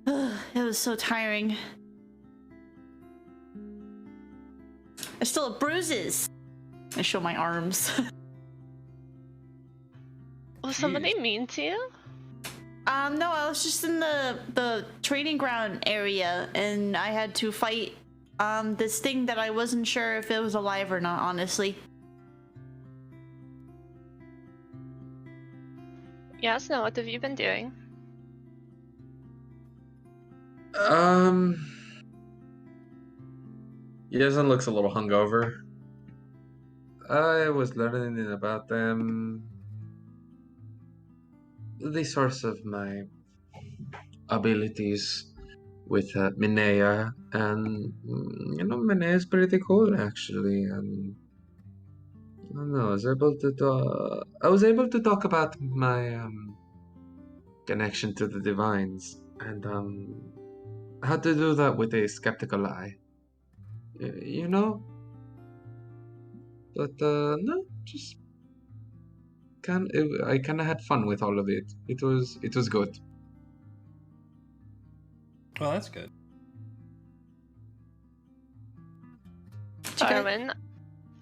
It was so tiring. I still have bruises. I show my arms. Was somebody mean to you? No, I was just in the training ground area, and I had to fight this thing that I wasn't sure if it was alive or not, honestly. Jasnah, what have you been doing? Yezin looks a little hungover. I was learning about them. the source of my abilities with Minea, and Minea is pretty cool actually. And I don't know, I was able to talk about my connection to the divines, and how to do that with a skeptical eye. You know, but no, just I kind of had fun with all of it. It was good. Well, that's good. Darwin.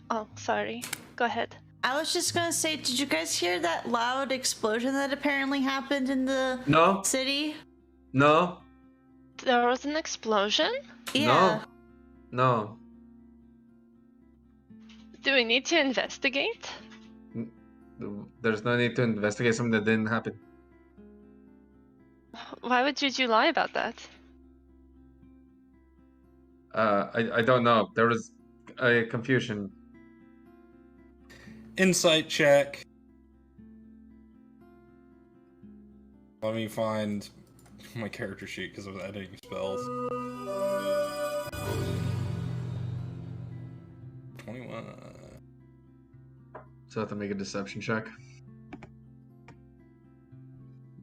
Oh, sorry. Go ahead. I was just gonna say, did you guys hear that loud explosion that apparently happened in the No, city? no, There was an explosion? Yeah. no. Do we need to investigate? There's no need to investigate something that didn't happen. Why would Juju lie about that? I don't know. There was a confusion. Insight check. Let me find my character sheet because I was editing spells. 21. So I have to make a deception check.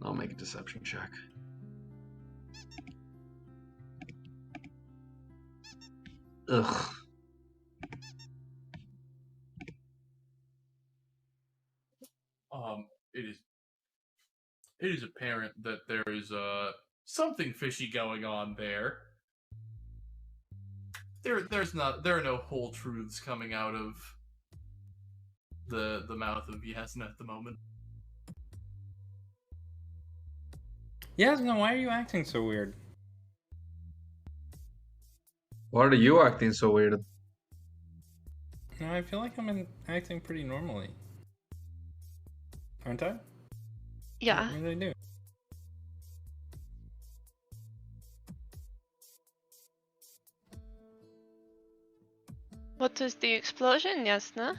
I'll make a deception check. Ugh. It is apparent that there is something fishy going on there. There are no whole truths coming out of the mouth of Jasnah at the moment. Jasnah, why are you acting so weird? Why are you acting so weird? No, I feel like I'm acting pretty normally. Aren't I? Yeah. What did I do? What was the explosion, Jasnah?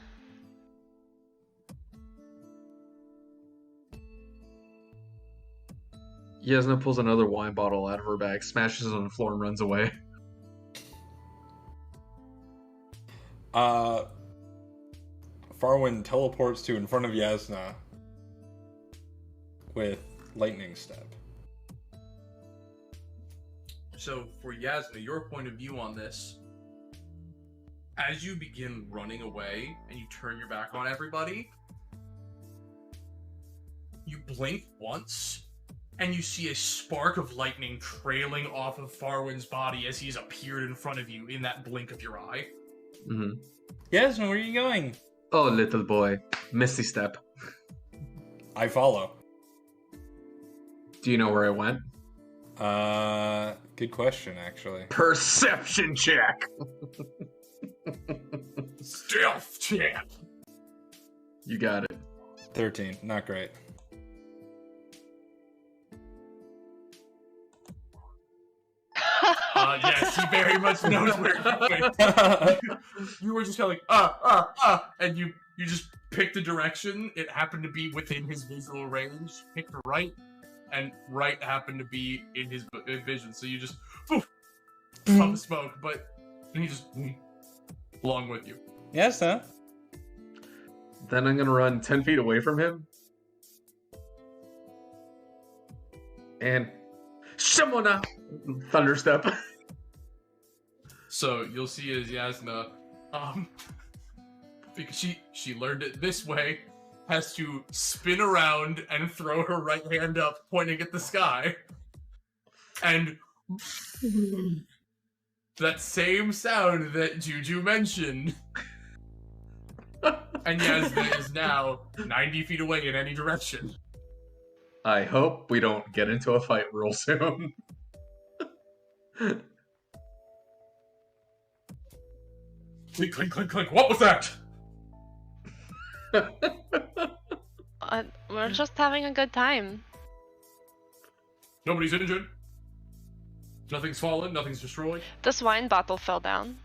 Jasnah pulls another wine bottle out of her bag, smashes it on the floor, and runs away. Farwind teleports to in front of Jasnah with lightning step. So, for Jasnah, your point of view on this, as you begin running away and you turn your back on everybody, you blink once and you see a spark of lightning trailing off of Farwind's body as he's appeared in front of you in that blink of your eye. Mm-hmm. Jasnah, where are you going? Oh, little boy. Misty step. I follow. Do you know where I went? Good question, actually. Perception check! Stealth check! You got it. 13, not great. Yes, he very much knows where you went. You were just kind of like, and you just picked a direction. It happened to be within his visual range. Picked right, and right happened to be in his vision. So you just, poof, puff of smoke, and he just, along with you. Jasnah. Then I'm gonna run 10 feet away from him. And Shimona! Thunderstep. So you'll see as Jasnah, because she learned it this way, has to spin around and throw her right hand up, pointing at the sky. And that same sound that Juju mentioned. And Jasnah is now 90 feet away in any direction. I hope we don't get into a fight real soon. Clink, clink, clink, clink. What was that? We're just having a good time. Nobody's injured. Nothing's fallen, nothing's destroyed. This wine bottle fell down.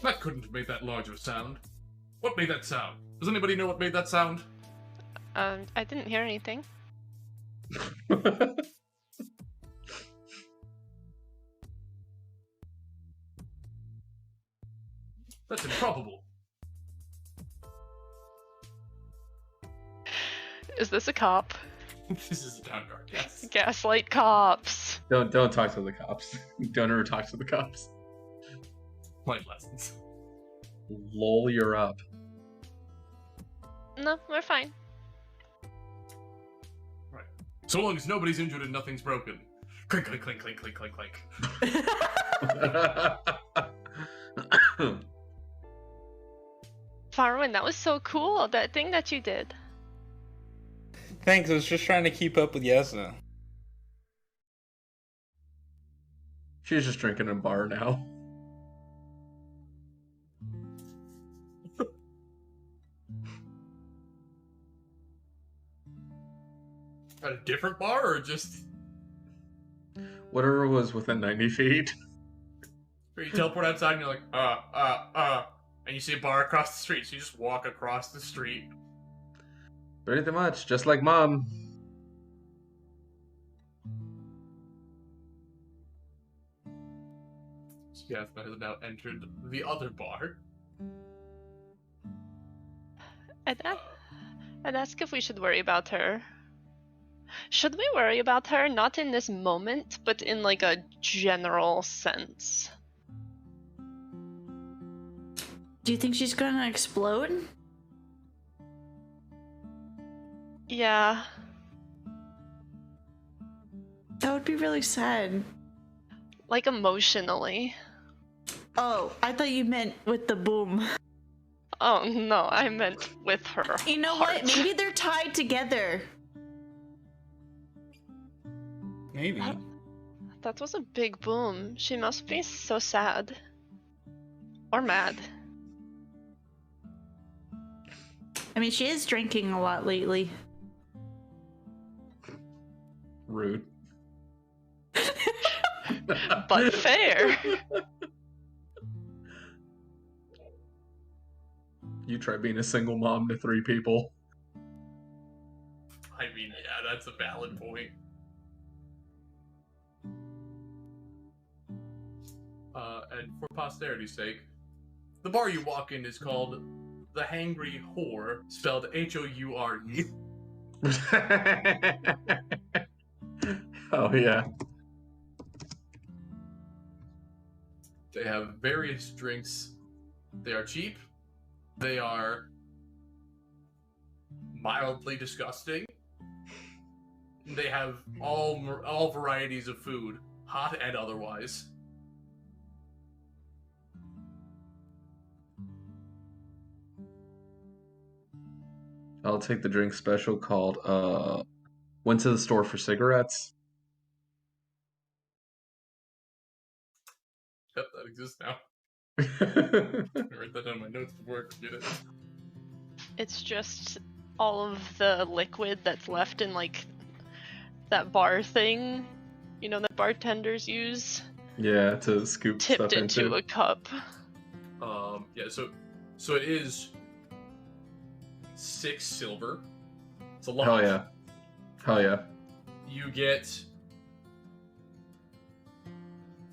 That couldn't have made that large of a sound. What made that sound? Does anybody know what made that sound? I didn't hear anything. That's improbable. Is this a cop? This is a town guard, yes. Gaslight cops. Don't talk to the cops. Don't ever talk to the cops. Life lessons. Lol, you're up. No, we're fine. Right. So long as nobody's injured and nothing's broken. Clink, clink, clink, clink, clink, clink, clink. Farwin, that was so cool, that thing that you did. Thanks, I was just trying to keep up with Jasnah. She's just drinking in a bar now. At a different bar or just... Whatever was within 90 feet. Or you teleport outside and you're like, and you see a bar across the street, so you just walk across the street. Pretty much, just like Mom. So Jasnah has now entered the other bar. I'd ask if we should worry about her. Should we worry about her? Not in this moment, but in like a general sense. Do you think she's gonna explode? Yeah. That would be really sad. Like emotionally. Oh, I thought you meant with the boom. Oh no, I meant with her. You know heart. what? Maybe they're tied together. Maybe. That was a big boom. She must be so sad. Or mad. I mean, she is drinking a lot lately. Rude. But fair. You try being a single mom to 3 people. I mean, yeah, that's a valid point. And for posterity's sake, the bar you walk in is called the Hangry Whore, spelled H-O-U-R-E. Oh, yeah. They have various drinks. They are cheap. They are mildly disgusting. They have all varieties of food, hot and otherwise. I'll take the drink special called, went to the store for cigarettes. Yep, that exists now. I write that down in my notes before I forget it. It's just all of the liquid that's left in like that bar thing, you know, that bartenders use. Yeah, to scoop Tipped stuff into a cup. Yeah, so it is 6 silver. It's a lot. Hell yeah. Hell yeah. You get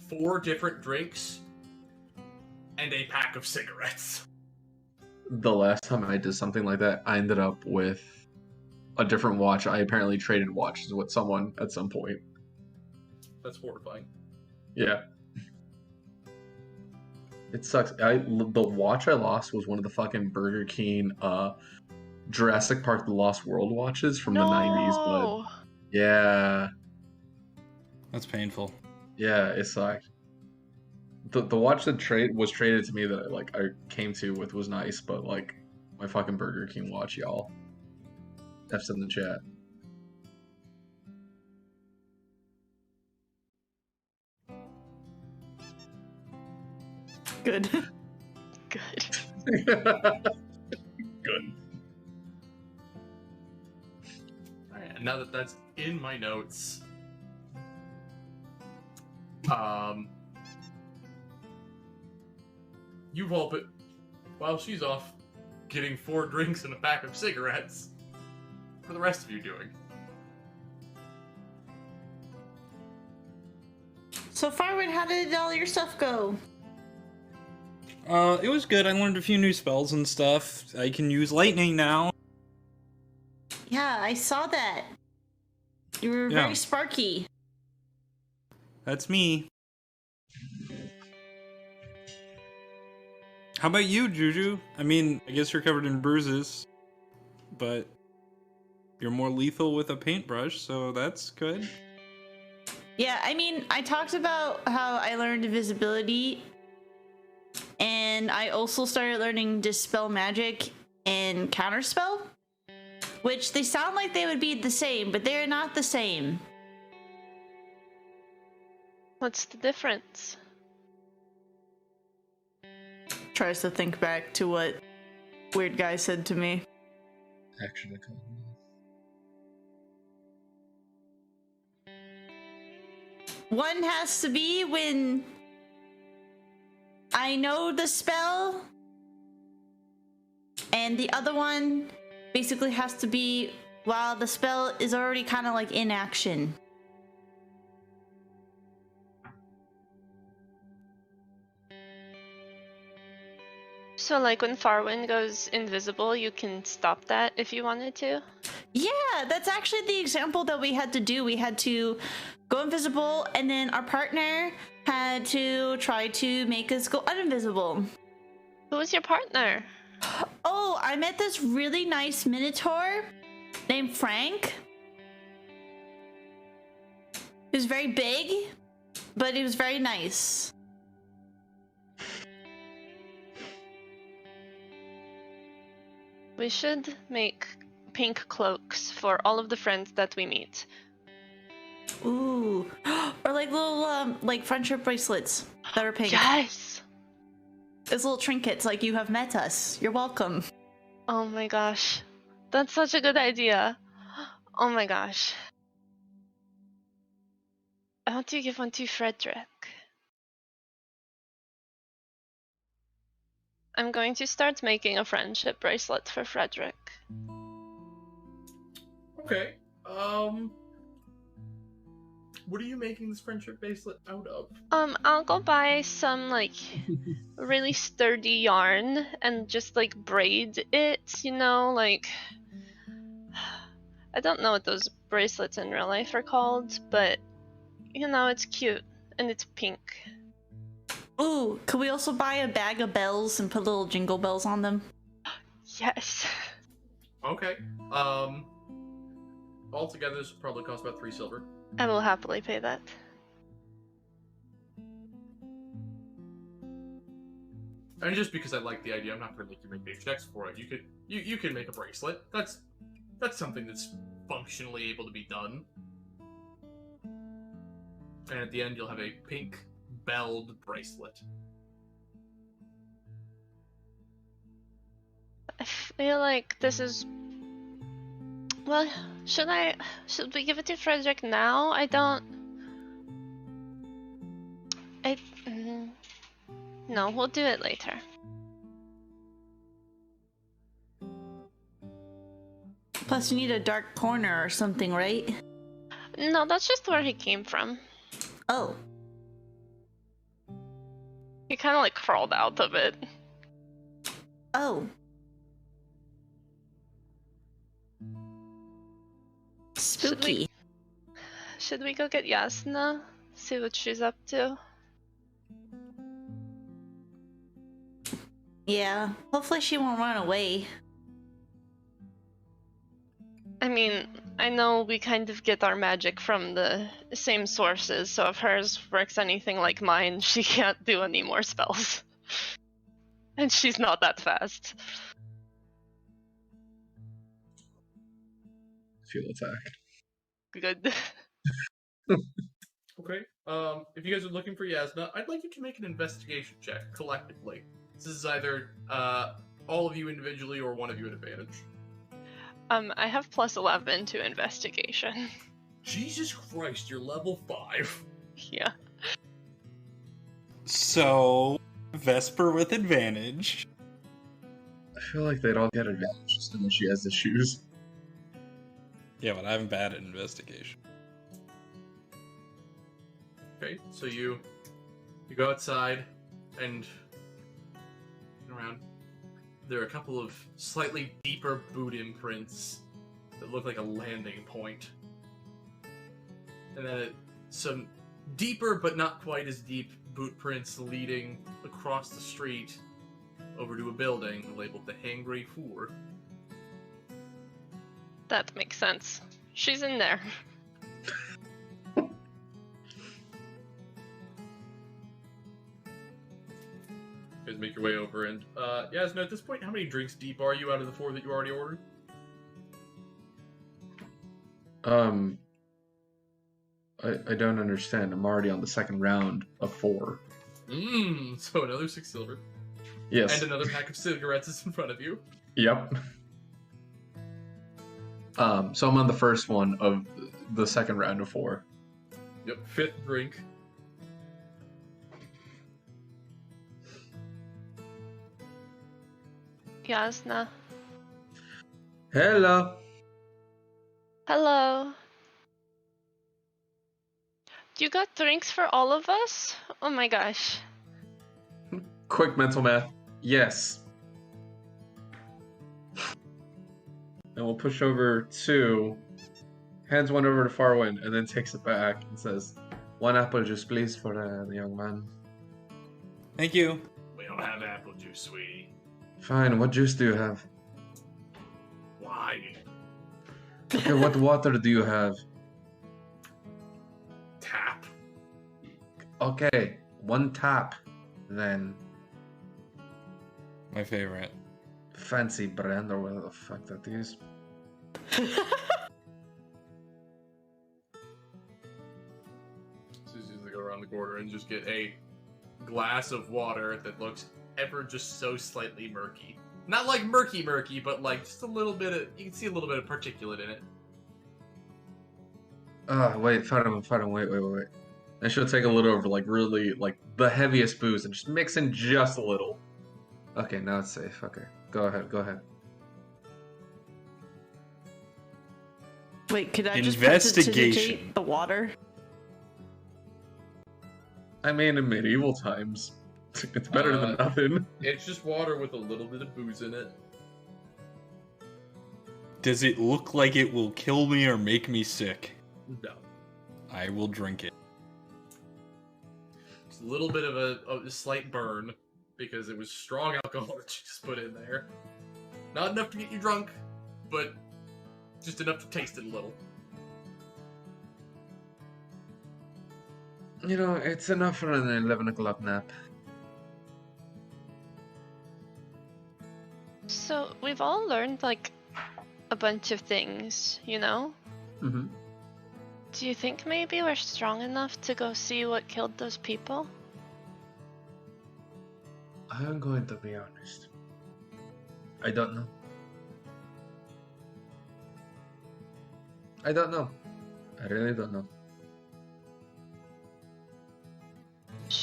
4 different drinks and a pack of cigarettes. The last time I did something like that, I ended up with a different watch. I apparently traded watches with someone at some point. That's horrifying. Yeah. It sucks. The watch I lost was one of the fucking Burger King Jurassic Park The Lost World watches from the 90s, but yeah. That's painful. Yeah, it sucked. The watch that was traded to me that I came to with was nice, but like my fucking Burger King watch, y'all. F's in the chat. Good. Good. Good. Alright, now that that's in my notes, you roll it while she's off getting 4 drinks and a pack of cigarettes. are the rest of you doing? So Farwood, how did all your stuff go? It was good. I learned a few new spells and stuff. I can use lightning now. Yeah, I saw that. You were Yeah. very sparky. That's me. How about you, Juju? I mean, I guess you're covered in bruises, but you're more lethal with a paintbrush, so that's good. Yeah, I mean, I talked about how I learned invisibility, and I also started learning Dispel Magic and Counterspell, which they sound like they would be the same, but they're not the same. What's the difference? Tries to think back to what weird guy said to me. Action economy. One has to be when I know the spell, and the other one basically has to be while the spell is already kind of like in action. So like when Farwind goes invisible, you can stop that if you wanted to? Yeah, that's actually the example that we had to do. We had to go invisible, and then our partner had to try to make us go uninvisible. Who was your partner? Oh, I met this really nice Minotaur named Frank. He was very big, but he was very nice. We should make pink cloaks for all of the friends that we meet. Ooh, or like little like friendship bracelets that are pink. Yes! It's little trinkets like you have met us. You're welcome. Oh my gosh. That's such a good idea. Oh my gosh. I want to give one to Frederick. I'm going to start making a friendship bracelet for Frederick. Okay. What are you making this friendship bracelet out of? I'll go buy some like really sturdy yarn and just like braid it, you know, like I don't know what those bracelets in real life are called, but you know, it's cute and it's pink. Ooh, could we also buy a bag of bells and put little jingle bells on them? Yes. Okay. Altogether, this will probably cost about 3 silver. I will happily pay that. And just because I like the idea, I'm not going to make you make big checks for it. You can make a bracelet. That's something that's functionally able to be done. And at the end, you'll have a pink belled bracelet. I feel like this is... Well, should we give it to Frederick now? No, we'll do it later. Plus, you need a dark corner or something, right? No, that's just where he came from. Oh. He kind of like crawled out of it. Oh. Spooky. Should we go get Jasnah? See what she's up to? Yeah, hopefully she won't run away. I mean, I know we kind of get our magic from the same sources, so if hers works anything like mine, she can't do any more spells. And she's not that fast. Feel attacked. Good. Okay. If you guys are looking for Jasnah, I'd like you to make an investigation check collectively. This is either all of you individually or one of you at advantage. I have plus 11 to investigation. Jesus Christ, you're level 5. Yeah. So, Vesper with advantage. I feel like they'd all get advantage just because she has the shoes. Yeah, but I'm bad at investigation. Okay, so you go outside and around. There are a couple of slightly deeper boot imprints that look like a landing point. And then some deeper but not quite as deep boot prints leading across the street over to a building labeled the Hangry Four. That makes sense. She's in there. You guys make your way over, and Jasnah, at this point, how many drinks deep are you out of the 4 that you already ordered? I don't understand. I'm already on the second round of 4. So another 6 silver. Yes. And another pack of cigarettes is in front of you. Yep. So I'm on the first one of the second round of 4. Yep, 5th drink. Jasnah. Hello. Hello. You got drinks for all of us? Oh my gosh. Quick mental math. Yes. And we'll push over 2, hands one over to Farwin, and then takes it back and says, 1 apple juice, please, for the young man. Thank you. We don't have apple juice, sweetie. Fine, what juice do you have? Why? Okay, what water do you have? Tap. Okay, 1 tap, then. My favorite. Fancy brand, or whatever the fuck that is. Susie's gonna go around the corner and just get a glass of water that looks ever just so slightly murky. Not like murky, but like just a little bit of, you can see a little bit of particulate in it. Wait, Farwin, wait. I should take a little of, like, really, like, the heaviest booze and just mix in just a little. Okay, now it's safe. Okay, go ahead. Wait, could I just Investigation. prestidigitate the water? I mean, in medieval times, it's better than nothing. It's just water with a little bit of booze in it. Does it look like it will kill me or make me sick? No. I will drink it. It's a little bit of a slight burn, because it was strong alcohol that you just put in there. Not enough to get you drunk, but just enough to taste it a little. You know, it's enough for an 11 o'clock nap. So, we've all learned, like, a bunch of things, you know? Mm-hmm. Do you think maybe we're strong enough to go see what killed those people? I'm going to be honest. I don't know. I I really don't know.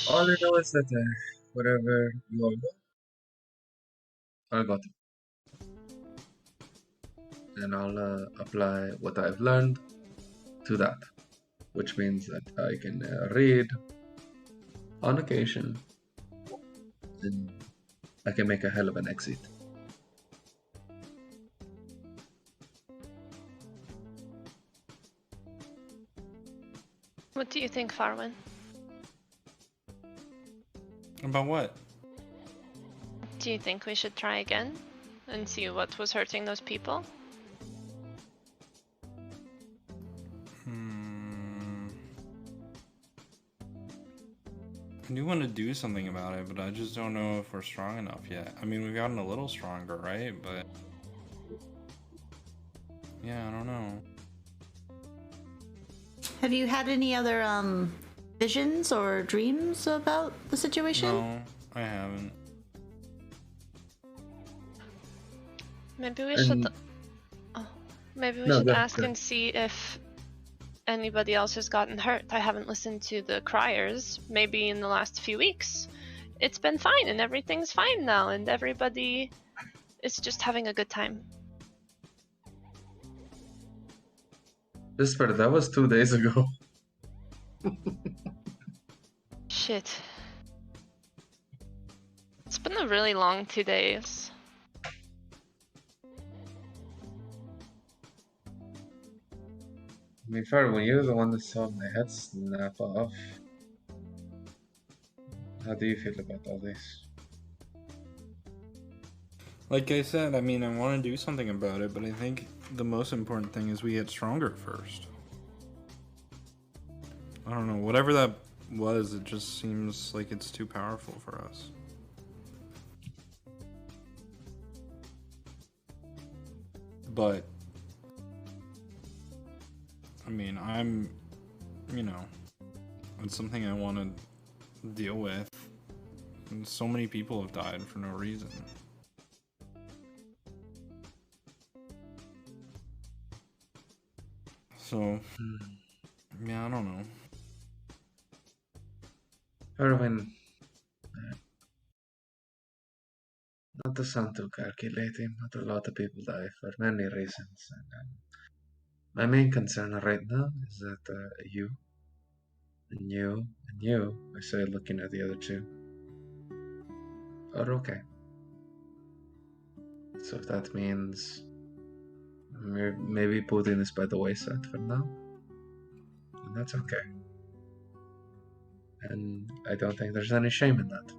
All I know is that wherever you all go, I'll go to. And I'll apply what I've learned to that. Which means that I can read on occasion. And I can make a hell of an exit. What do you think, Farwin? About what? Do you think we should try again and see what was hurting those people? I do want to do something about it, but I just don't know if we're strong enough yet. I mean, we've gotten a little stronger, right? But yeah, I don't know. Have you had any other visions or dreams about the situation? No, I haven't. Maybe we should. Maybe we should ask and see if anybody else has gotten hurt. I haven't listened to the criers maybe in the last few weeks. It's been fine and everything's fine now and everybody is just having a good time. Whisper, that was 2 days ago. Shit. It's been a really long 2 days. I mean, fair, when you're the one that saw my head snap off, how do you feel about all this? Like I said, I mean, I want to do something about it, but I think the most important thing is we get stronger first. I don't know, whatever that was, it just seems like it's too powerful for us. But, I mean, it's something I want to deal with. And so many people have died for no reason. So, yeah, I don't know. Erwin, not to sound too calculating, but a lot of people die for many reasons. And my main concern right now is that you, and you, and you, I say looking at the other two, are okay. So if that means maybe putting this by the wayside for now, then that's okay. And I don't think there's any shame in that.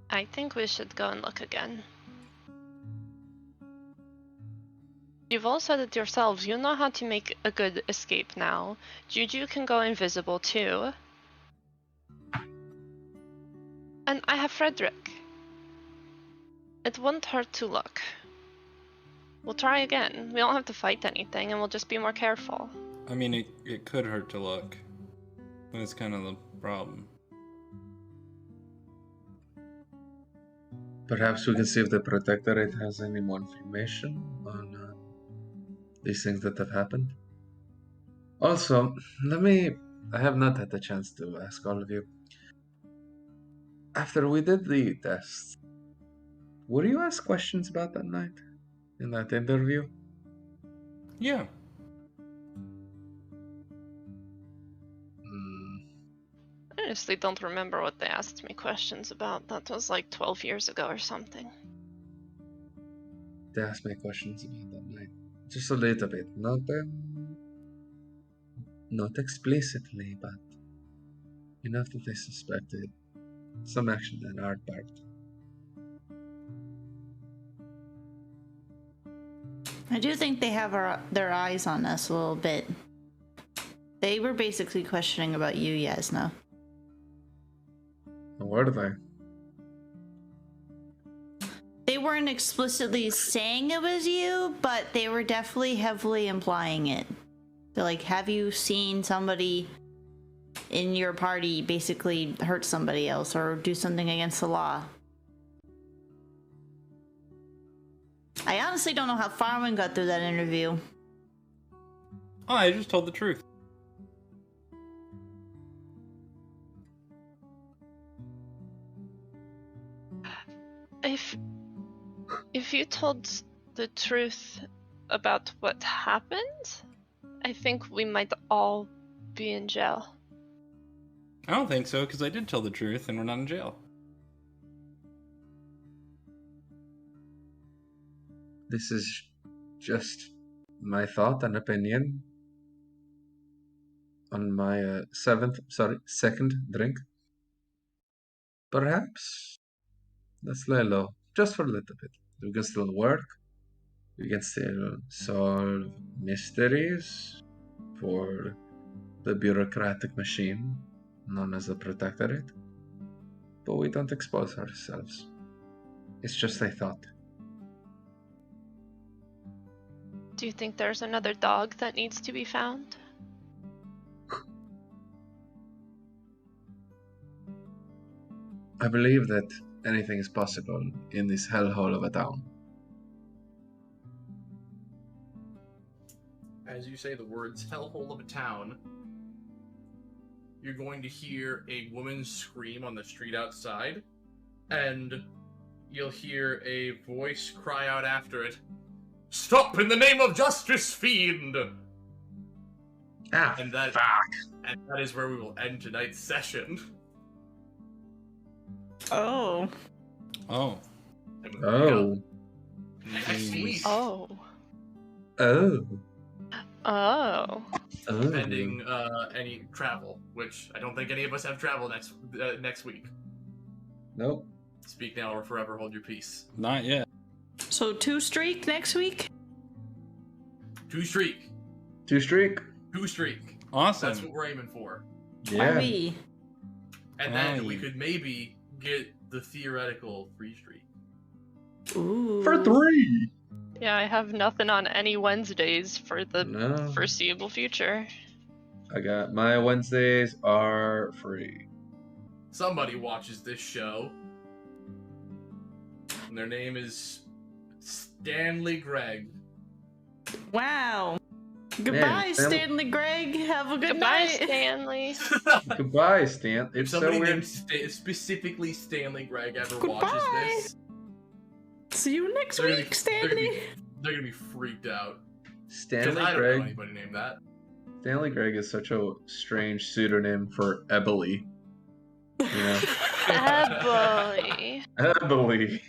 I think we should go and look again. You've all said it yourselves, you know how to make a good escape now. Juju can go invisible too. And I have Frederick. It won't hurt to look. We'll try again. We don't have to fight anything, and we'll just be more careful. I mean, it could hurt to look. That's kind of the problem. Perhaps we can see if the Protectorate has any more information on these things that have happened. Also, I have not had the chance to ask all of you. After we did the test, were you asked questions about that night? In that interview? Yeah. I honestly don't remember what they asked me questions about. That was like 12 years ago or something. They asked me questions about that night. Just a little bit. Not explicitly, but enough that they suspected some action on our part. I do think they have their eyes on us a little bit. They were basically questioning about you, Jasnah. Were they? They weren't explicitly saying it was you, but they were definitely heavily implying it. They're like, have you seen somebody in your party basically hurt somebody else or do something against the law? I honestly don't know how Farman got through that interview. Oh, I just told the truth. If you told the truth about what happened, I think we might all be in jail. I don't think so, because I did tell the truth and we're not in jail. This is just my thought and opinion on my second drink. Perhaps let's lay low, just for a little bit. We can still work. We can still solve mysteries for the bureaucratic machine known as the Protectorate. But we don't expose ourselves. It's just a thought. Do you think there's another dog that needs to be found? I believe that anything is possible in this hellhole of a town. As you say the words hellhole of a town, you're going to hear a woman scream on the street outside, and you'll hear a voice cry out after it. Stop in the name of justice, fiend! Ah, And that is where we will end tonight's session. Oh. Oh. And we'll pick oh, up next week, Oh. oh, Oh. oh. pending any travel, which I don't think any of us have travel next week. Nope. Speak now or forever hold your peace. Not yet. So 2 streak next week? 2 streak. 2 streak. 2 streak. Awesome. That's what we're aiming for. Yeah. RB. And then we Aye. could maybe get the theoretical 3 streak. Ooh. For 3. Yeah, I have nothing on any Wednesdays for the No. foreseeable future. I got my Wednesdays are free. Somebody watches this show. And their name is Stanley Gregg. Wow. Goodbye, Stanley Gregg. Have a good Goodbye, night. Stanley. Goodbye, Stan. If It's so somebody weird. named specifically Stanley Gregg ever Goodbye. watches this, See you next they're gonna week, be- Stanley. they're gonna be freaked out. Because Stanley I don't know Gregg. anybody named that. Stanley Gregg is such a strange pseudonym for Ebony. You know? Ebony. Ebony.